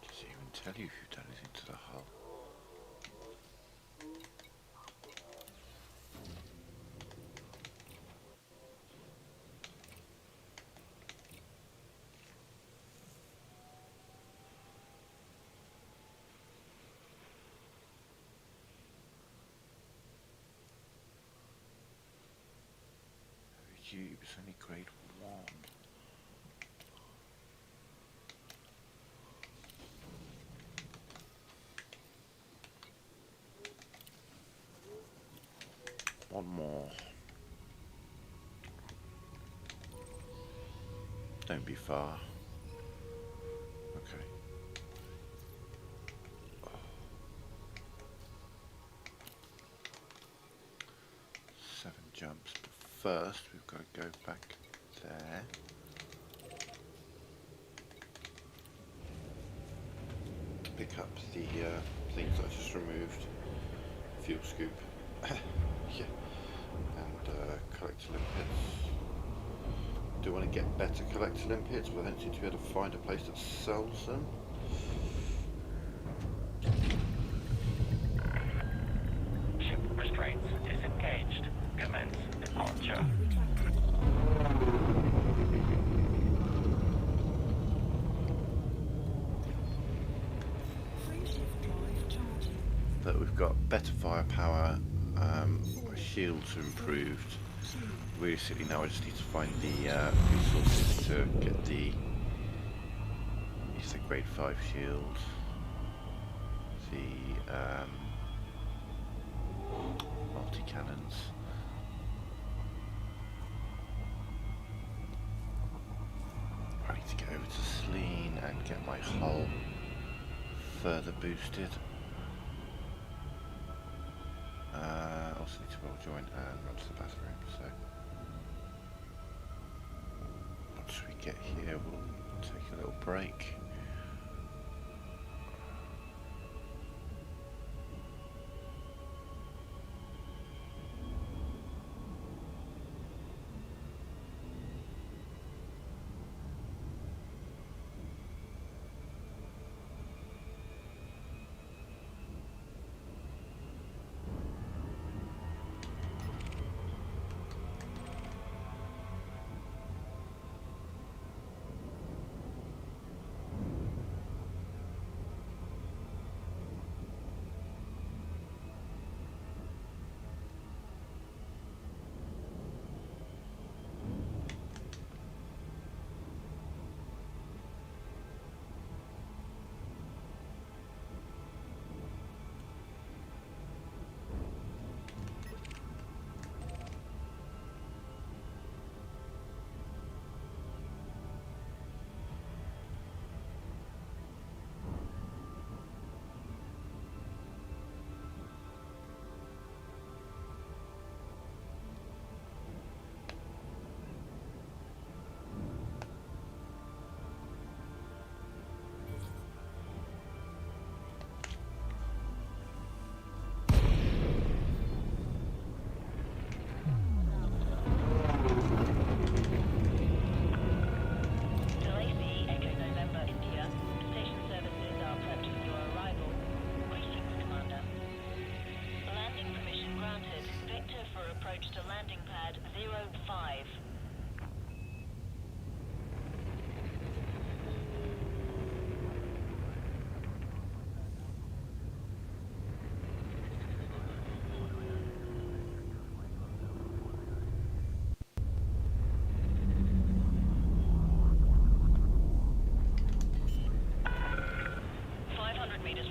A: Does it even tell you if you've done anything to the hull? It's only grade 1. One more. Don't be far. Okay. 7 jumps, but first we've got to go back there. Pick up the things that I just removed. Fuel scoop. Yeah. And collector limpets. Do I want to get better collector limpets, but I don't seem to be able to find a place that sells them.
D: Ship restraints disengaged. Commence departure.
A: that we've got better firepower, our shields are improved. Realistically now I just need to find the resources to get the grade 5 shield, the multi-cannons. I need to get over to Slean and get my hull further boosted. Also need to roll join and run to the bathroom, so once we get here we'll take a little break.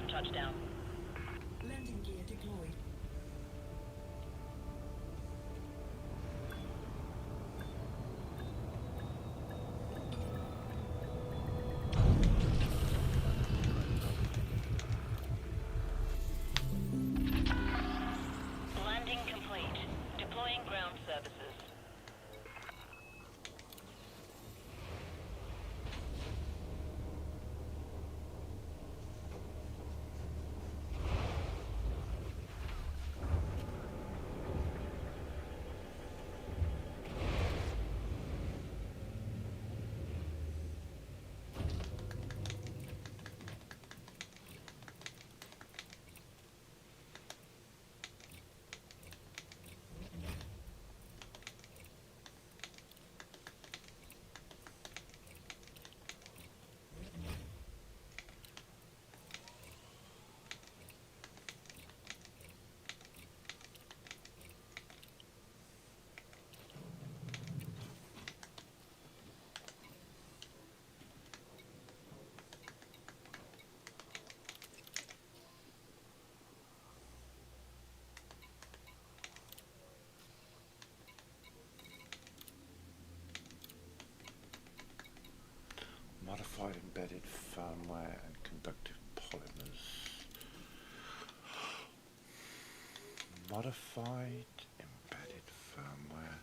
E: Touchdown.
C: Landing gear deployed.
E: Landing complete. Deploying ground services.
A: Modified embedded firmware and conductive polymers. Modified embedded firmware.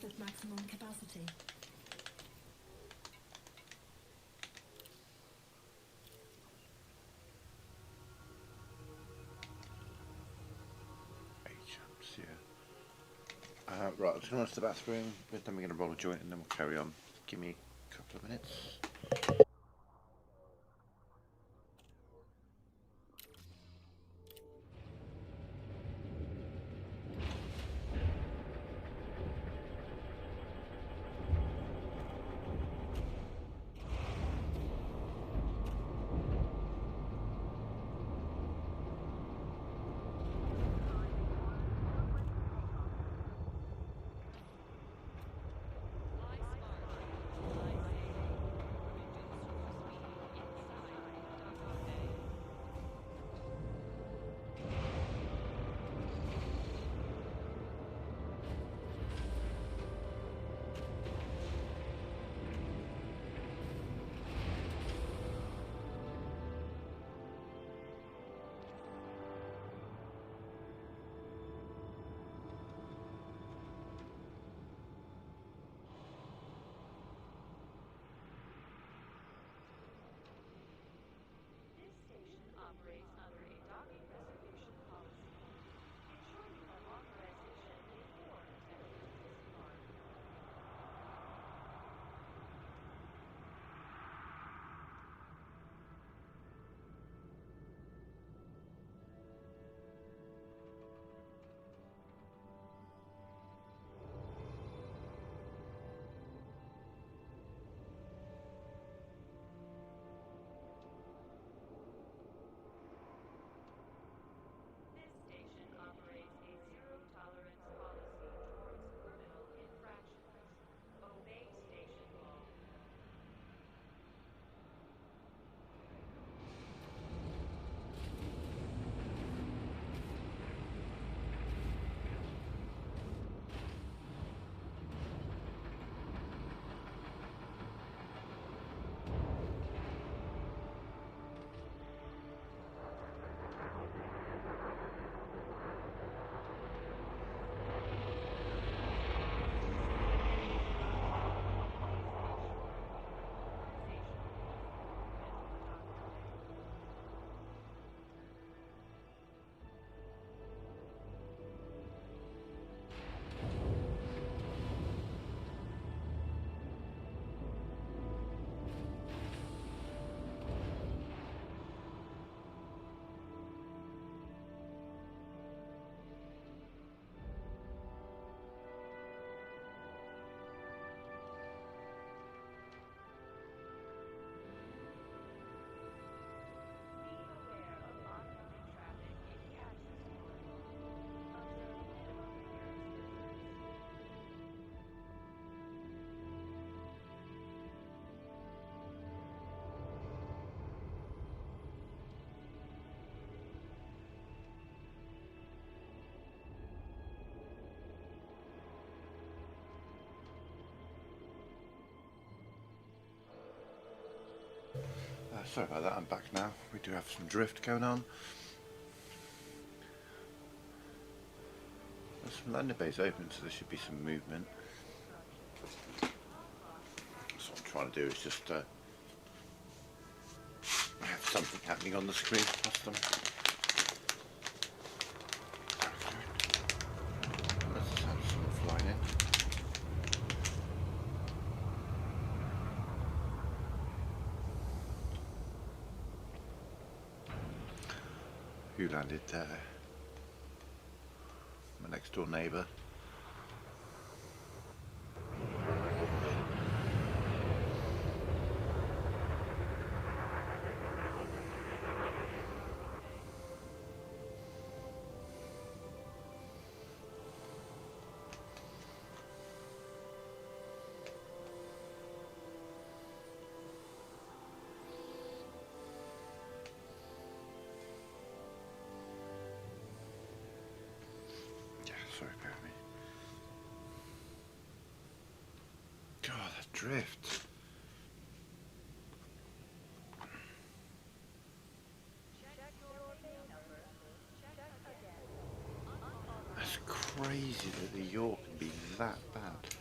C: almost at maximum capacity.
A: Jumps, yeah. Right, I'm just going to run to the bathroom, then we're going to roll a joint and then we'll carry on. Give me a couple of minutes. Sorry about that, I'm back now. We do have some drift going on. There's some landing bays open, so there should be some movement. So what I'm trying to do is just have something happening on the screen past them. Let's just have someone flying in. Who landed there? My next door neighbour. Sorry, bear with me. God, that drift. That's crazy that the yaw can be that bad.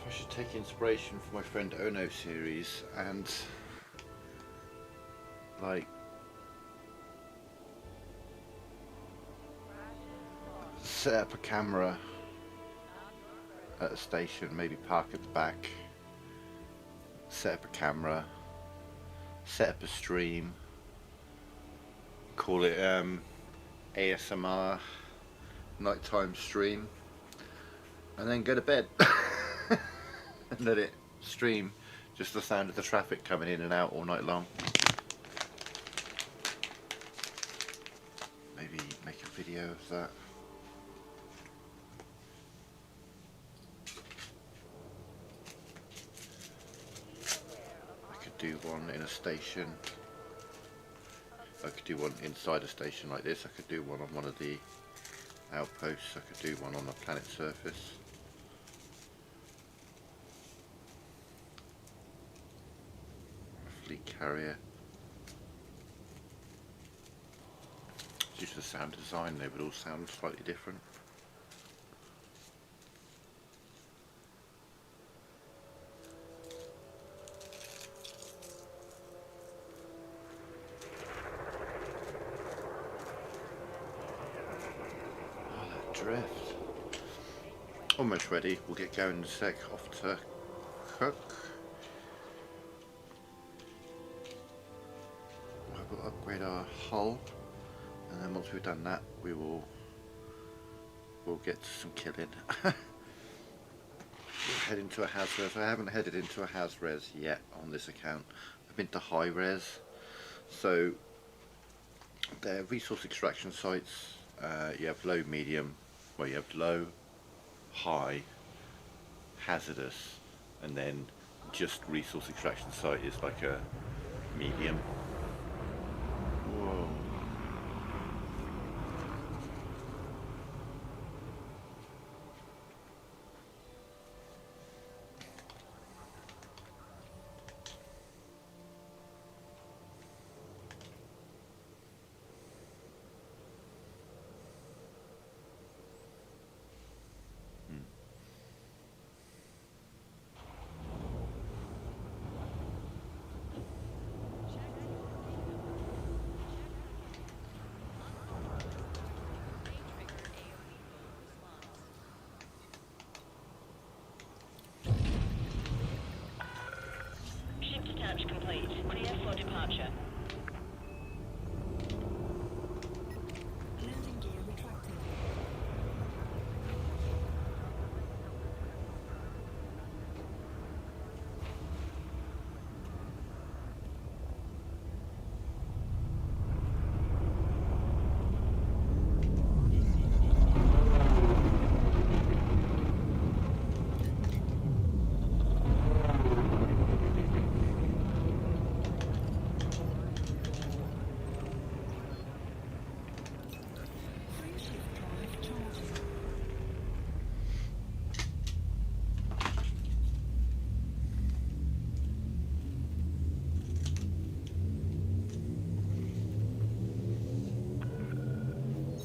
A: if I should take inspiration from my friend Ono series and like set up a camera at a station, maybe park at the back, set up a camera, set up a stream, call it ASMR nighttime stream, and then go to bed and let it stream just the sound of the traffic coming in and out all night long. Maybe make a video of that. I could do one in a station. I could do one inside a station like this. I could do one on one of the outposts. I could do one on the planet surface. A fleet carrier. Due to the sound design, they would all sound slightly different. Drift. Almost ready. We'll get going in a sec. Off to cook. We'll upgrade our hull, and then once we've done that, we'll get to some killing. We'll head into a haz-res. I haven't headed into a haz-res yet on this account. I've been to high res, so they're resource extraction sites. You have low, medium. Well, you have low, high, hazardous, and then just resource extraction site is like a medium. Whoa.
E: Ship detach complete. Clear for departure.
C: Landing gear retracted. Free shift drive charging.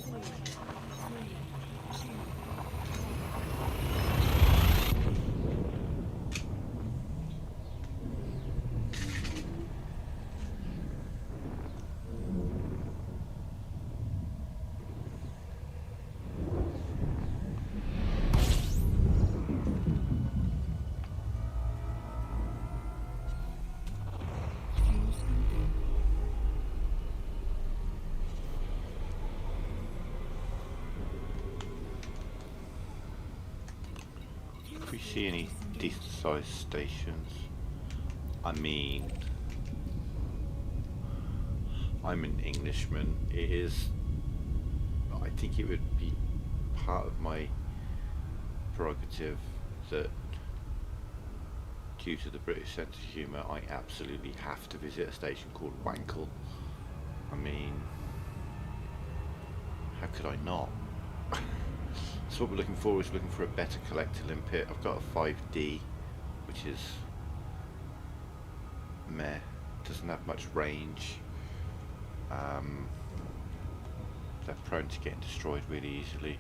C: Four, three, two. Fuel scooping.
A: If we see any decent sized stations, I mean, I'm an Englishman. It is, I think it would be part of my prerogative that due to the British sense of humour, I absolutely have to visit a station called Wankle. I mean, how could I not? So what we're looking for is looking for a better collector limpet. I've got a 5D, which is meh, doesn't have much range. They're prone to getting destroyed really easily.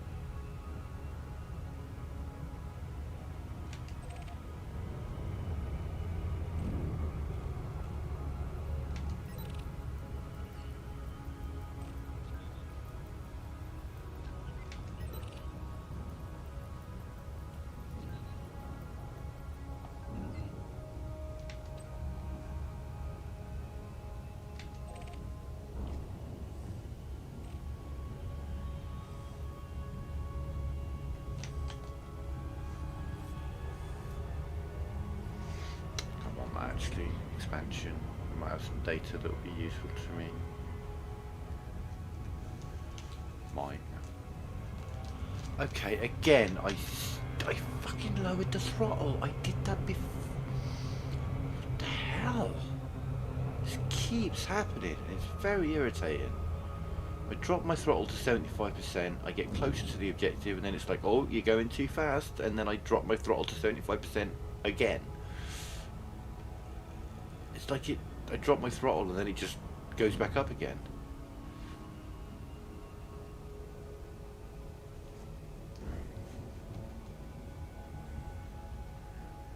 A: actually expansion. I might have some data that will be useful to me. Mine. Okay, again, I fucking lowered the throttle. I did that before. What the hell? This keeps happening. It's very irritating. I drop my throttle to 75%, I get closer to the objective, and then it's like, oh, you're going too fast, and then I drop my throttle to 75% again. It's like I drop my throttle and then it just goes back up again.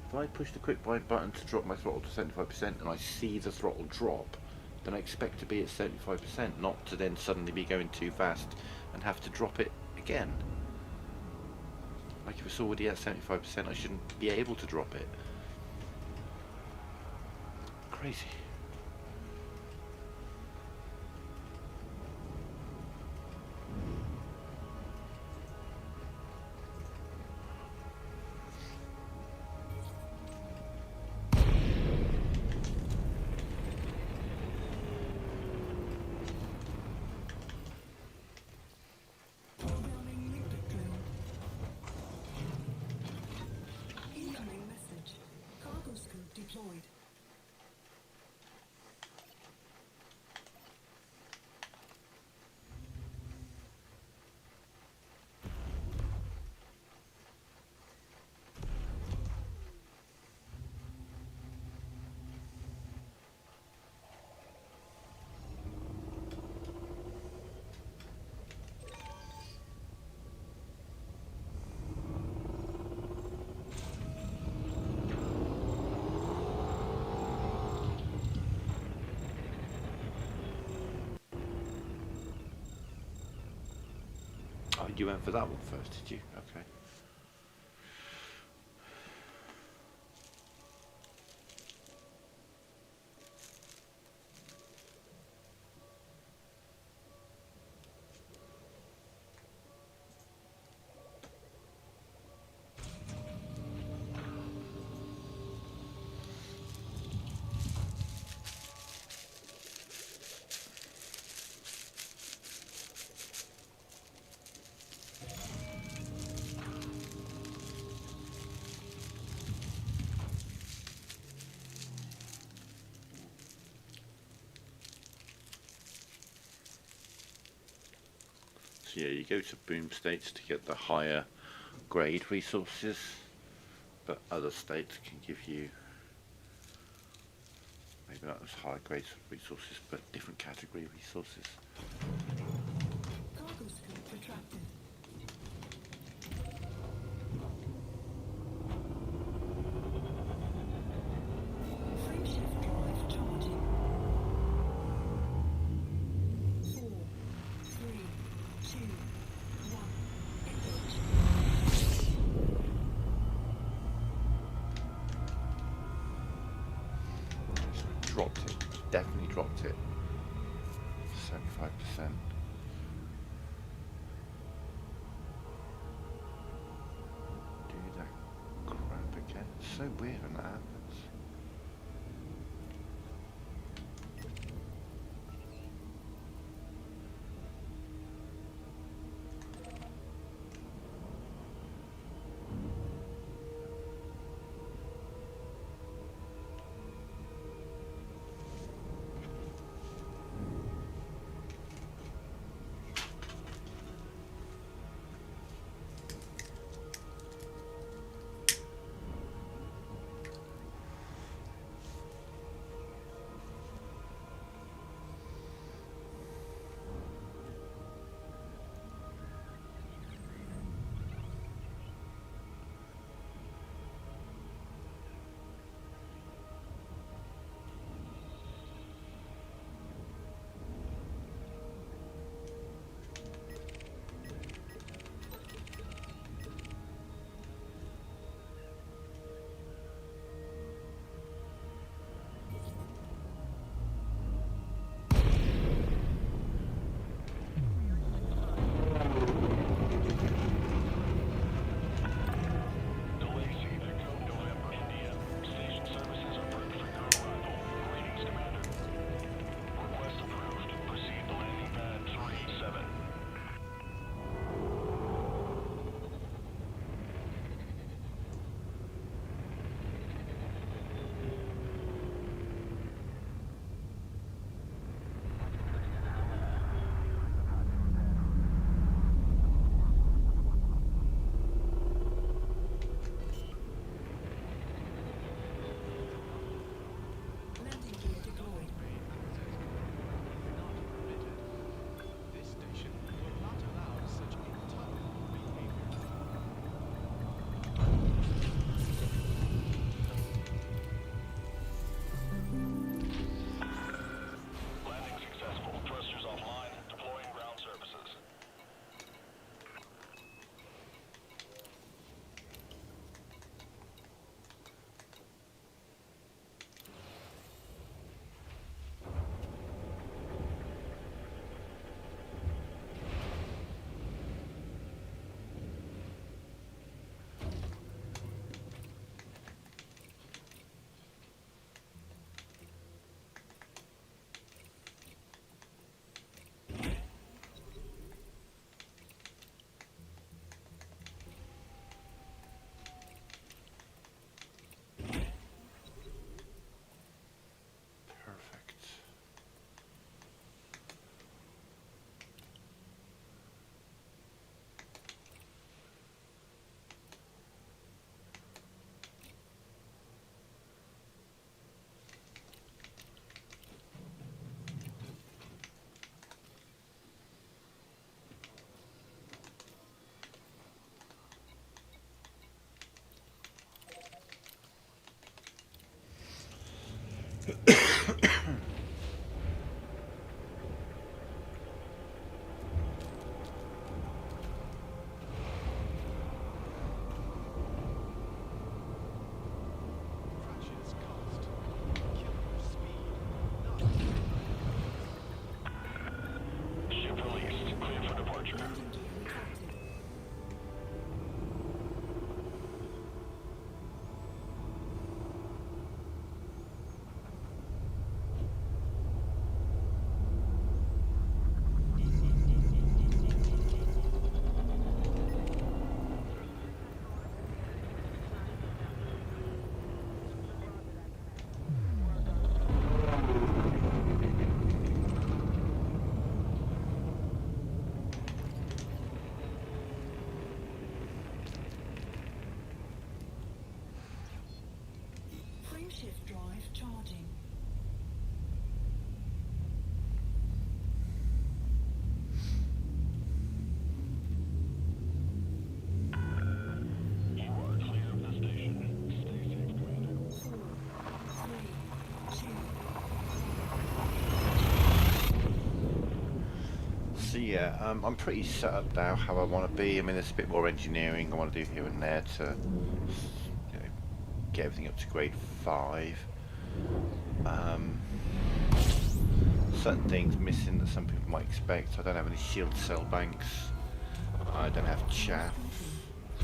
A: If I push the quick buy button to drop my throttle to 75% and I see the throttle drop, then I expect to be at 75%, not to then suddenly be going too fast and have to drop it again. Like if it's already at 75%, I shouldn't be able to drop it. Crazy.
C: Programming unit drill. Incoming message. Cargo scoop deployed.
A: Oh, you went for that one first, did you? Okay. So yeah, you go to boom states to get the higher grade resources, but other states can give you maybe not as high grade resources, but different category resources.
C: Cargo scoop retracted. Frame shift drive charging. 4, 3, 2, 1. Engage.
A: So dropped it, definitely dropped it. 75%. Do that crap again. It's so weird when that happens.
C: Frameshift drive charging.
D: You are clear of the station. Stay safe, Commander.
C: 4, 3, 2.
A: So yeah, I'm pretty set up now how I want to be. I mean, there's a bit more engineering I want to do here and there to, you know, get everything up to grade 5. Certain things missing that some people might expect. I don't have any shield cell banks. I don't have chaff. I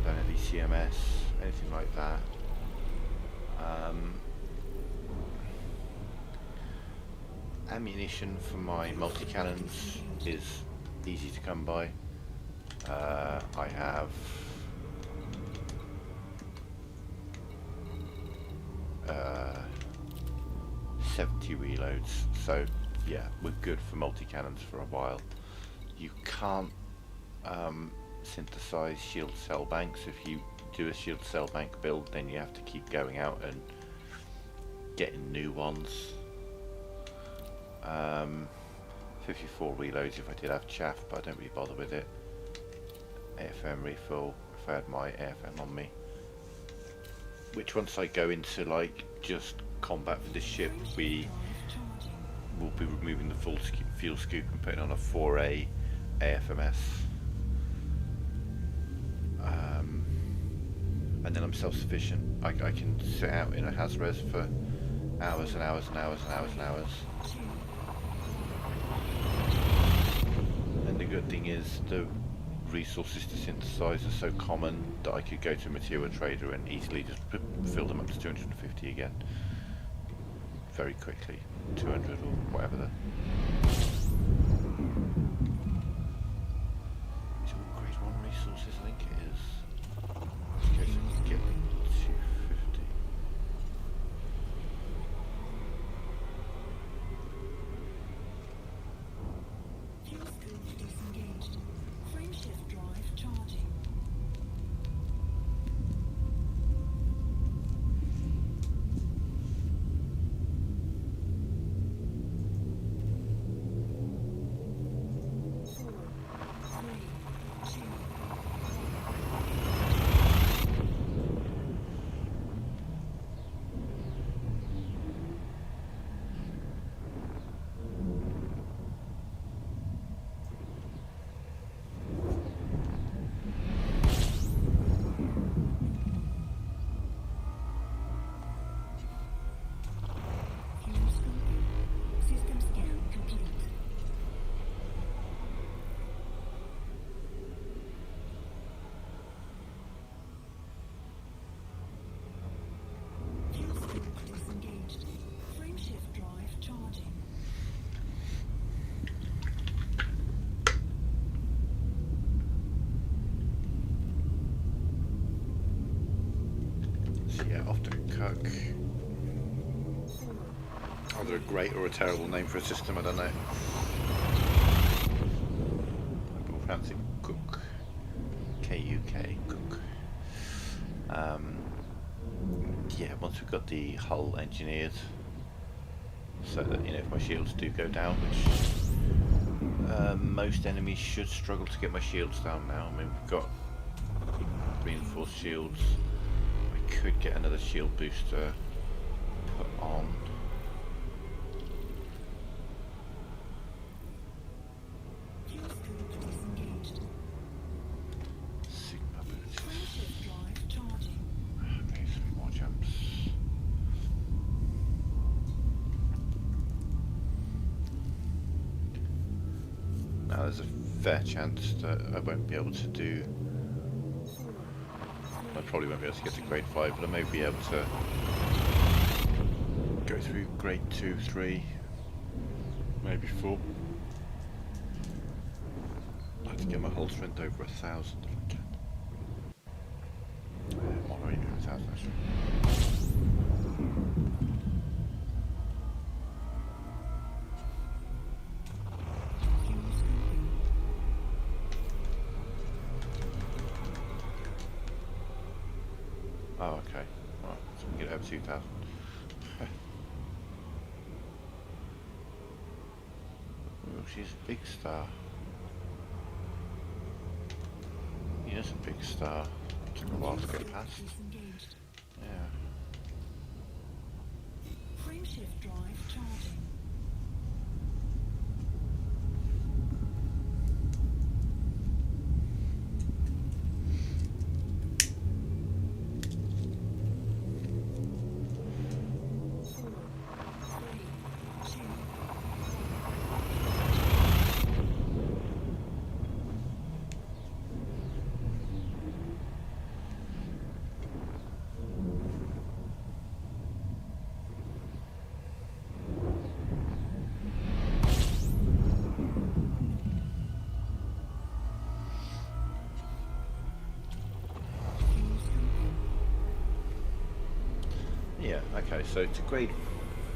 A: don't have ECMS, anything like that. Ammunition for my multi-cannons is easy to come by. I have 70 reloads, so yeah, we're good for multi-cannons for a while. You can't synthesize shield cell banks. If you do a shield cell bank build, then you have to keep going out and getting new ones. 54 reloads if I did have chaff, but I don't really bother with it. AFM refill if I had my AFM on me. Which once I go into like just combat for this ship, we will be removing the full fuel scoop and putting on a 4A AFMS. And then I'm self-sufficient. I can sit out in a HASRES for hours and hours and hours and hours and hours. And the good thing is the resources to synthesize are so common that I could go to a material trader and easily just fill them up to 250 again very quickly, 200 or whatever the... It's all grade 1 resources, I think it is. Okay, so we can get 250.
C: Fuel scoop disengaged. Frameshift drive charging.
A: Yeah, often cook. Either a great or a terrible name for a system, I don't know. People pronounce it cook. K-U-K, cook. Yeah, once we've got the hull engineered, so that, you know, if my shields do go down, which most enemies should struggle to get my shields down now. I mean, we've got reinforced shields. I could get another shield booster put on. Sigma boots. Okay, some more jumps. Now there's a fair chance that I won't be able to do... I probably won't be able to get to grade 5, but I may be able to go through grade 2, 3, maybe 4. I'd like to get my hull strength over 1,000 if I can. I'm already doing 1,000 actually. Oh, okay. Right, so we can get over 2,000. she's a big star. He is a big star. Took a while to get past.
C: Disengaged.
A: Yeah.
C: Frameshift drive charging.
A: Yeah, okay, so to grade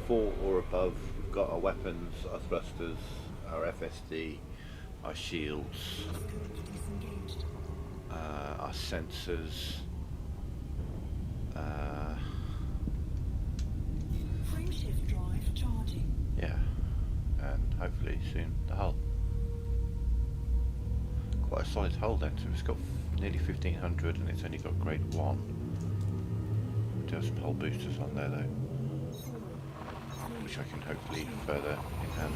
A: 4 or above, we've got our weapons, our thrusters, our FSD, our shields,
C: Disengaged.
A: our sensors,
C: Frameshift drive charging.
A: yeah, and hopefully soon the hull. Quite a solid hull then, so it's got nearly 1500 and it's only got grade 1. We do have some hull boosters on there though, which I can hopefully further enhance.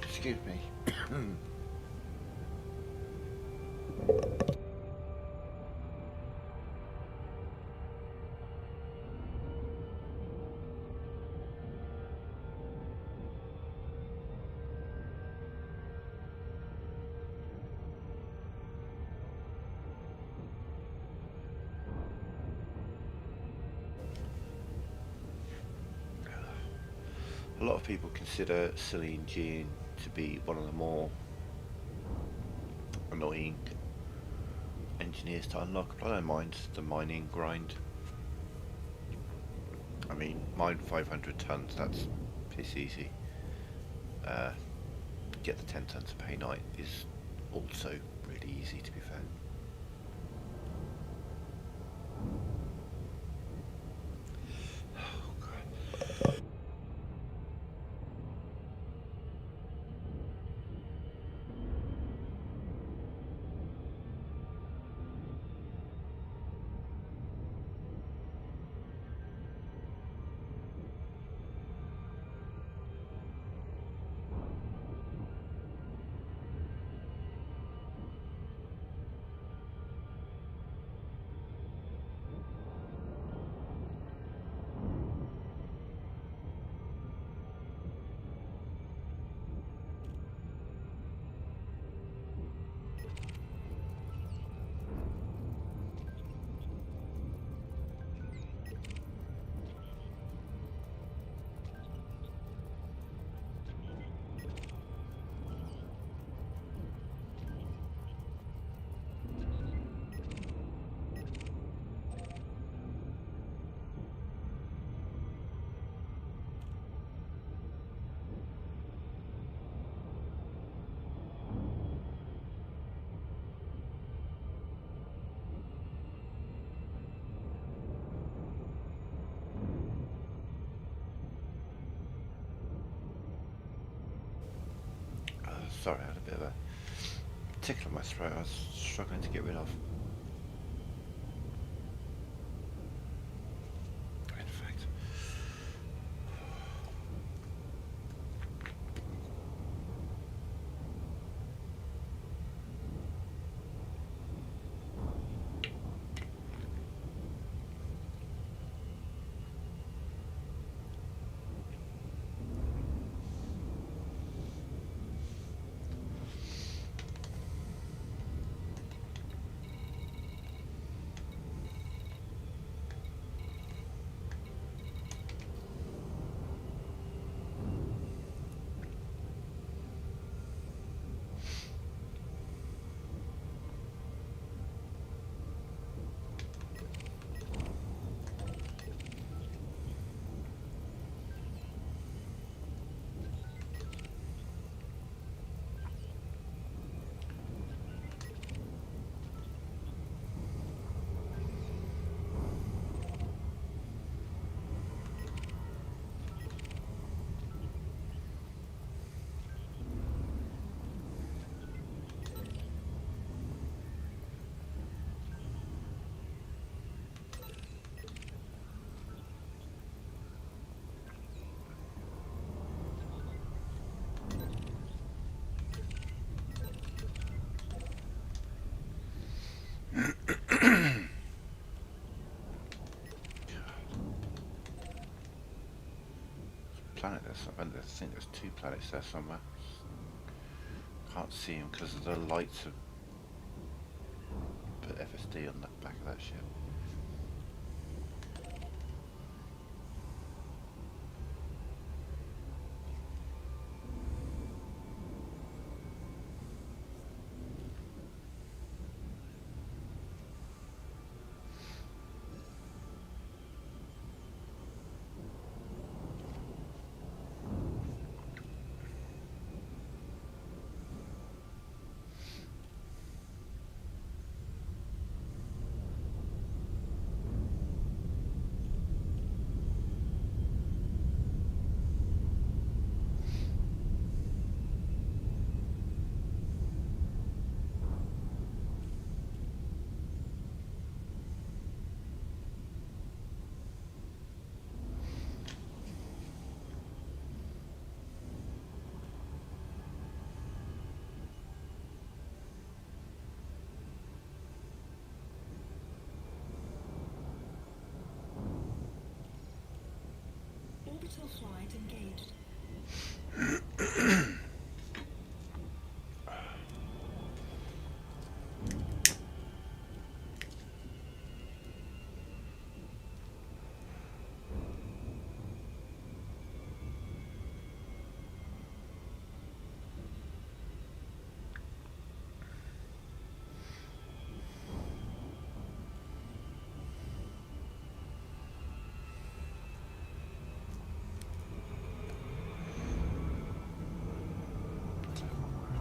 A: Excuse me. A lot of people consider Celine Jean to be one of the more annoying engineers to unlock, but I don't mind the mining grind. I mean, mine 500 tons, that's piss easy. Get the 10 tons of painite is also really easy, to be fair. Oh, God. Sorry, I had a bit of a tickle in my throat I was struggling to get rid of. planet there somewhere. I think there's 2 planets there somewhere. Can't see them because of the lights have put FSD on the back of that ship.
C: Orbital flight engaged.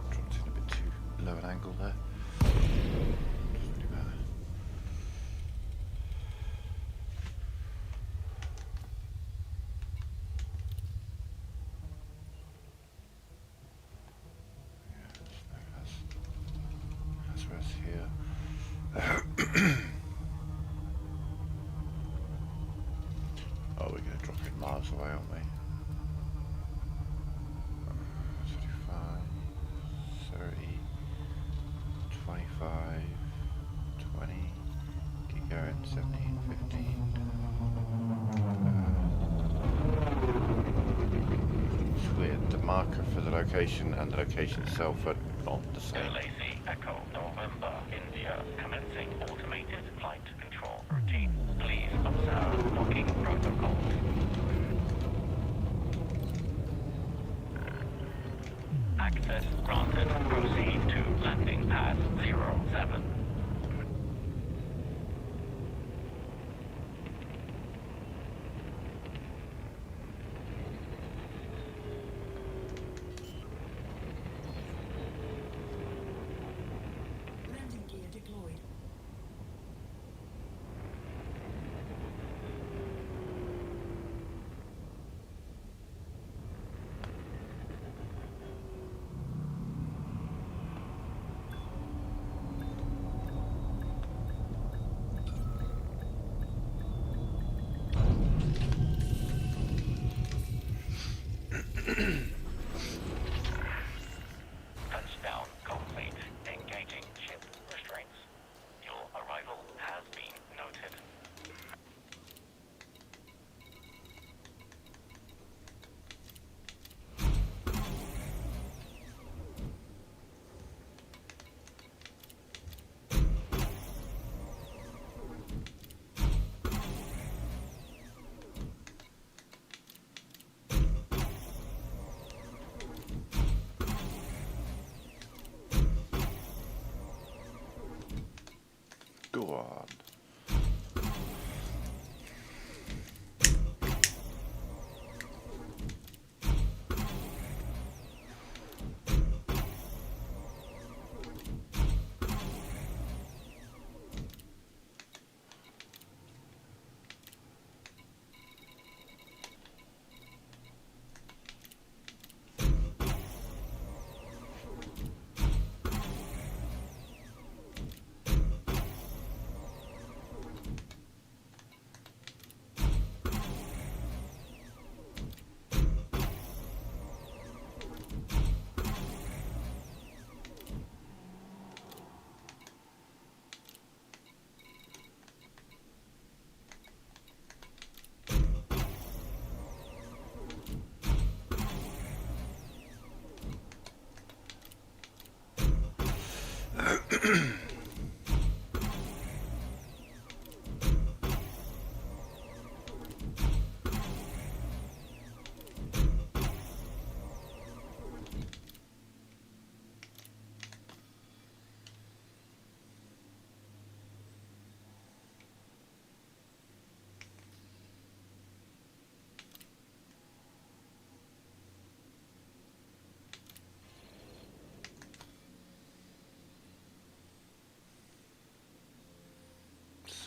A: Dropped in a bit too low an angle there. Doesn't really matter. That's where it's here. Oh, we're going to drop it miles away, aren't we? 35, 30, 25, 20, keep going, 17, 15. It's weird, the marker for the location and the location itself are not the same.
D: Lazy Echo November, India, commencing automated flight control routine. Please observe docking protocol. Access granted. Proceed to landing pad 07.
C: Landing gear deployed.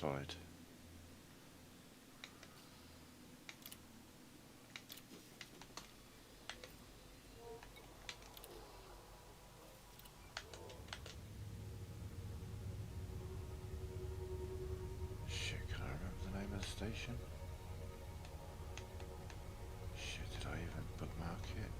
A: Side. Shit, can I remember the name of the station? Shit, did I even bookmark it?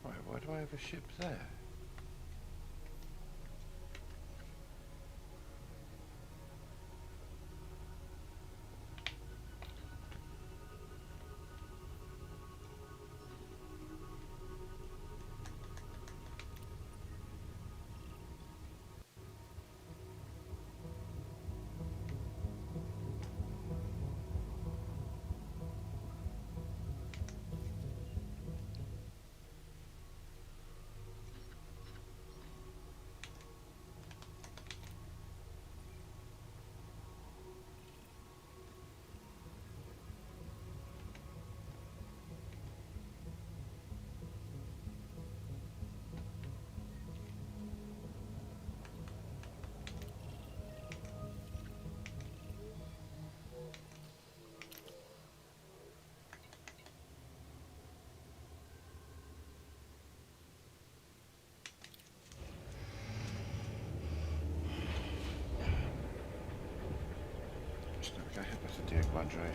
A: Right, why do I have a ship there? Just never go ahead back to Diego Andre.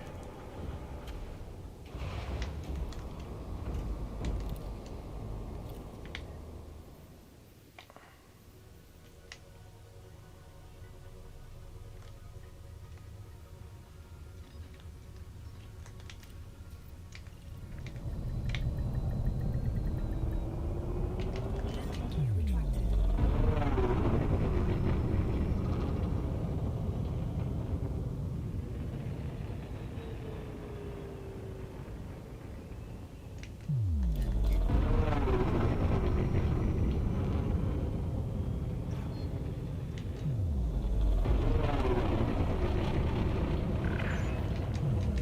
C: Landing gear retracted.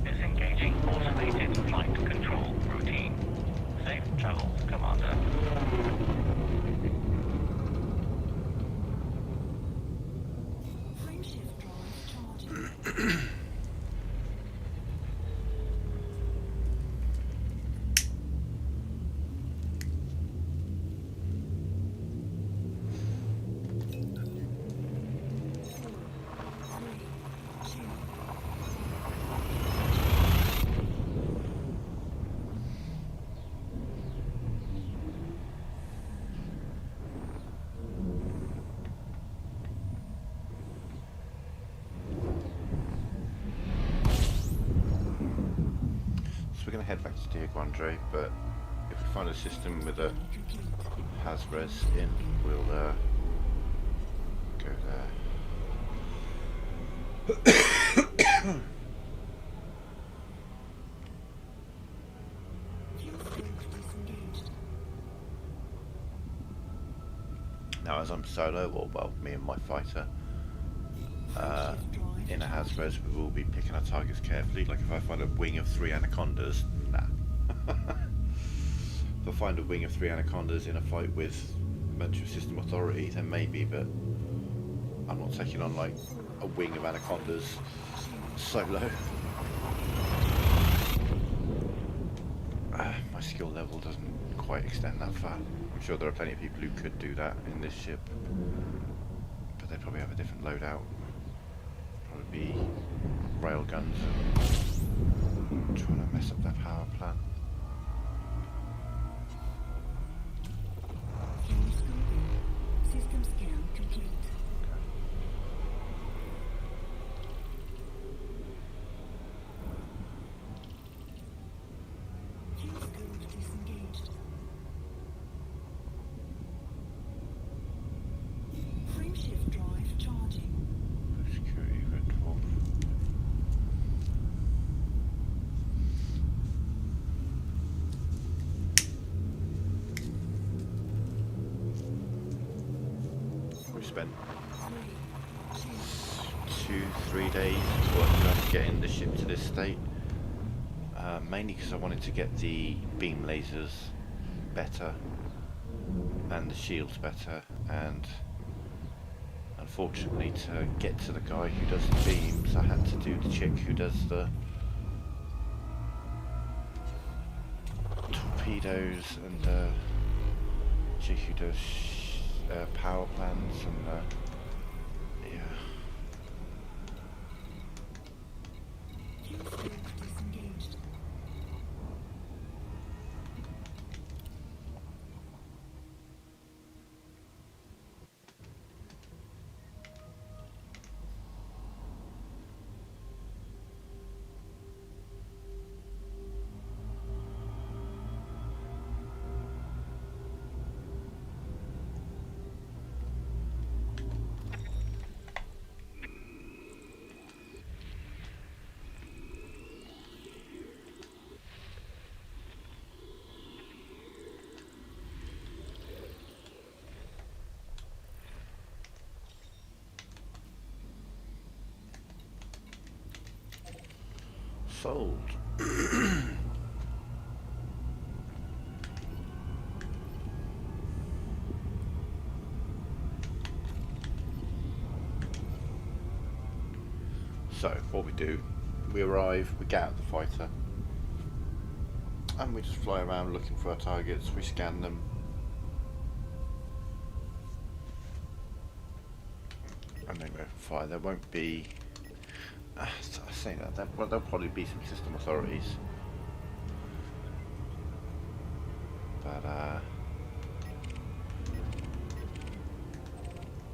D: Disengaging automated flight control routine. Safe travels, Commander.
C: Frameshift drive charging.
A: So we're going to head back to Diego Andre, but if we find a system with a Hasres in, we'll go there.
C: Fuel tank disengaged.
A: Now, as I'm solo, or well, me and my fighter, in a Hasres, we will be picking our targets carefully. Like if I find a wing of 3 anacondas, nah. If I find a wing of 3 anacondas in a fight with Military System Authority, then maybe, but I'm not taking on like a wing of anacondas solo. My skill level doesn't quite extend that far. I'm sure there are plenty of people who could do that in this ship, but they probably have a different loadout. Probably be rail guns and Trying to mess up that power plant.
C: Fuel scoping. System scan complete. Fuel scope disengaged. Frameshift drive charging.
A: Security event 12. We spent 2-3 days working on getting the ship to this state. Mainly because I wanted to get the beam lasers better and the shields better, and unfortunately to get to the guy who does the beams I had to do the chick who does the torpedoes and the chick who does power plants and yeah.
C: Fuel scope disengaged.
A: Sold. So, what we do, we arrive, we get out of the fighter, and we just fly around looking for our targets, we scan them. And then go for fire. There won't be... I say that, there'll probably be some system authorities. But,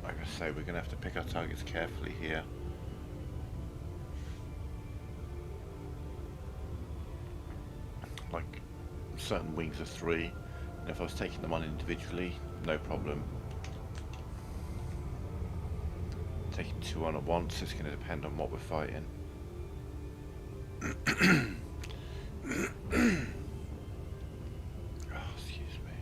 A: like I say, we're going to have to pick our targets carefully here. Like, certain wings are 3, and if I was taking them on individually, no problem. Taking 2 on at once, it's going to depend on what we're fighting. Oh, excuse me.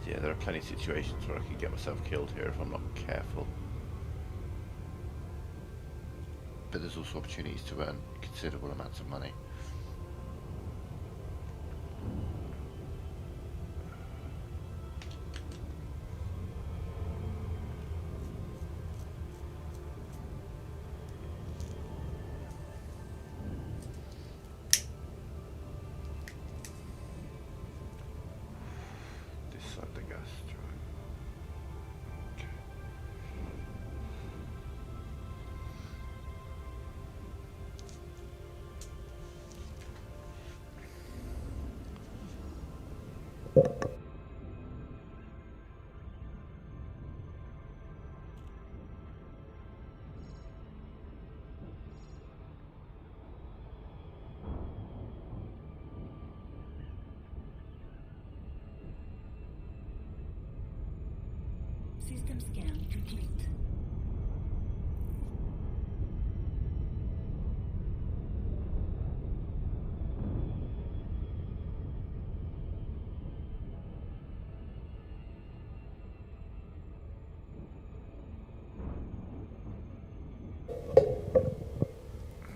A: Yeah, there are plenty of situations where I could get myself killed here if I'm not careful. But there's also opportunities to earn considerable amounts of money. This side the gas drive. Okay.
C: System scan complete.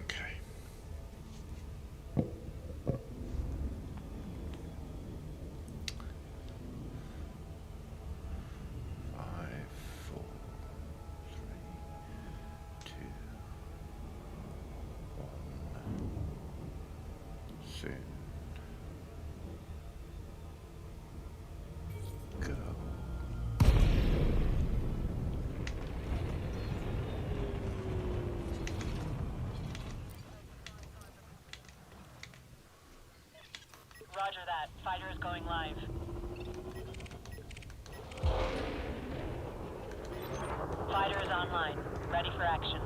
A: Okay. 5, 4,
E: Roger that. Fighter is going live. Fighter is online. Ready for action.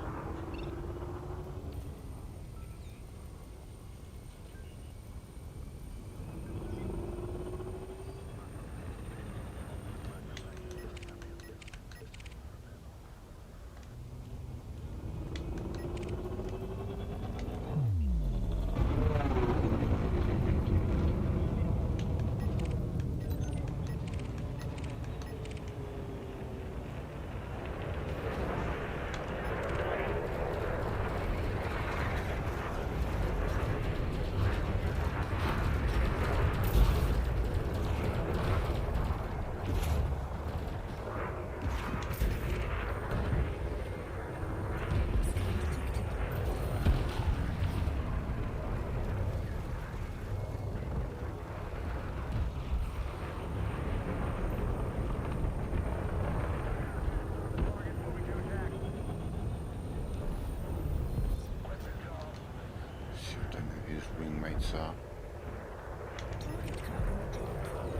A: See, I don't know who his wingmates are.
C: Target cargo deployed.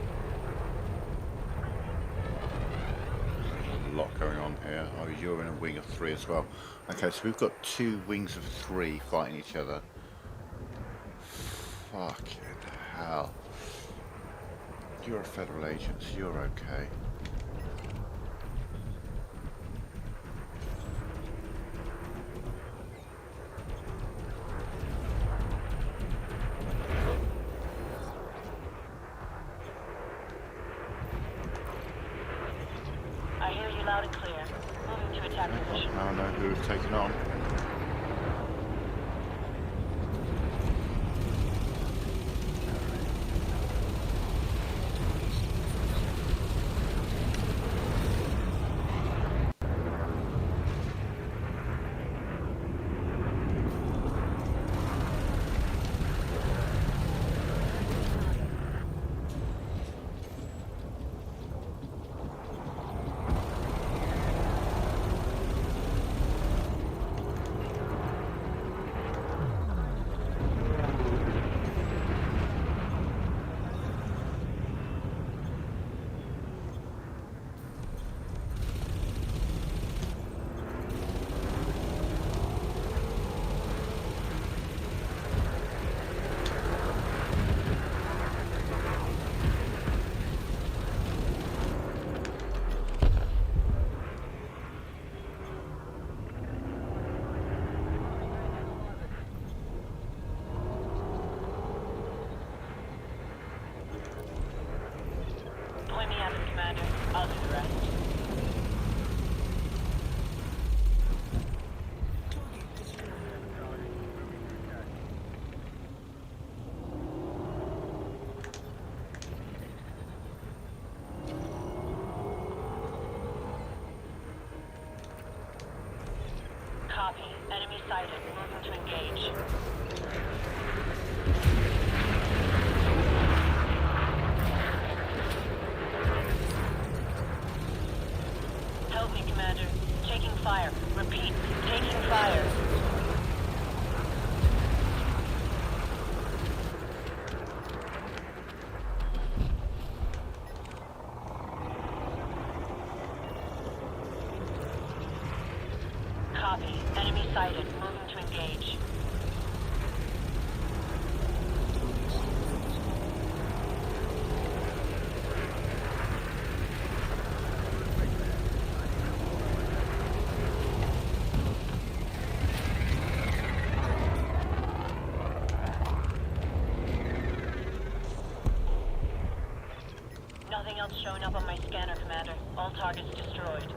A: A lot going on here. Oh, you're in a wing of 3 as well. Okay, so we've got 2 wings of 3 fighting each other. Fucking hell. You're a federal agent, so you're okay.
E: I hear you loud and clear. Moving to attack position.
A: Now I know who we've taken on.
E: Point me out, Commander. I'll do the rest.
C: Target destroyed.
E: Copy. Enemy sighted. Moving to engage. Help me, Commander. Taking fire. Repeat. Taking fire. Copy. Enemy sighted. Moving to engage. Nothing else showing up on my scanner, Commander. All targets destroyed.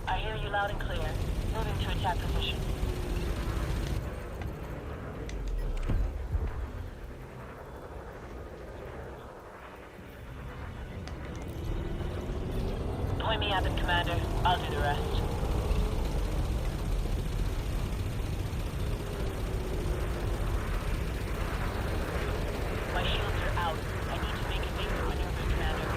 E: I hear you loud and clear. Moving to attack position. Point me at them, Commander. I'll do the rest. My shields are out. I need to make a big maneuver, Commander.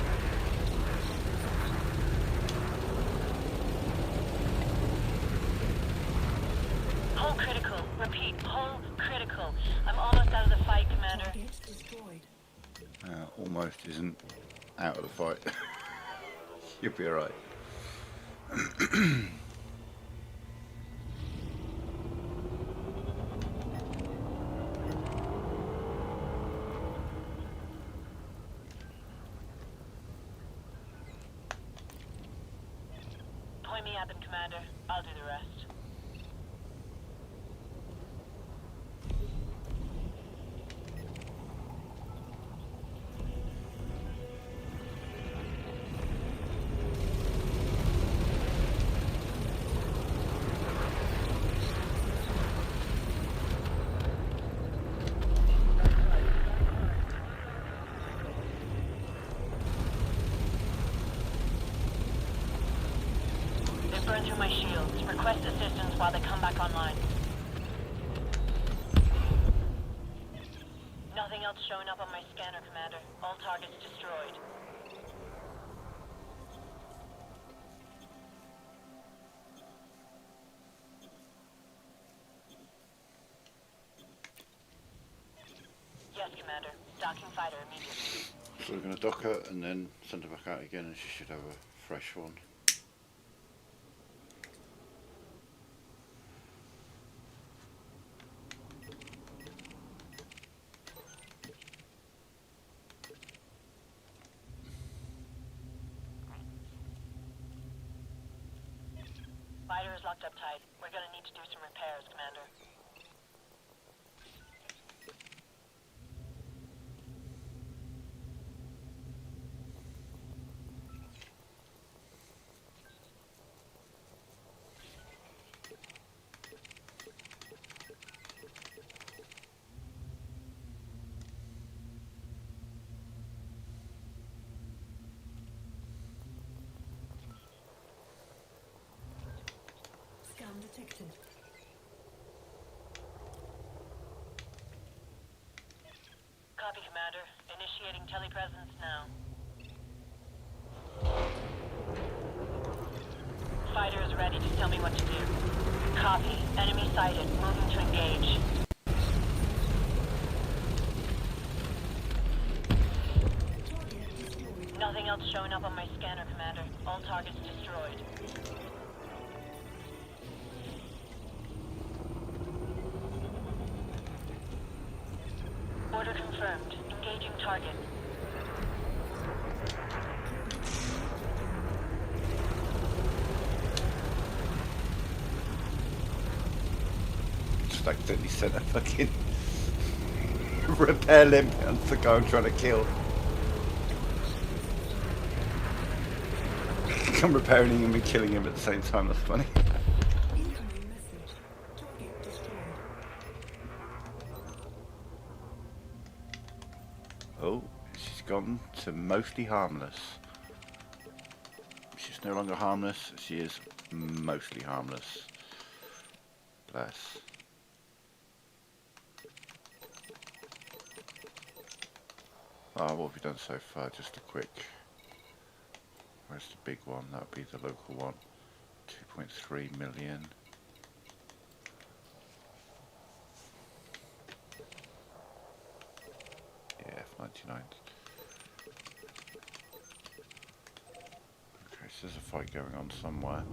E: Repeat, hull critical. I'm almost out of the fight, Commander.
C: Target destroyed.
A: Almost isn't out of the fight. You'll be alright.
E: Point me at them, Commander. I'll do the rest. They've burned through my shields. Request assistance while they come back online. Nothing else showing up on my scanner, Commander. All targets destroyed. Yes, Commander. Docking fighter immediately.
A: So we're going to dock her and then send her back out again, and she should have a fresh one.
E: Fighter is locked up tight. We're gonna need to do some repairs, Commander.
C: Scam detected.
E: Copy, Commander. Initiating telepresence now. Fighter is ready to tell me what to do. Copy. Enemy sighted. Moving to engage.
C: Target destroyed.
E: Nothing else showing up on my scanner, Commander. All targets destroyed. Order confirmed. Engaging target.
A: Just accidentally sent a fucking repair limp onto the guy I'm trying to kill. I'm repairing him and killing him at the same time, that's funny.
C: Incoming message. Target destroyed.
A: Oh, she's gone to mostly harmless. She's no longer harmless, she is mostly harmless. Bless. Oh, what have we done so far? Just a quick... Where's the big one? That would be the local one. 2.3 million. Yeah, F99. Okay, so there's a fight going on somewhere.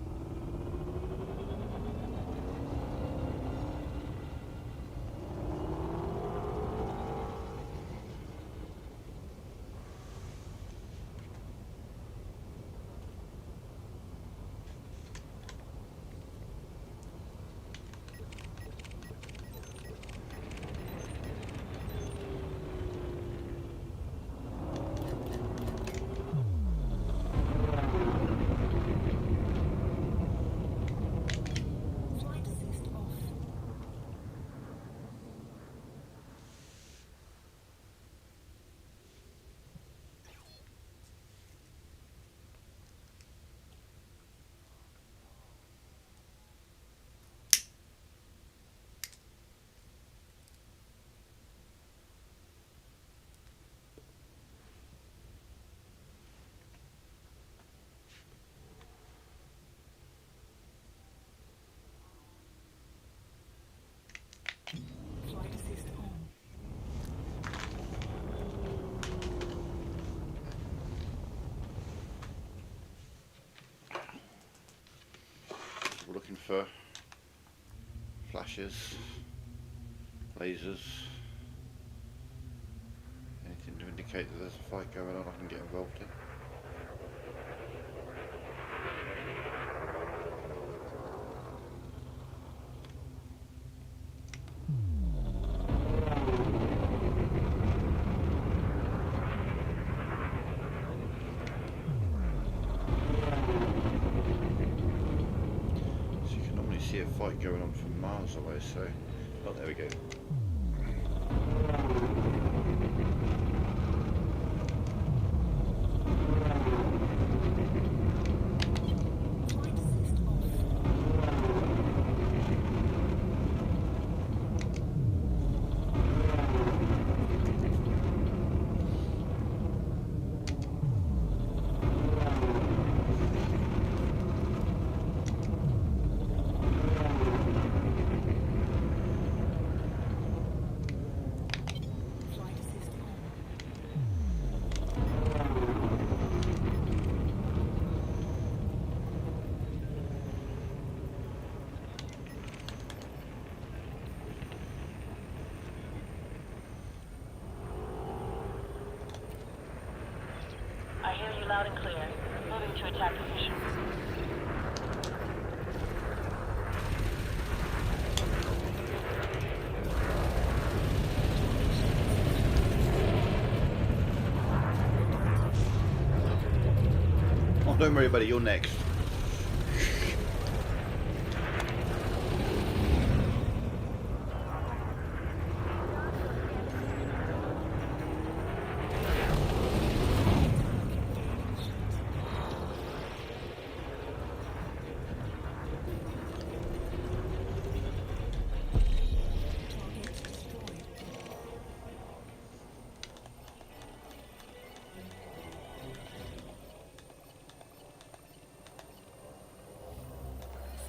A: looking for flashes, lasers, anything to indicate that there's a fight going on I can get involved in. So you can normally see a fight going on from miles away, so, oh, there we go.
C: Flight assist off. Flight assist on.
E: I hear you loud and clear. Moving to attack position.
A: Oh, don't worry about it, you're next.
C: Target destroyed.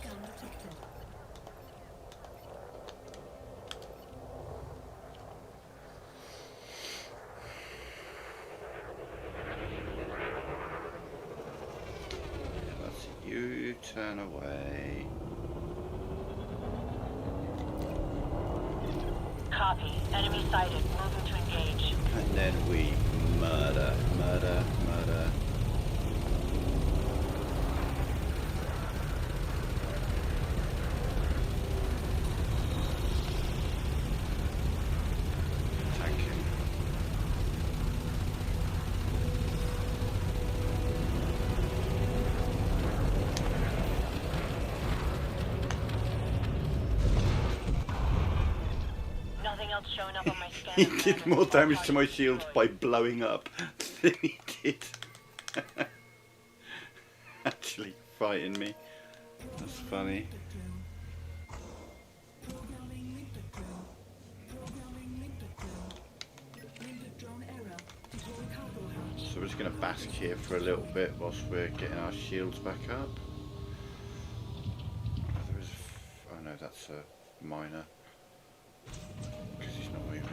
C: Scan detected.
A: That's you, turn away.
E: Copy. Enemy sighted. Moving to engage.
A: And then we murder, murder, murder. Attack him.
E: Nothing else showing up on my scan.
A: He did more damage to my shield by blowing up than he did actually fighting me. That's funny.
C: Programming limpet drone. Programming limpet drone. Limpet drone error. Deploy cargo hatch.
A: So we're just going to bask here for a little bit whilst we're getting our shields back up. Oh, there is oh no, that's a miner. Because he's not moving.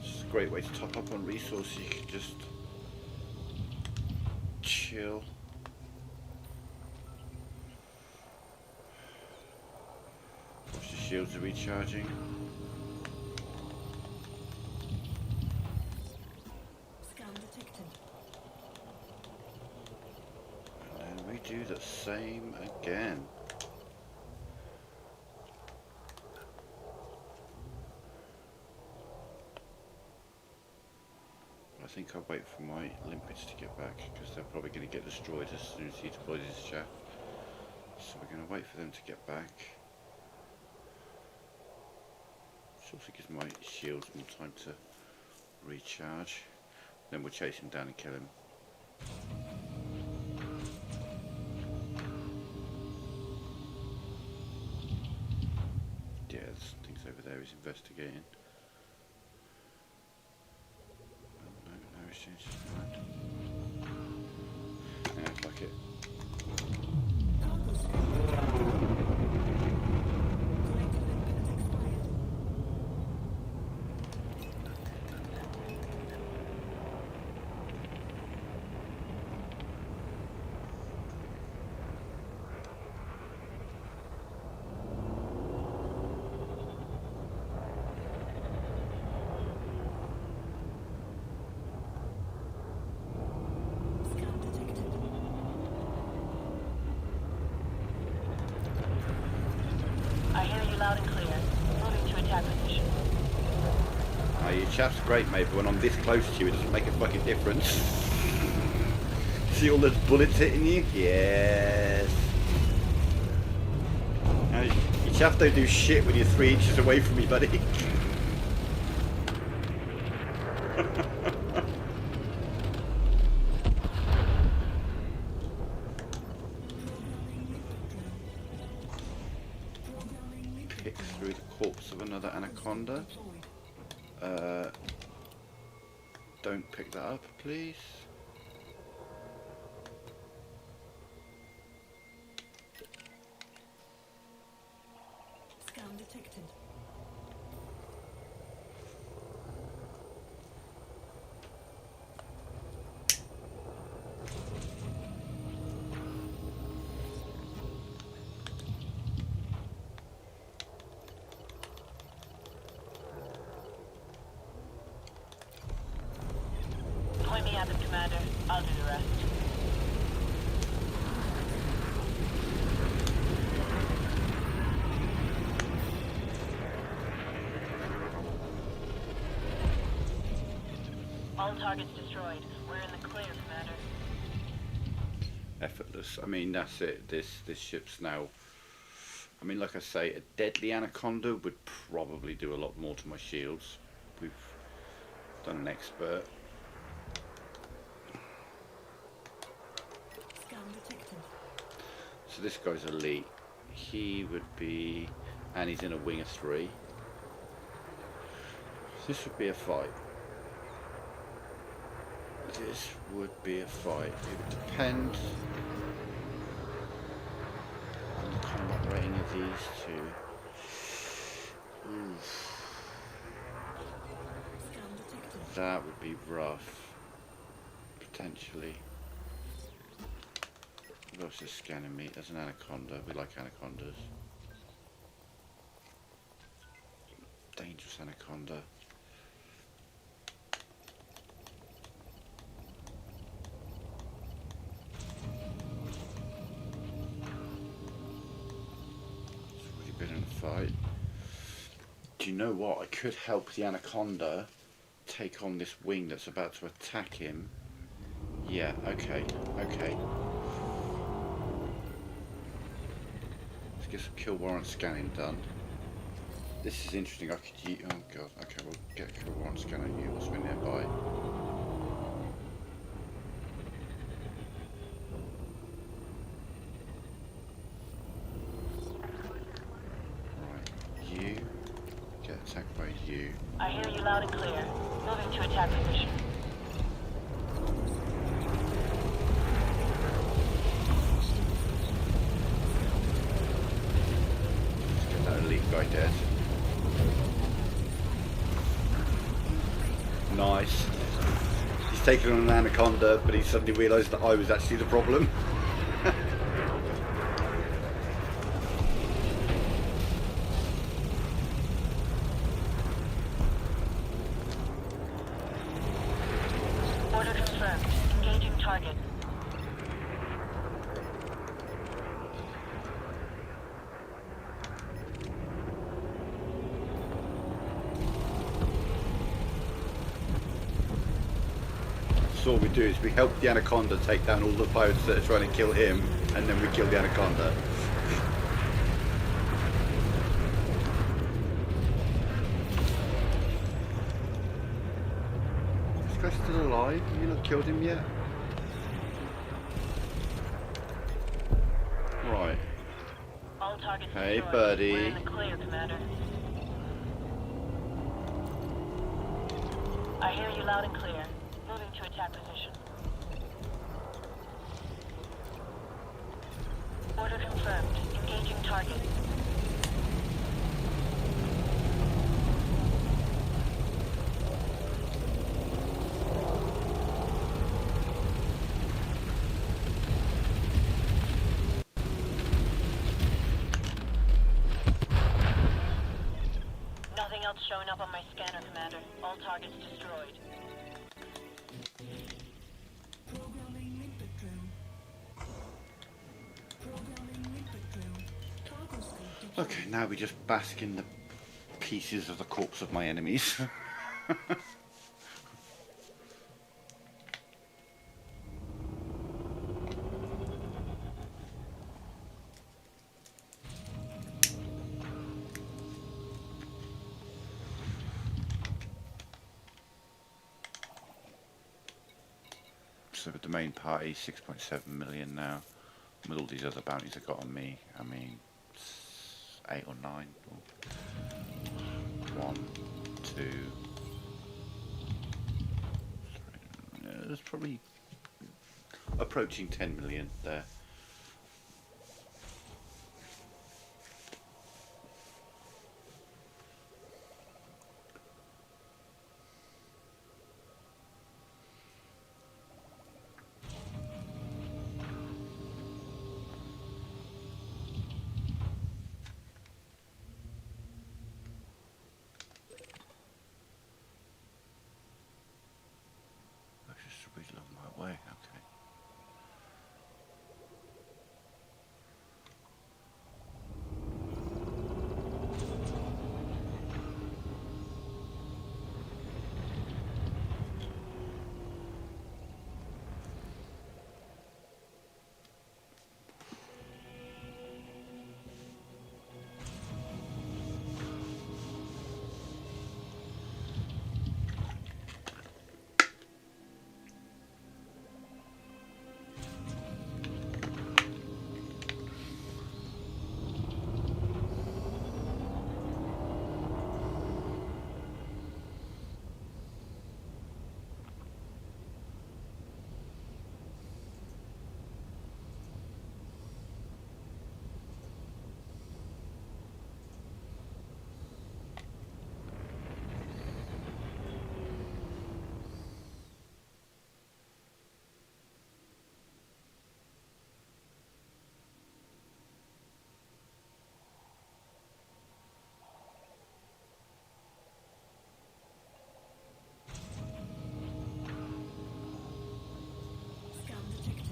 A: It's a great way to top up on resources. You can just chill. Watch the shields are recharging.
C: Scan detected.
A: And then we do the same again. I think I'll wait for my limpets to get back because they're probably going to get destroyed as soon as he deploys his shaft. So we're going to wait for them to get back. Which also gives my shields more time to recharge. Then we'll chase him down and kill him. Yeah, there's things over there he's investigating. Oh, no, he's changed his mind. Yeah, fuck it.
C: Cargo
E: loud and clear. Moving to attack position.
A: Your chap's great, mate, but when I'm this close to you, it doesn't make a fucking difference. See all those bullets hitting you? Yes. Now, your chaps don't do shit when you're 3 inches away from me, buddy. Pick through the corpse of another anaconda. Don't pick that up, please.
C: Scan detected.
E: Point me at them, Commander. I'll do the rest. All targets destroyed. We're in the clear, Commander.
A: Effortless. I mean, that's it. This ship's now. I mean, like I say, a deadly anaconda would probably do a lot more to my shields. We've done an expert.
C: Scan detected.
A: So this guy's elite. He would be, and he's in a wing of 3. This would be a fight. This would be a fight. It would depend on the combat rating of these two. Oof.
C: Scan detected.
A: That would be rough. Potentially. What else is scanning me? There's an anaconda. We like anacondas. Dangerous anaconda. Been in a fight. Do you know what? I could help the anaconda take on this wing that's about to attack him. Yeah, okay, okay. Let's get some kill warrant scanning done. This is interesting. I could use. Oh god. Okay, we'll get a kill warrant scan on you once we're nearby. You get attacked by you.
E: I hear you loud and clear. Moving to attack position.
A: Let's get that elite guy dead. Nice. He's taken on an anaconda, but he suddenly realised that I was actually the problem.
E: Order confirmed. Engaging target.
A: So what we do is we help the anaconda take down all the pirates that are trying to kill him, and then we kill the anaconda. This guy's still alive? Have you not killed him yet? Right.
E: All targets
A: Hey,
E: destroyed.
A: buddy.
E: We're in the clear, Commander. I hear you loud and clear. Moving to attack position. Order confirmed. Engaging target. Nothing else showing up on my scanner, Commander. All targets destroyed.
C: Programming limpet drone. Programming limpet drone. Cargo scope
A: Okay, now we just bask in the pieces of the corpse of my enemies. So with the main party, 6.7 million now. With all these other bounties I got on me, I mean, 8 or 9. Or 1, 2, 3. There's probably approaching 10 million there. That's just a bit along my way, okay.
C: Scan detected.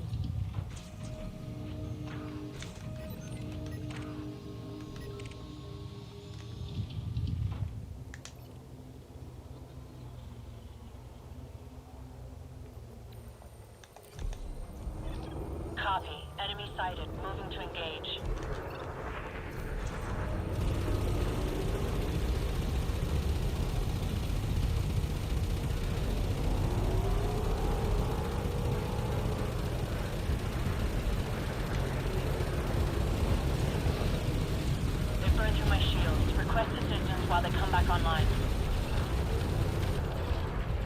E: Copy. Enemy sighted. Moving to engage. They burned through my shields. Request assistance while they come back online.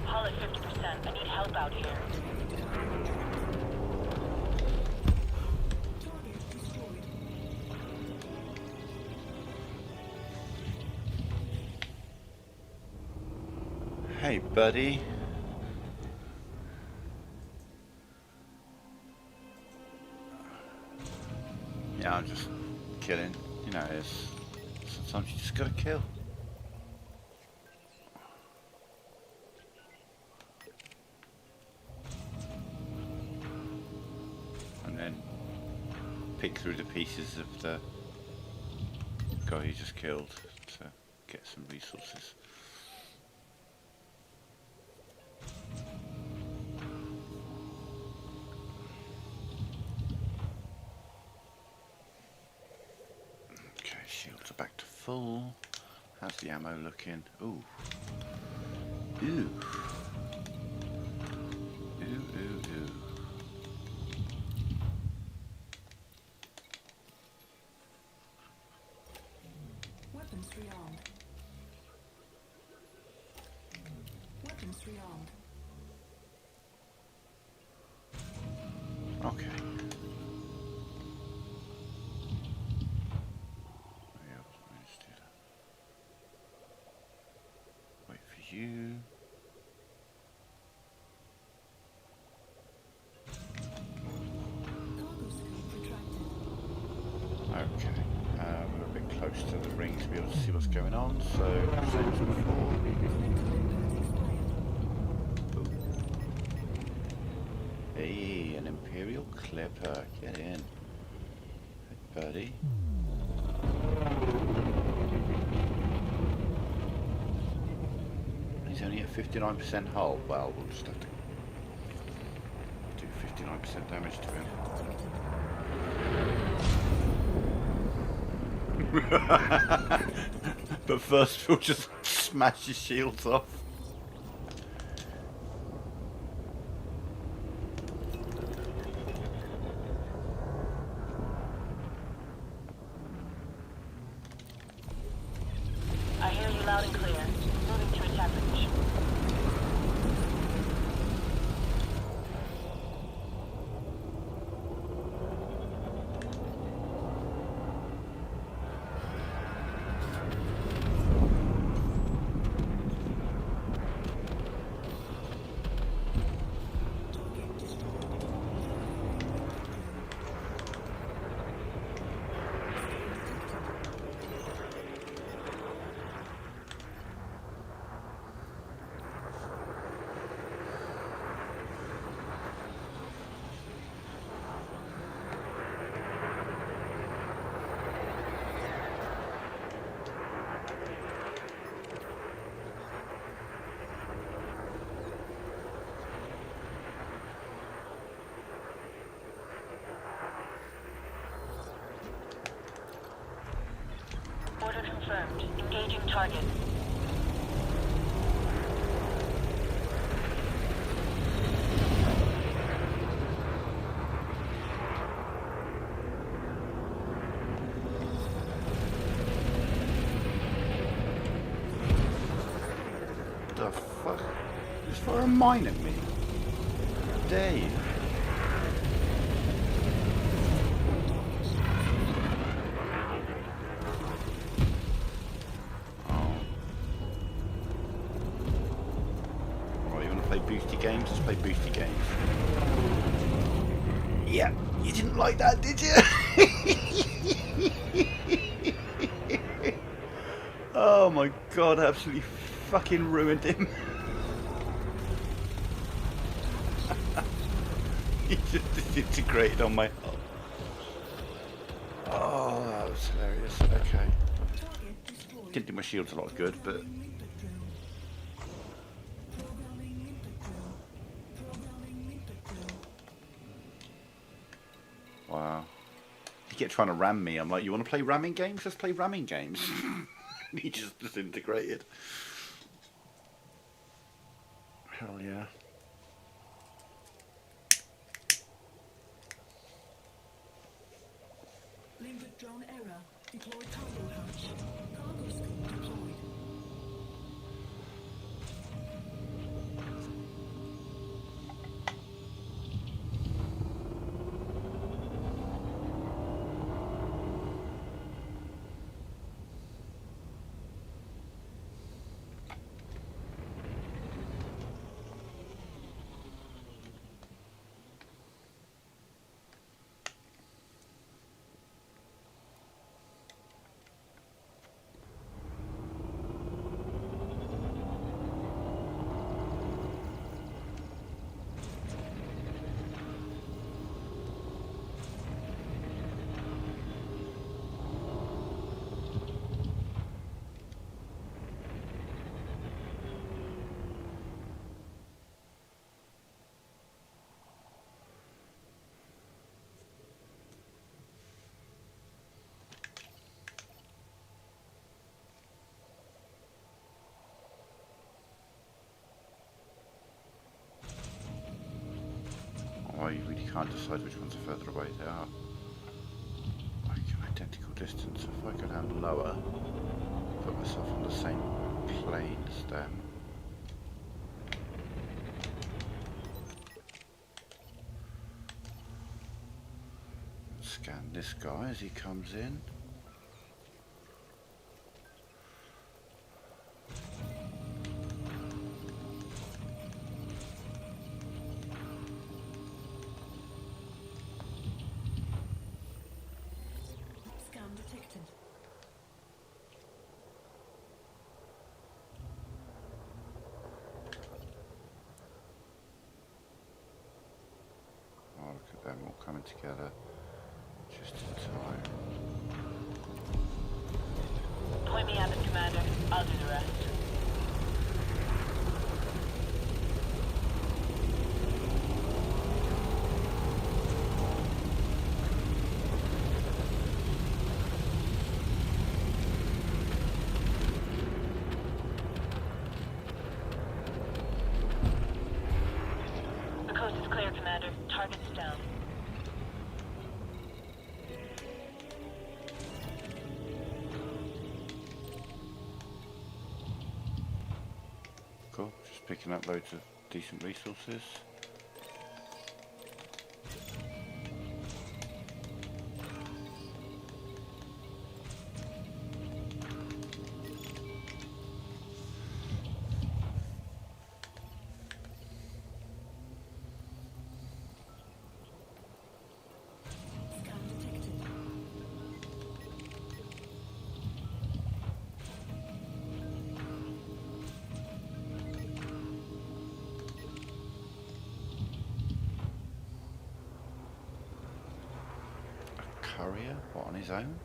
E: Hull at 50%. I need help out here.
C: Target destroyed.
A: Hey, buddy. Yeah, I'm just killing. You know, it's sometimes you just gotta kill. And then pick through the pieces of the guy you just killed to get some resources. Okay, shields are back to full. How's the ammo looking? Ooh. Ooh. Ooh, ooh, ooh.
C: Weapons rearmed. Weapons rearmed.
A: Okay. Yeah, I wasn't going to do that. Wait for you.
C: Cargo scope retracted.
A: Okay. We're a bit close to the ring to be able to see what's going on, so same as before.
C: Collector limpets expired.
A: Hey, an Imperial Clipper. Get in. Hey, buddy. 59% hull. Well, we'll just have to do 59% damage to him. But first we'll just smash his shields off.
E: I hear you loud and clear. Moving to attack position. Order confirmed. Engaging target.
A: The fuck? Just for a mine at me. Dave. Boosty games, let's play boosty games. Yeah, you didn't like that, did you? Oh my god, absolutely fucking ruined him. He just disintegrated on my hull. Oh, that was hilarious. Okay. Didn't do my shields a lot of good, but wow. He kept trying to ram me. I'm like, you want to play ramming games? Let's play ramming games. He just disintegrated. Hell yeah.
C: Limpet drone error. Deploy cargo hatch. Cargo scope deployed.
A: I really can't decide which ones are further away they are. Like identical distance. If I go down lower, put myself on the same plane as them. Scan this guy as he comes in.
C: Scan detected.
A: Oh, look at them all coming together just in time.
E: Point me at it, Commander. I'll do the rest. targets down.
A: Cool. Just picking up loads of decent resources.
C: Scan detected.
A: A courier? What, on his own?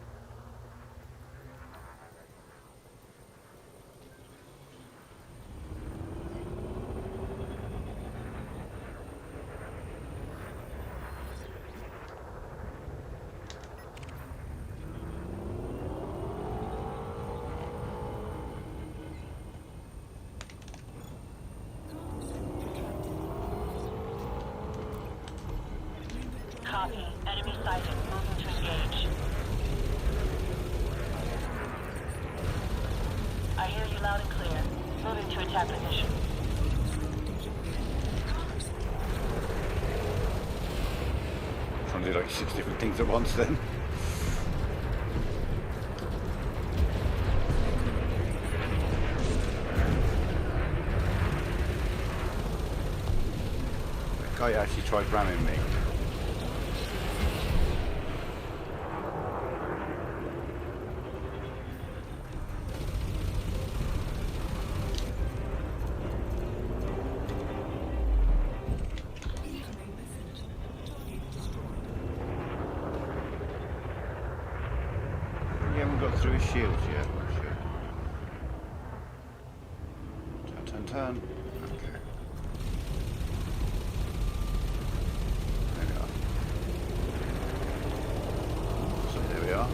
E: Copy. Enemy sighted. Moving to engage. I hear you loud and clear. Moving to attack position.
A: Trying to do like 6 different things at once then. That guy actually tried ramming me.
C: Incoming message. Target destroyed.
A: He haven't got through his shields yet. Shit. Turn. Okay. There we are. So there we are.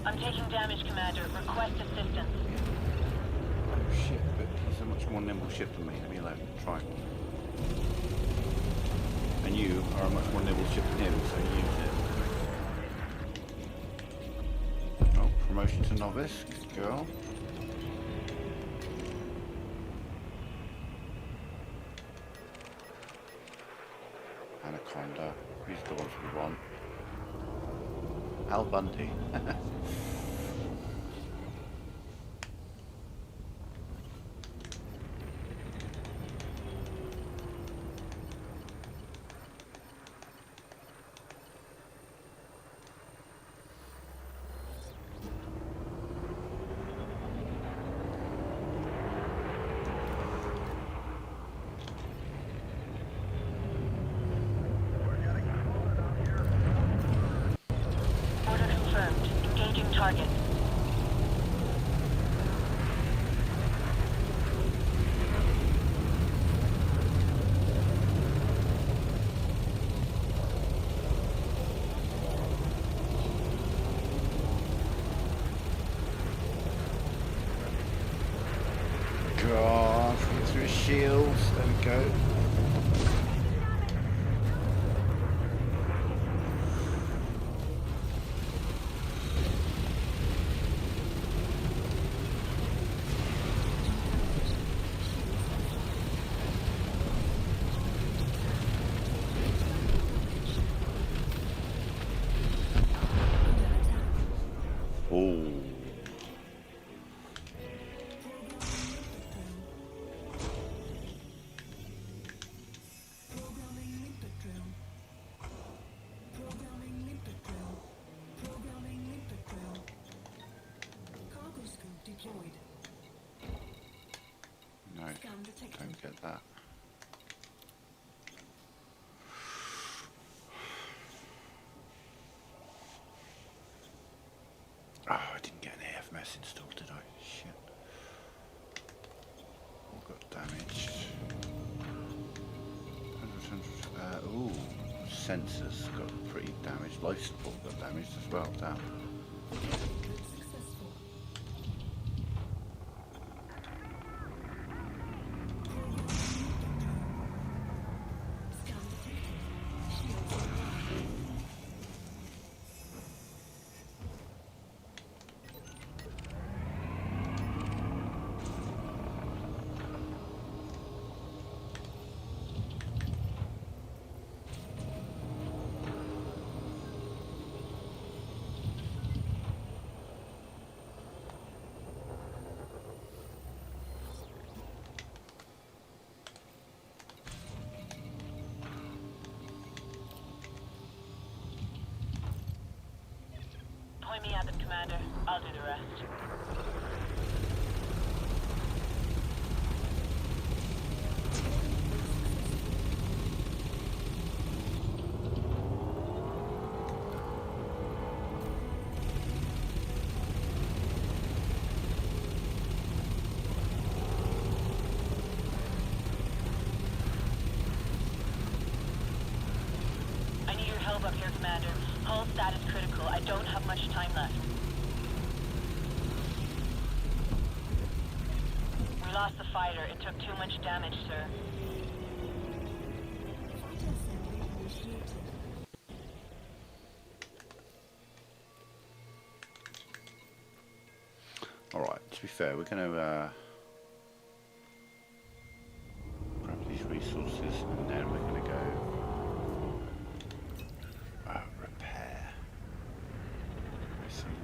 E: I'm taking damage, Commander. Request assistance.
A: Oh shit, but he's a much more nimble ship than me. Leave me alone. Try. And you are a much more nimble ship than him, so use it. Oh, promotion to novice. Good girl. Anaconda. These are the ones we want. Al Bundy.
E: Order confirmed. Engaging target.
A: God, get through his shields. There we go. Oh.
C: Programming limpet drill. Programming limpet drill. Programming limpet drill. Cargo scoop deployed.
A: No,
C: Scan detected.
A: don't get that. Oh, I didn't get an AFMS installed, did I? Shit. All got damaged. 100, ooh, sensors got pretty damaged. Life support got damaged as well. Damn.
C: Successful.
E: Join me at them, Commander. I'll do the rest. I need your help up here, Commander. Hull status critical. I don't have much time left. We lost the fighter. It took too much damage, sir.
C: Fighter assembly initiated.
A: Alright, to be fair, we're going to grab these resources and then we're going to go repair, I think.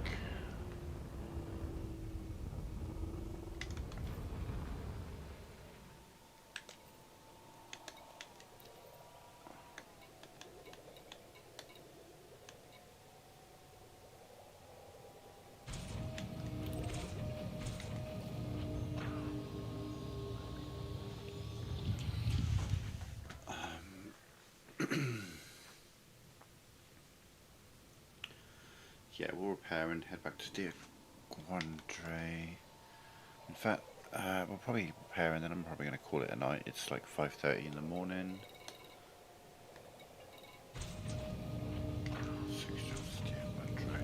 A: Yeah, we'll repair and head back to Dear Guandre. In fact, we'll probably repair and then I'm probably going to call it a night. It's like 5:30 in the morning. 6 jobs to Dear Guandre.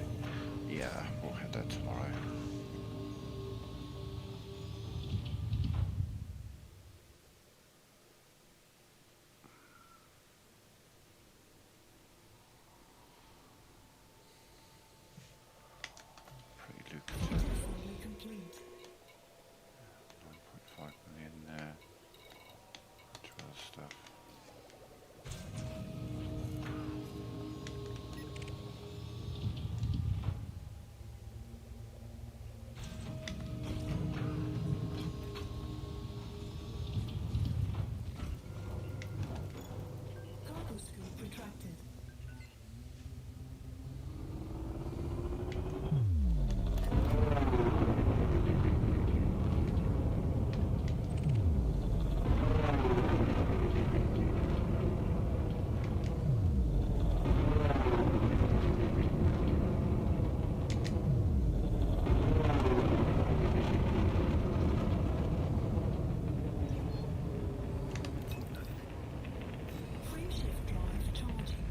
A: Yeah, we'll head there tomorrow. Pretty lucrative.
C: Assembly complete.
A: 9.5 million there. Bunch of other stuff.
C: Cargo scoop retracted. Frame shift drive charging.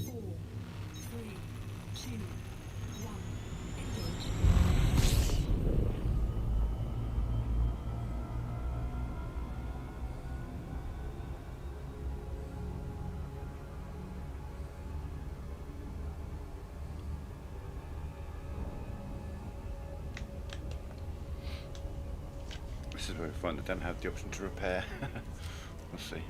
C: 4, 3, 2, 1. Engage.
A: This is very fun. I don't have the option to repair. We'll see.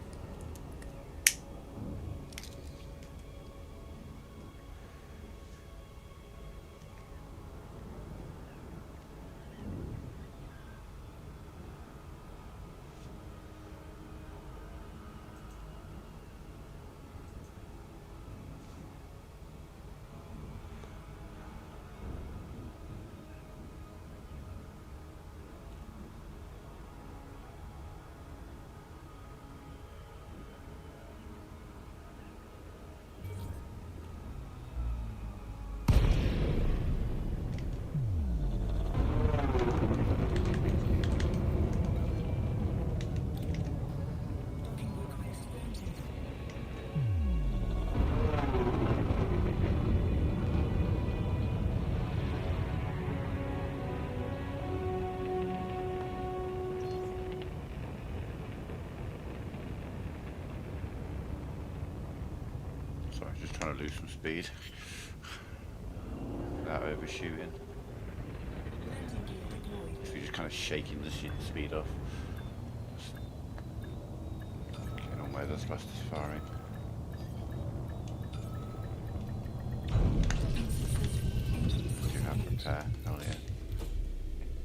C: Docking request granted.
A: Sorry, just trying to lose some speed without overshooting.
C: Landing gear deployed.
A: So you're just kind of shaking the speed off. Getting on where the thrust is firing.
C: Docking successful. Engines
A: Do you have
C: engaged.
A: repair? Oh yeah.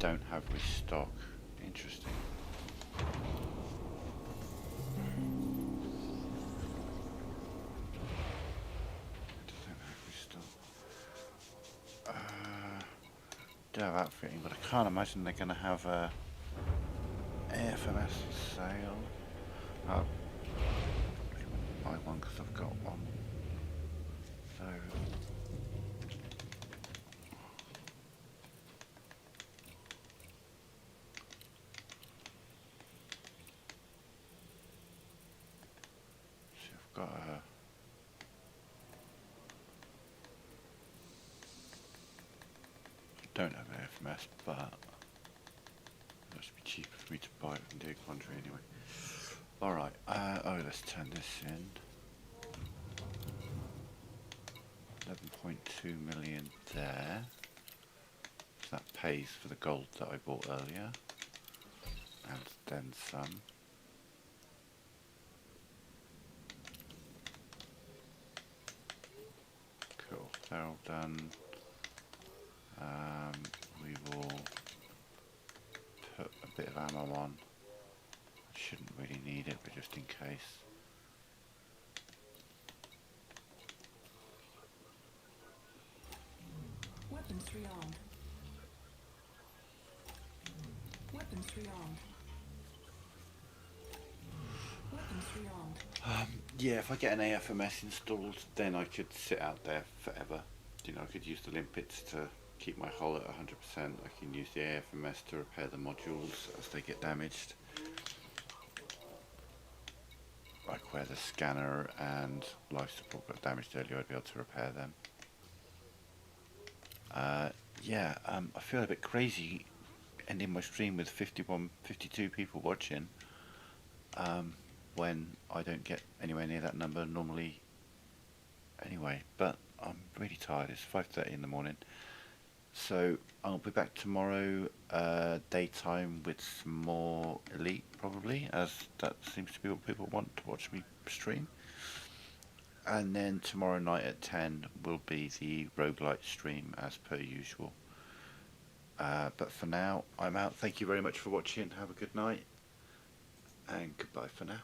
A: Don't have restock. Interesting. Doesn't have do have outfitting, but I can't imagine they're going to have a AFMS sale. Oh, buy one because I've got one. So I've got a. I don't have AFMS, but that should be cheaper for me to buy it from Deer Quandary anyway. Alright, let's turn this in. 11.2 million there. So that pays for the gold that I bought earlier. And then some. Cool, they're all done. We will put a bit of ammo on. I shouldn't really need it, but just in case.
C: Weapons rearmed. Weapons rearmed. Weapons rearmed.
A: Yeah, if I get an AFMS installed, then I could sit out there forever. You know, I could use the limpets to keep my hull at 100%. I can use the AFMS to repair the modules as they get damaged. Like where the scanner and life support got damaged earlier, I'd be able to repair them. I feel a bit crazy ending my stream with 52 people watching when I don't get anywhere near that number normally anyway, but I'm really tired. It's 5:30 in the morning, so I'll be back tomorrow daytime with some more Elite probably, as that seems to be what people want to watch me stream. And then tomorrow night at 10 will be the roguelite stream as per usual. But for now, I'm out. Thank you very much for watching. Have a good night. And goodbye for now.